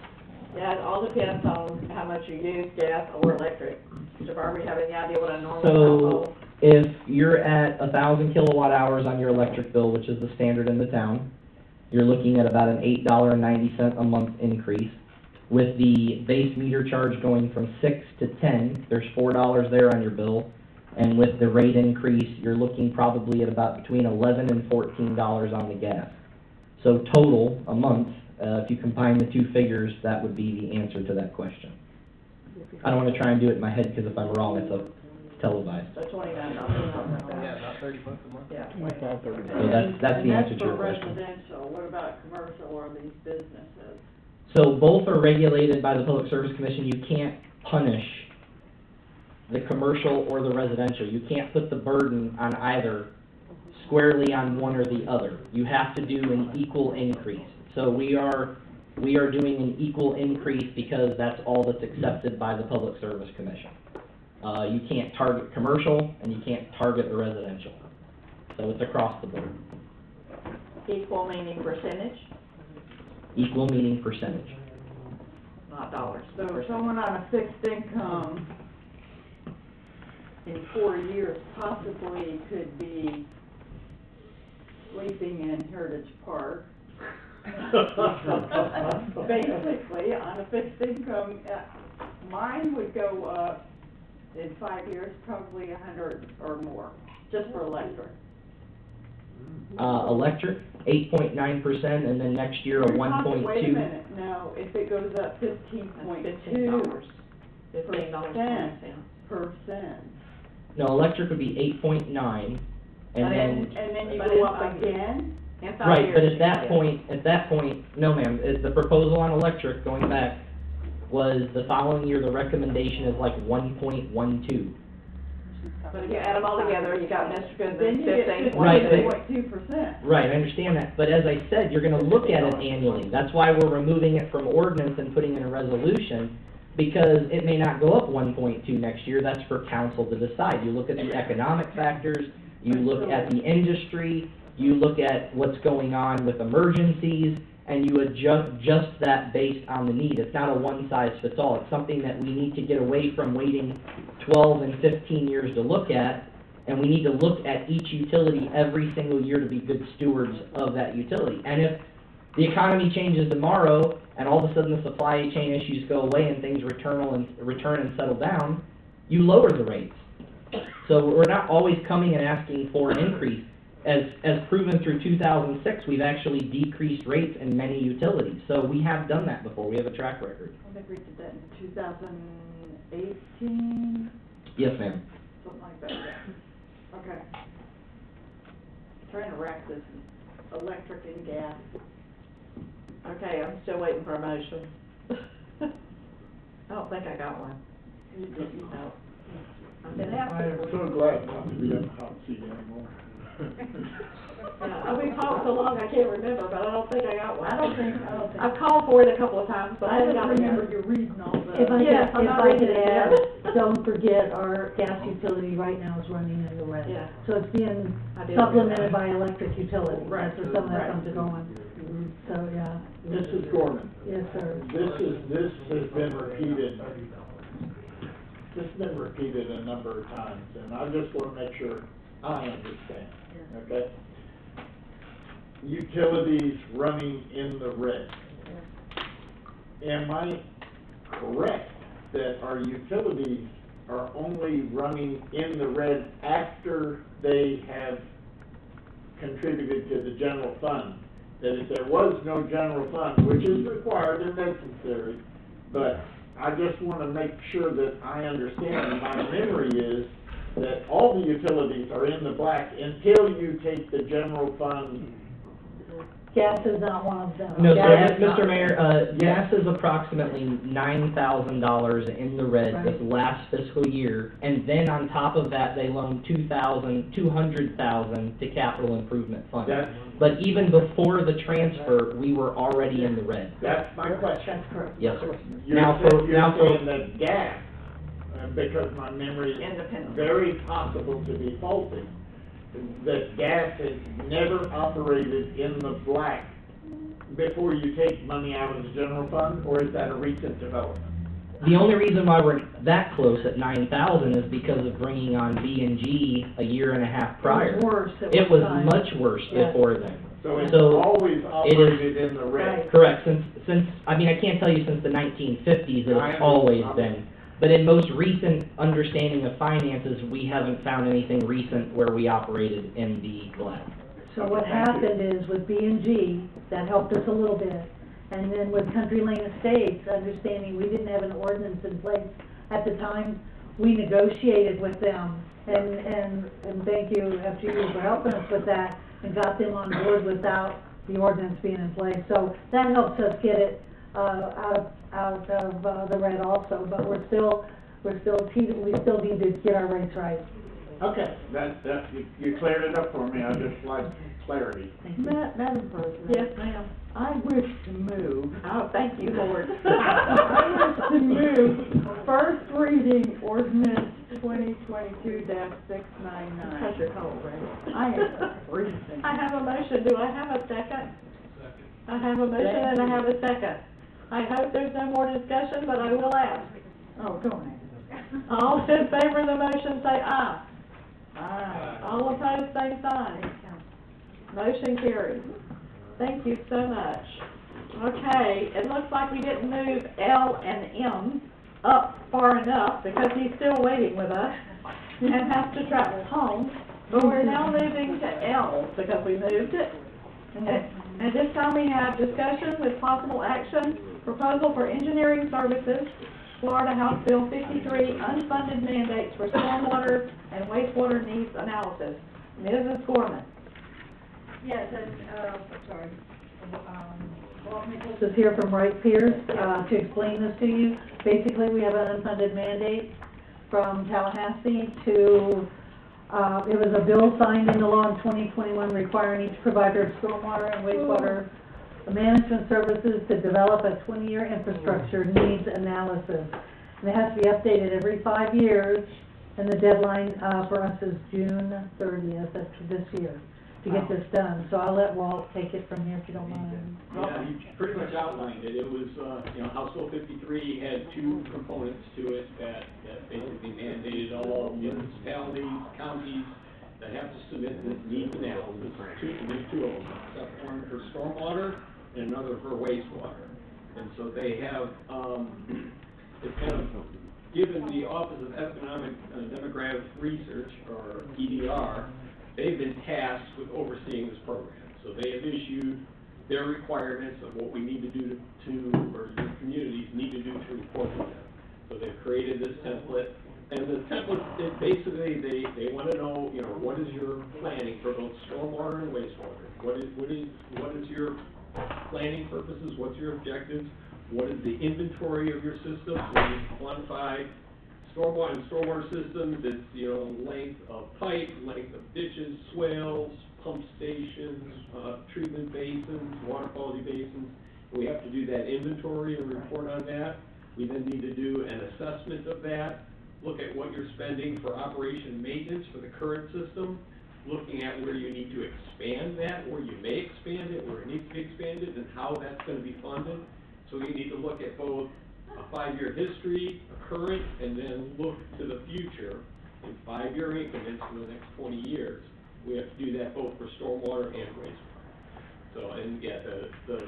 Yeah, it all depends on how much you use, gas or electric. Mr. Barber, you have any idea what a normal household? So, if you're at 1,000 kilowatt hours on your electric bill, which is the standard in the town, you're looking at about an $8.90 a month increase. With the base meter charge going from 6 to 10, there's $4 there on your bill. And with the rate increase, you're looking probably at about between $11 and $14 on the gas. So total, a month, if you combine the two figures, that would be the answer to that question. I don't want to try and do it in my head, because if I'm wrong, it's televised. So $29. Yeah, about $30 a month. Yeah. So that's the answer to your question. And that's for residential, what about commercial or these businesses? So both are regulated by the Public Service Commission. You can't punish the commercial or the residential. You can't put the burden on either squarely on one or the other. You have to do an equal increase. So we are doing an equal increase because that's all that's accepted by the Public Service Commission. You can't target commercial and you can't target the residential. So it's across the board. Equal meaning percentage, Equal meaning percentage. not dollars. So someone on a fixed income in 4 years possibly could be sleeping in Heritage Park. Basically, on a fixed income, mine would go up in 5 years, probably 100 or more, just for electric. Electric, 8.9%, and then next year a 1.2. Wait a minute, no, if it goes up 15.2%. $15.10%. No, electric would be 8.9, and then. And then you go up again? Right, but at that point, no ma'am, the proposal on electric, going back, was the following year, the recommendation is like 1.12. But if you add them all together, you got Mr. Goodman's Then you get 15.2%. Right, I understand that, but as I said, you're gonna look at it annually. That's why we're removing it from ordinance and putting in a resolution, because it may not go up 1.2 next year. That's for council to decide. You look at the economic factors, you look at the industry, you look at what's going on with emergencies, and you adjust that based on the need. It's not a one-size-fits-all. It's something that we need to get away from waiting 12 and 15 years to look at, and we need to look at each utility every single year to be good stewards of that utility. And if the economy changes tomorrow, and all of a sudden the supply chain issues go away and things return and settle down, you lower the rates. So we're not always coming and asking for an increase. as proven through 2006, we've actually decreased rates in many utilities. So we have done that before. We have a track record. I think we did that in 2018, Yes, ma'am. something like that, yeah. Okay. Trying to wrap this electric and gas. Okay, I'm still waiting for a motion. I don't think I got one. You did, you know. I've been I am asking. so glad not to be in the hot seat anymore. Yeah, I've been called so long I can't remember, but I don't think I got one. I don't think. I've called for it a couple of times, but I haven't got don't it yet. remember you reading all the. If I Yes, could, I'm if not I reading could it add, yet. don't forget our gas utility right now is running in the red. Yeah. So it's being I did supplemented read by electric utility. Right. That's where some of that Right. comes to going. So, yeah. Mrs. Gorman. Yes, sir. This has been repeated. This has been repeated a number of times, and I just want to make sure I understand, okay? Utilities running in the red. Am I correct that our utilities are only running in the red after they have contributed to the general fund? That if there was no general fund, which is required and necessary, but I just want to make sure that I understand, and my memory is that all the utilities are in the black until you take the general fund. Gas is not one of them. No, Gas sir, is not- Mr. Mayor, gas is approximately $9,000 in the red this last fiscal year, and then on top of that, they loaned $200,000 to capital improvement fund. But even before the transfer, we were already in the red. That's my question. That's correct. Yes, sir. You're saying that gas, because my memory is very possible to be faulty, that gas has never operated in the black before you take money out of the general fund, or is that a recent development? The only reason why we're that close at 9,000 is because of bringing on B&G a year and a half prior. It was worse at It one was time. much worse Yeah. before then. So it's So always it operated is- in the red? Correct, since, I mean, I can't tell you since the 1950s, I it's always understand. been. But in most recent understanding of finances, we haven't found anything recent where we operated in the black. So what happened is with B&G, that helped us a little bit. And then with Country Lane Estates, understanding we didn't have an ordinance in place at the time, we negotiated with them. And thank you, FGU, for helping us with that and got them on board without the ordinance being in place. So that helps us get it, out of the red also, but we still need to get our rates right. Okay, you cleared it up for me, I just like clarity. Madam President. Yes, ma'am. I wish to move. Oh, thank you, Lord. I wish to move first reading ordinance 2022-699. Because you're cold, right? I am freezing. I have a motion, do I have a second? I have a motion and I have a second. I hope there's no more discussion, but I will ask. Oh, go ahead. All in favor of the motion, say aye. Aye. All opposed, same sign. Motion carries. Thank you so much. Okay, it looks like we didn't move L and M up far enough because he's still waiting with us and has to travel home. But we're now moving to L because we moved it. And this time we have discussion with possible action, proposal for engineering services, Florida House Bill 53, unfunded mandates for stormwater and wastewater needs analysis. Mrs. Gorman. Yes, and, sorry, Walt Nichols This is here from Wright Pierce, to explain this to you. Basically, we have an unfunded mandate from Tallahassee to, it was a bill signed into law in 2021 requiring each provider of stormwater and wastewater management services to develop a 20-year infrastructure needs analysis. And it has to be updated every 5 years, and the deadline, for us is June 30th of this year to get this done. So I'll let Walt take it from here if you don't mind. Yeah, you pretty much outlined it. It was, House Bill 53 had two components to it that basically mandated all municipalities, counties that have to submit this needs analysis. There's two of them, one for stormwater and another for wastewater. And so they have, it's kind of given the Office of Economic and Demographic Research, or EDR, they've been tasked with overseeing this program. So they have issued their requirements of what we need to do or your communities need to do to report to them. So they've created this template, and the template is basically, they want to know, you know, what is your planning for both stormwater and wastewater? What is your planning purposes? What's your objectives? What is the inventory of your system? So you quantify stormwater systems, it's, you know, length of pipe, length of ditches, swales, pump stations, treatment basins, water quality basins. We have to do that inventory and report on that. We then need to do an assessment of that, look at what you're spending for operation and maintenance for the current system, looking at where you need to expand that, where you may expand it, where it needs to be expanded, and how that's going to be funded. So we need to look at both a 5-year history, a current, and then look to the future in 5-year increments for the next 20 years. We have to do that both for stormwater and wastewater. So, and yeah, the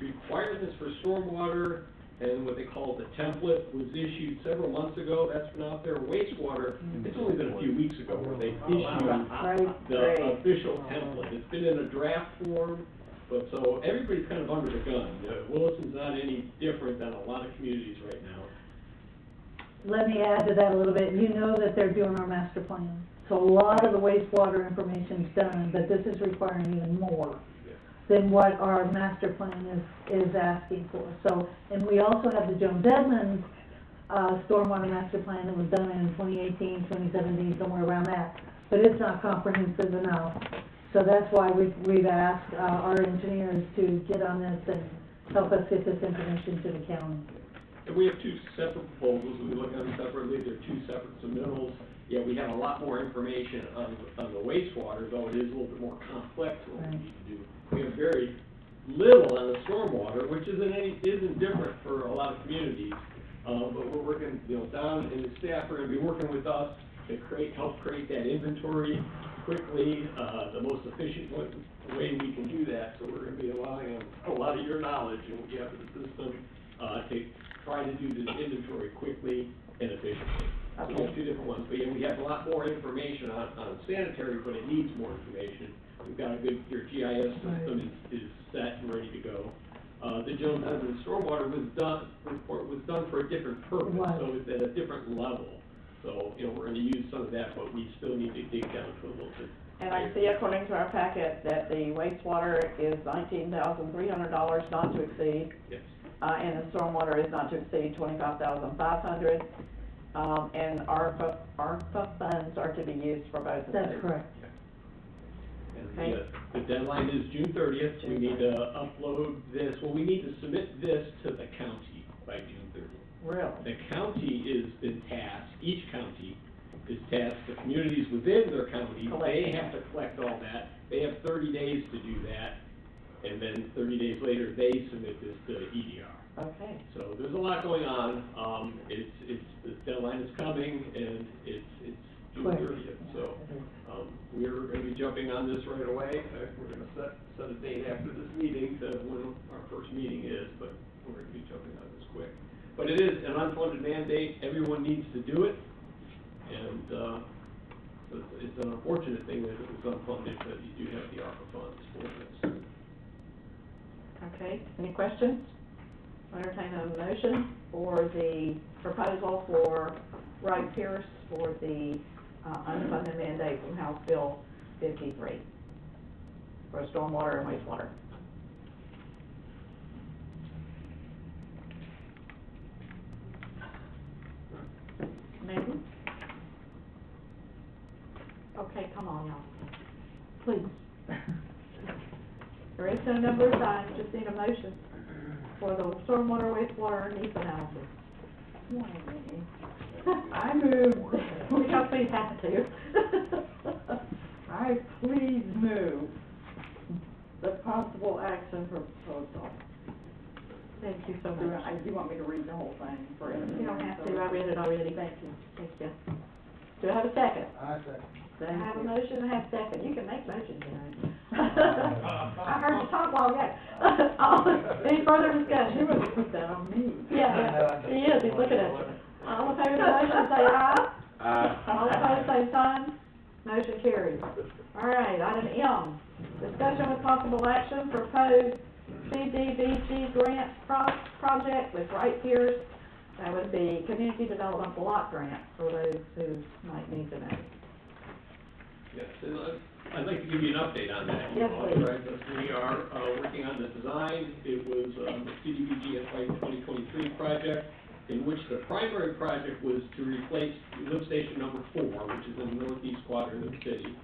requirements for stormwater and what they call the template was issued several months ago. That's been out there. Wastewater, it's only been a few weeks ago where they issued the official template. It's been in a draft form, but so everybody's kind of under the gun. Williston's not any different than a lot of communities right now. Let me add to that a little bit. You know that they're doing our master plan. So a lot of the wastewater information's done, but this is requiring even more than what our master plan is asking for. So, and we also have the Jones Edmonds stormwater master plan that was done in 2018, 2017, somewhere around that. But it's not comprehensive enough. So that's why we've asked our engineers to get on this and help us get this information to the county. And we have 2 separate proposals. We look at them separately. They're 2 separate submittals. Yeah, we have a lot more information on the wastewater, though it is a little bit more complex what we need to do. We have very little on the stormwater, which isn't different for a lot of communities. But we're working, you know, Don and the staff are going to be working with us to help create that inventory quickly, the most efficient way we can do that. So we're going to be relying on a lot of your knowledge and what you have in the system to try to do this inventory quickly and efficiently. So we have 2 different ones, but yeah, we have a lot more information on sanitary, but it needs more information. We've got your GIS system is set and ready to go. The Jones Edmonds stormwater was done for a different purpose, so it's at a different level. So, you know, we're going to use some of that, but we still need to dig down to a little bit. And I see according to our packet that the wastewater is $19,300 not to exceed. Yes. And the stormwater is not to exceed $25,500. And ARPA funds are to be used for both of those. That's correct. And the deadline is June 30th. We need to upload this. Well, we need to submit this to the county by June 30th. Really? The county is been tasked, each county is tasked, the communities within their county, they have to collect all that. They have 30 days to do that, and then 30 days later, they submit this to EDR. Okay. So there's a lot going on. The deadline is coming, and it's June 30th. So we're going to be jumping on this right away. We're going to set a date after this meeting to when our first meeting is, but we're going to be jumping on this quick. But it is an unfunded mandate. Everyone needs to do it, and it's an unfortunate thing that it was unfunded, but you do have the ARPA funds for this. Okay. Any questions? Entertain a motion for the proposal for Wright Pierce for the unfunded mandate from House Bill 53 for stormwater and wastewater. Maybe? Okay, come on, y'all. Please. There is no number assigned, just need a motion for the stormwater, wastewater, needs analysis. I move, because we have to. I please move the possible action proposal. Thank you so much. You want me to read the whole thing for instance? You don't have to, I read it already. Thank you. Thank you. Do I have a second? I second. I have a motion, I have a second. You can make motions, you know. I heard you talk while ago. Any further discussion? You would put that on me. Yeah, he is, he's looking at you. All in favor of the motion, say aye. Aye. All opposed, say sign. Motion carries. All right, item M, discussion with possible action, proposed CDBG grant project with Wright Pierce. That would be Community Development Block Grant for those who might need to know. Yes, and I'd like to give you an update on that. Yes, please. Right, we are working on the design. It was a CDBG FY 2023 project, in which the primary project was to replace lift station number 4, which is in the northeast quadrant of the city.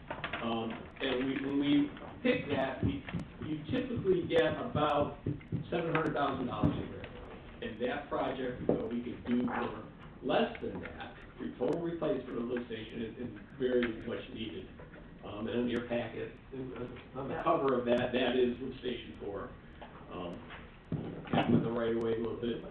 And when we pick that, you typically get about $700,000 a year. And that project, we could do for less than that. The total replacement of the lift station is very much needed. And in your packet, on the cover of that is lift station 4. Half of the right of way, a little bit,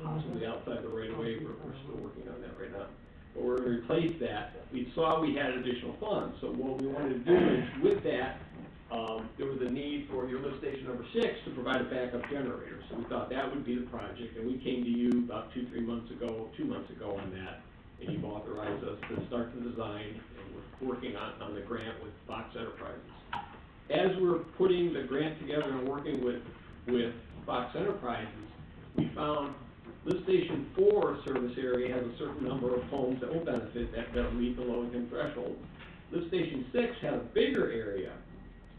possibly outside the right of way. We're still working on that right now. But we're going to replace that. We saw we had additional funds, so what we wanted to do is, with that, there was a need for your lift station number 6 to provide a backup generator. So we thought that would be the project, and we came to you about 2 months ago on that, and you've authorized us to start the design, and we're working on the grant with Fox Enterprises. As we're putting the grant together and working with Fox Enterprises, we found lift station 4 service area has a certain number of homes that will benefit, that will meet the low-income threshold. Lift station 6 has a bigger area.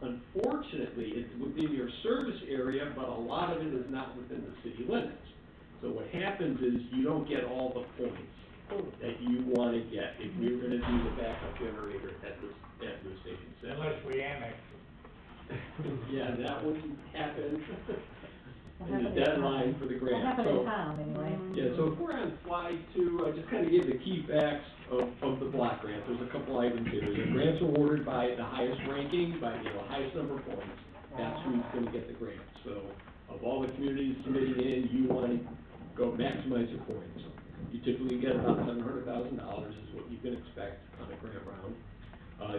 Unfortunately, it's within your service area, but a lot of it is not within the city limits. So what happens is you don't get all the points that you want to get if you're going to do the backup generator at lift station 6. Unless we annex. Yeah, that wouldn't happen. And the deadline for the grant. We'll have it in time, anyway. Yeah, so if we're on slide 2, I just kind of give the key facts of the block grant. There's a couple items here. The grants are awarded by the highest ranking, by the highest number of points. That's who's going to get the grant. So of all the communities submitting in, you want to go maximize your points. You typically get about $700,000 is what you can expect on a grant round.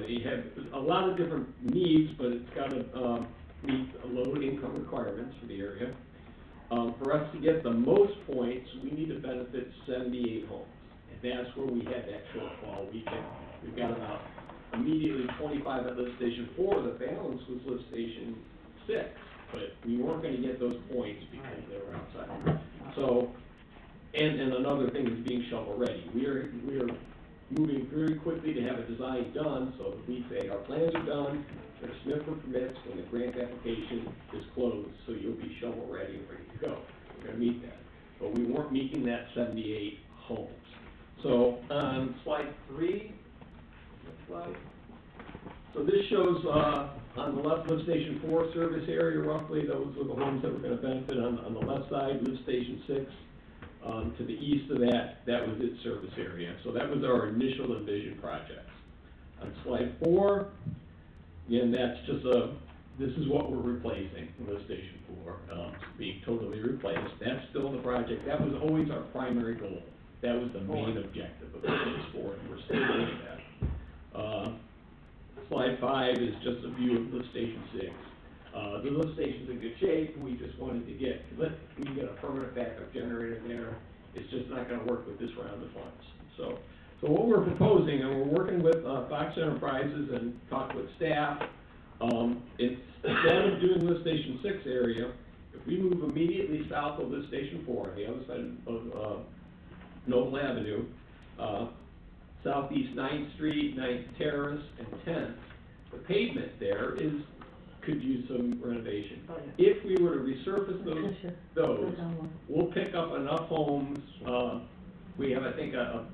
They have a lot of different needs, but it's got to meet low income requirements for the area. For us to get the most points, we need to benefit 78 homes. And that's where we had that shortfall. We've got about immediately 25 at lift station 4. The balance was lift station 6. But we weren't going to get those points because they were outside. So, and another thing is being shovel ready. We are moving very quickly to have a design done, so that we say our plans are done, we're going to submit for permits when the grant application is closed, so you'll be shovel ready and ready to go. We're going to meet that. But we weren't meeting that 78 homes. So on slide 3, next slide. So this shows on the left, lift station 4 service area roughly, those are the homes that were going to benefit on the left side, lift station 6. To the east of that, that was its service area. So that was our initial envision projects. On slide 4, again, that's just this is what we're replacing, lift station 4, being totally replaced. That's still the project. That was always our primary goal. That was the main objective of phase 4, and we're still doing that. Slide 5 is just a view of lift station 6. The lift station's in good shape. We just wanted to get a permanent backup generator there. It's just not going to work with this round of funds. So what we're proposing, and we're working with Fox Enterprises and talk with staff, instead of doing lift station 6 area, if we move immediately south of lift station 4, on the other side of Noble Avenue, southeast 9th Street, 9th Terrace, and 10th, the pavement there could use some renovation. Oh, yeah. If we were to resurface those, we'll pick up enough homes. We have, I think, a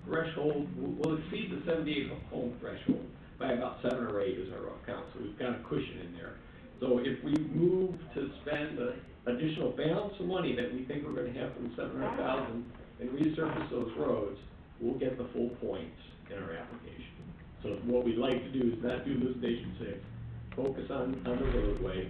threshold. We'll exceed the 78 home threshold by about 7 or 8 is our rough count. So we've got a cushion in there. So if we move to spend the additional balance of money that we think we're going to have from $700,000 and resurface those roads, we'll get the full points in our application. So what we'd like to do is not do lift station 6. Focus on the roadway.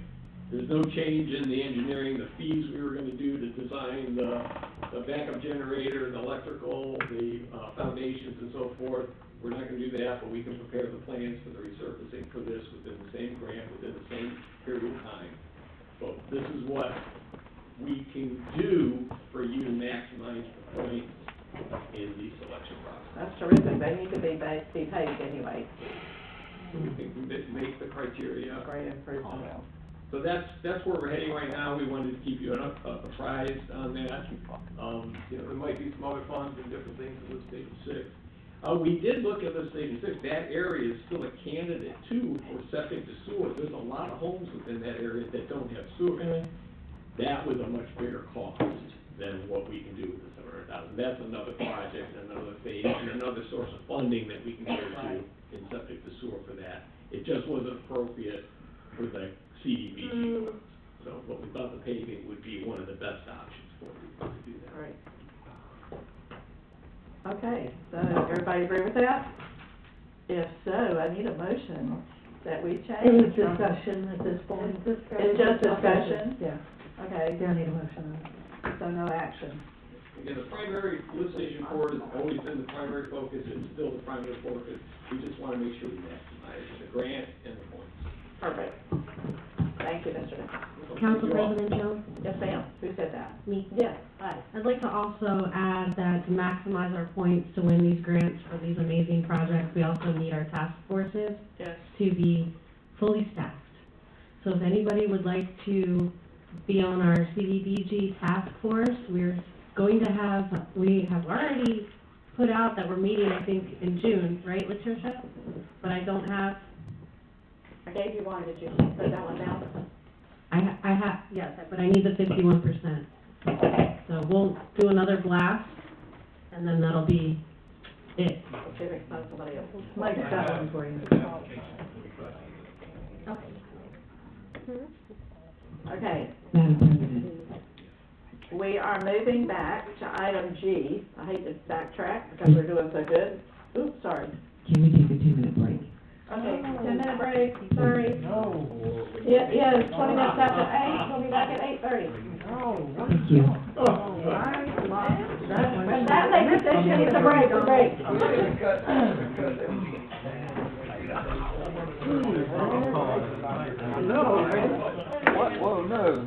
There's no change in the engineering, the fees we were going to do to design the backup generator, the electrical, the foundations and so forth. We're not going to do that, but we can prepare the plans for the resurfacing for this within the same grant, within the same period of time. So this is what we can do for you to maximize the points in the selection process. That's terrific. They need to be paid anyway. we think we make the criteria. Great improvement. So that's where we're heading right now. We wanted to keep you apprised on that. You know, there might be some other funds and different things in Lift Station 6. We did look at Lift Station 6. That area is still a candidate too for septic to sewer. There's a lot of homes within that area that don't have sewer. That was a much bigger cost than what we can do with the $700,000. That's another project, another phase, and another source of funding that we can go to in septic to sewer for that. It just wasn't appropriate for the CDBG. So, but we thought the paving would be one of the best options for people to do that. Right. Okay, so everybody agree with that? If so, I need a motion that we change. Any discussion at this point? It's just discussion? Yeah, Okay, don't need a motion on it. so no action. Again, the primary Lift Station 4 has always been the primary focus. It's still the primary focus. We just want to make sure we maximize the grant and the points. Perfect. Thank you, Mr. Nichols. Council President Jones? Yes, ma'am. Who said that? Me. Yes, hi. I'd like to also add that to maximize our points to win these grants for these amazing projects, we also need our task forces Yes. to be fully staffed. So if anybody would like to be on our CDBG task force, we have already put out that we're meeting, I think, in June, right, Latricia? But I don't have, I gave you one, did you put that one down? I have, yes, but I need the 51%. So we'll do another blast, and then that'll be it. See if it's not somebody else. Mike's got one for you. Okay, Madam President, we are moving back to item G. I hate to backtrack because we're doing so good. Oops, sorry. can we take a 2-minute break? Okay, 10-minute break, sorry. No. It is 20 minutes after 8, we'll be back at 8:30. No. Thank you. When that lady says she needs a break, a break. No, what, whoa, no,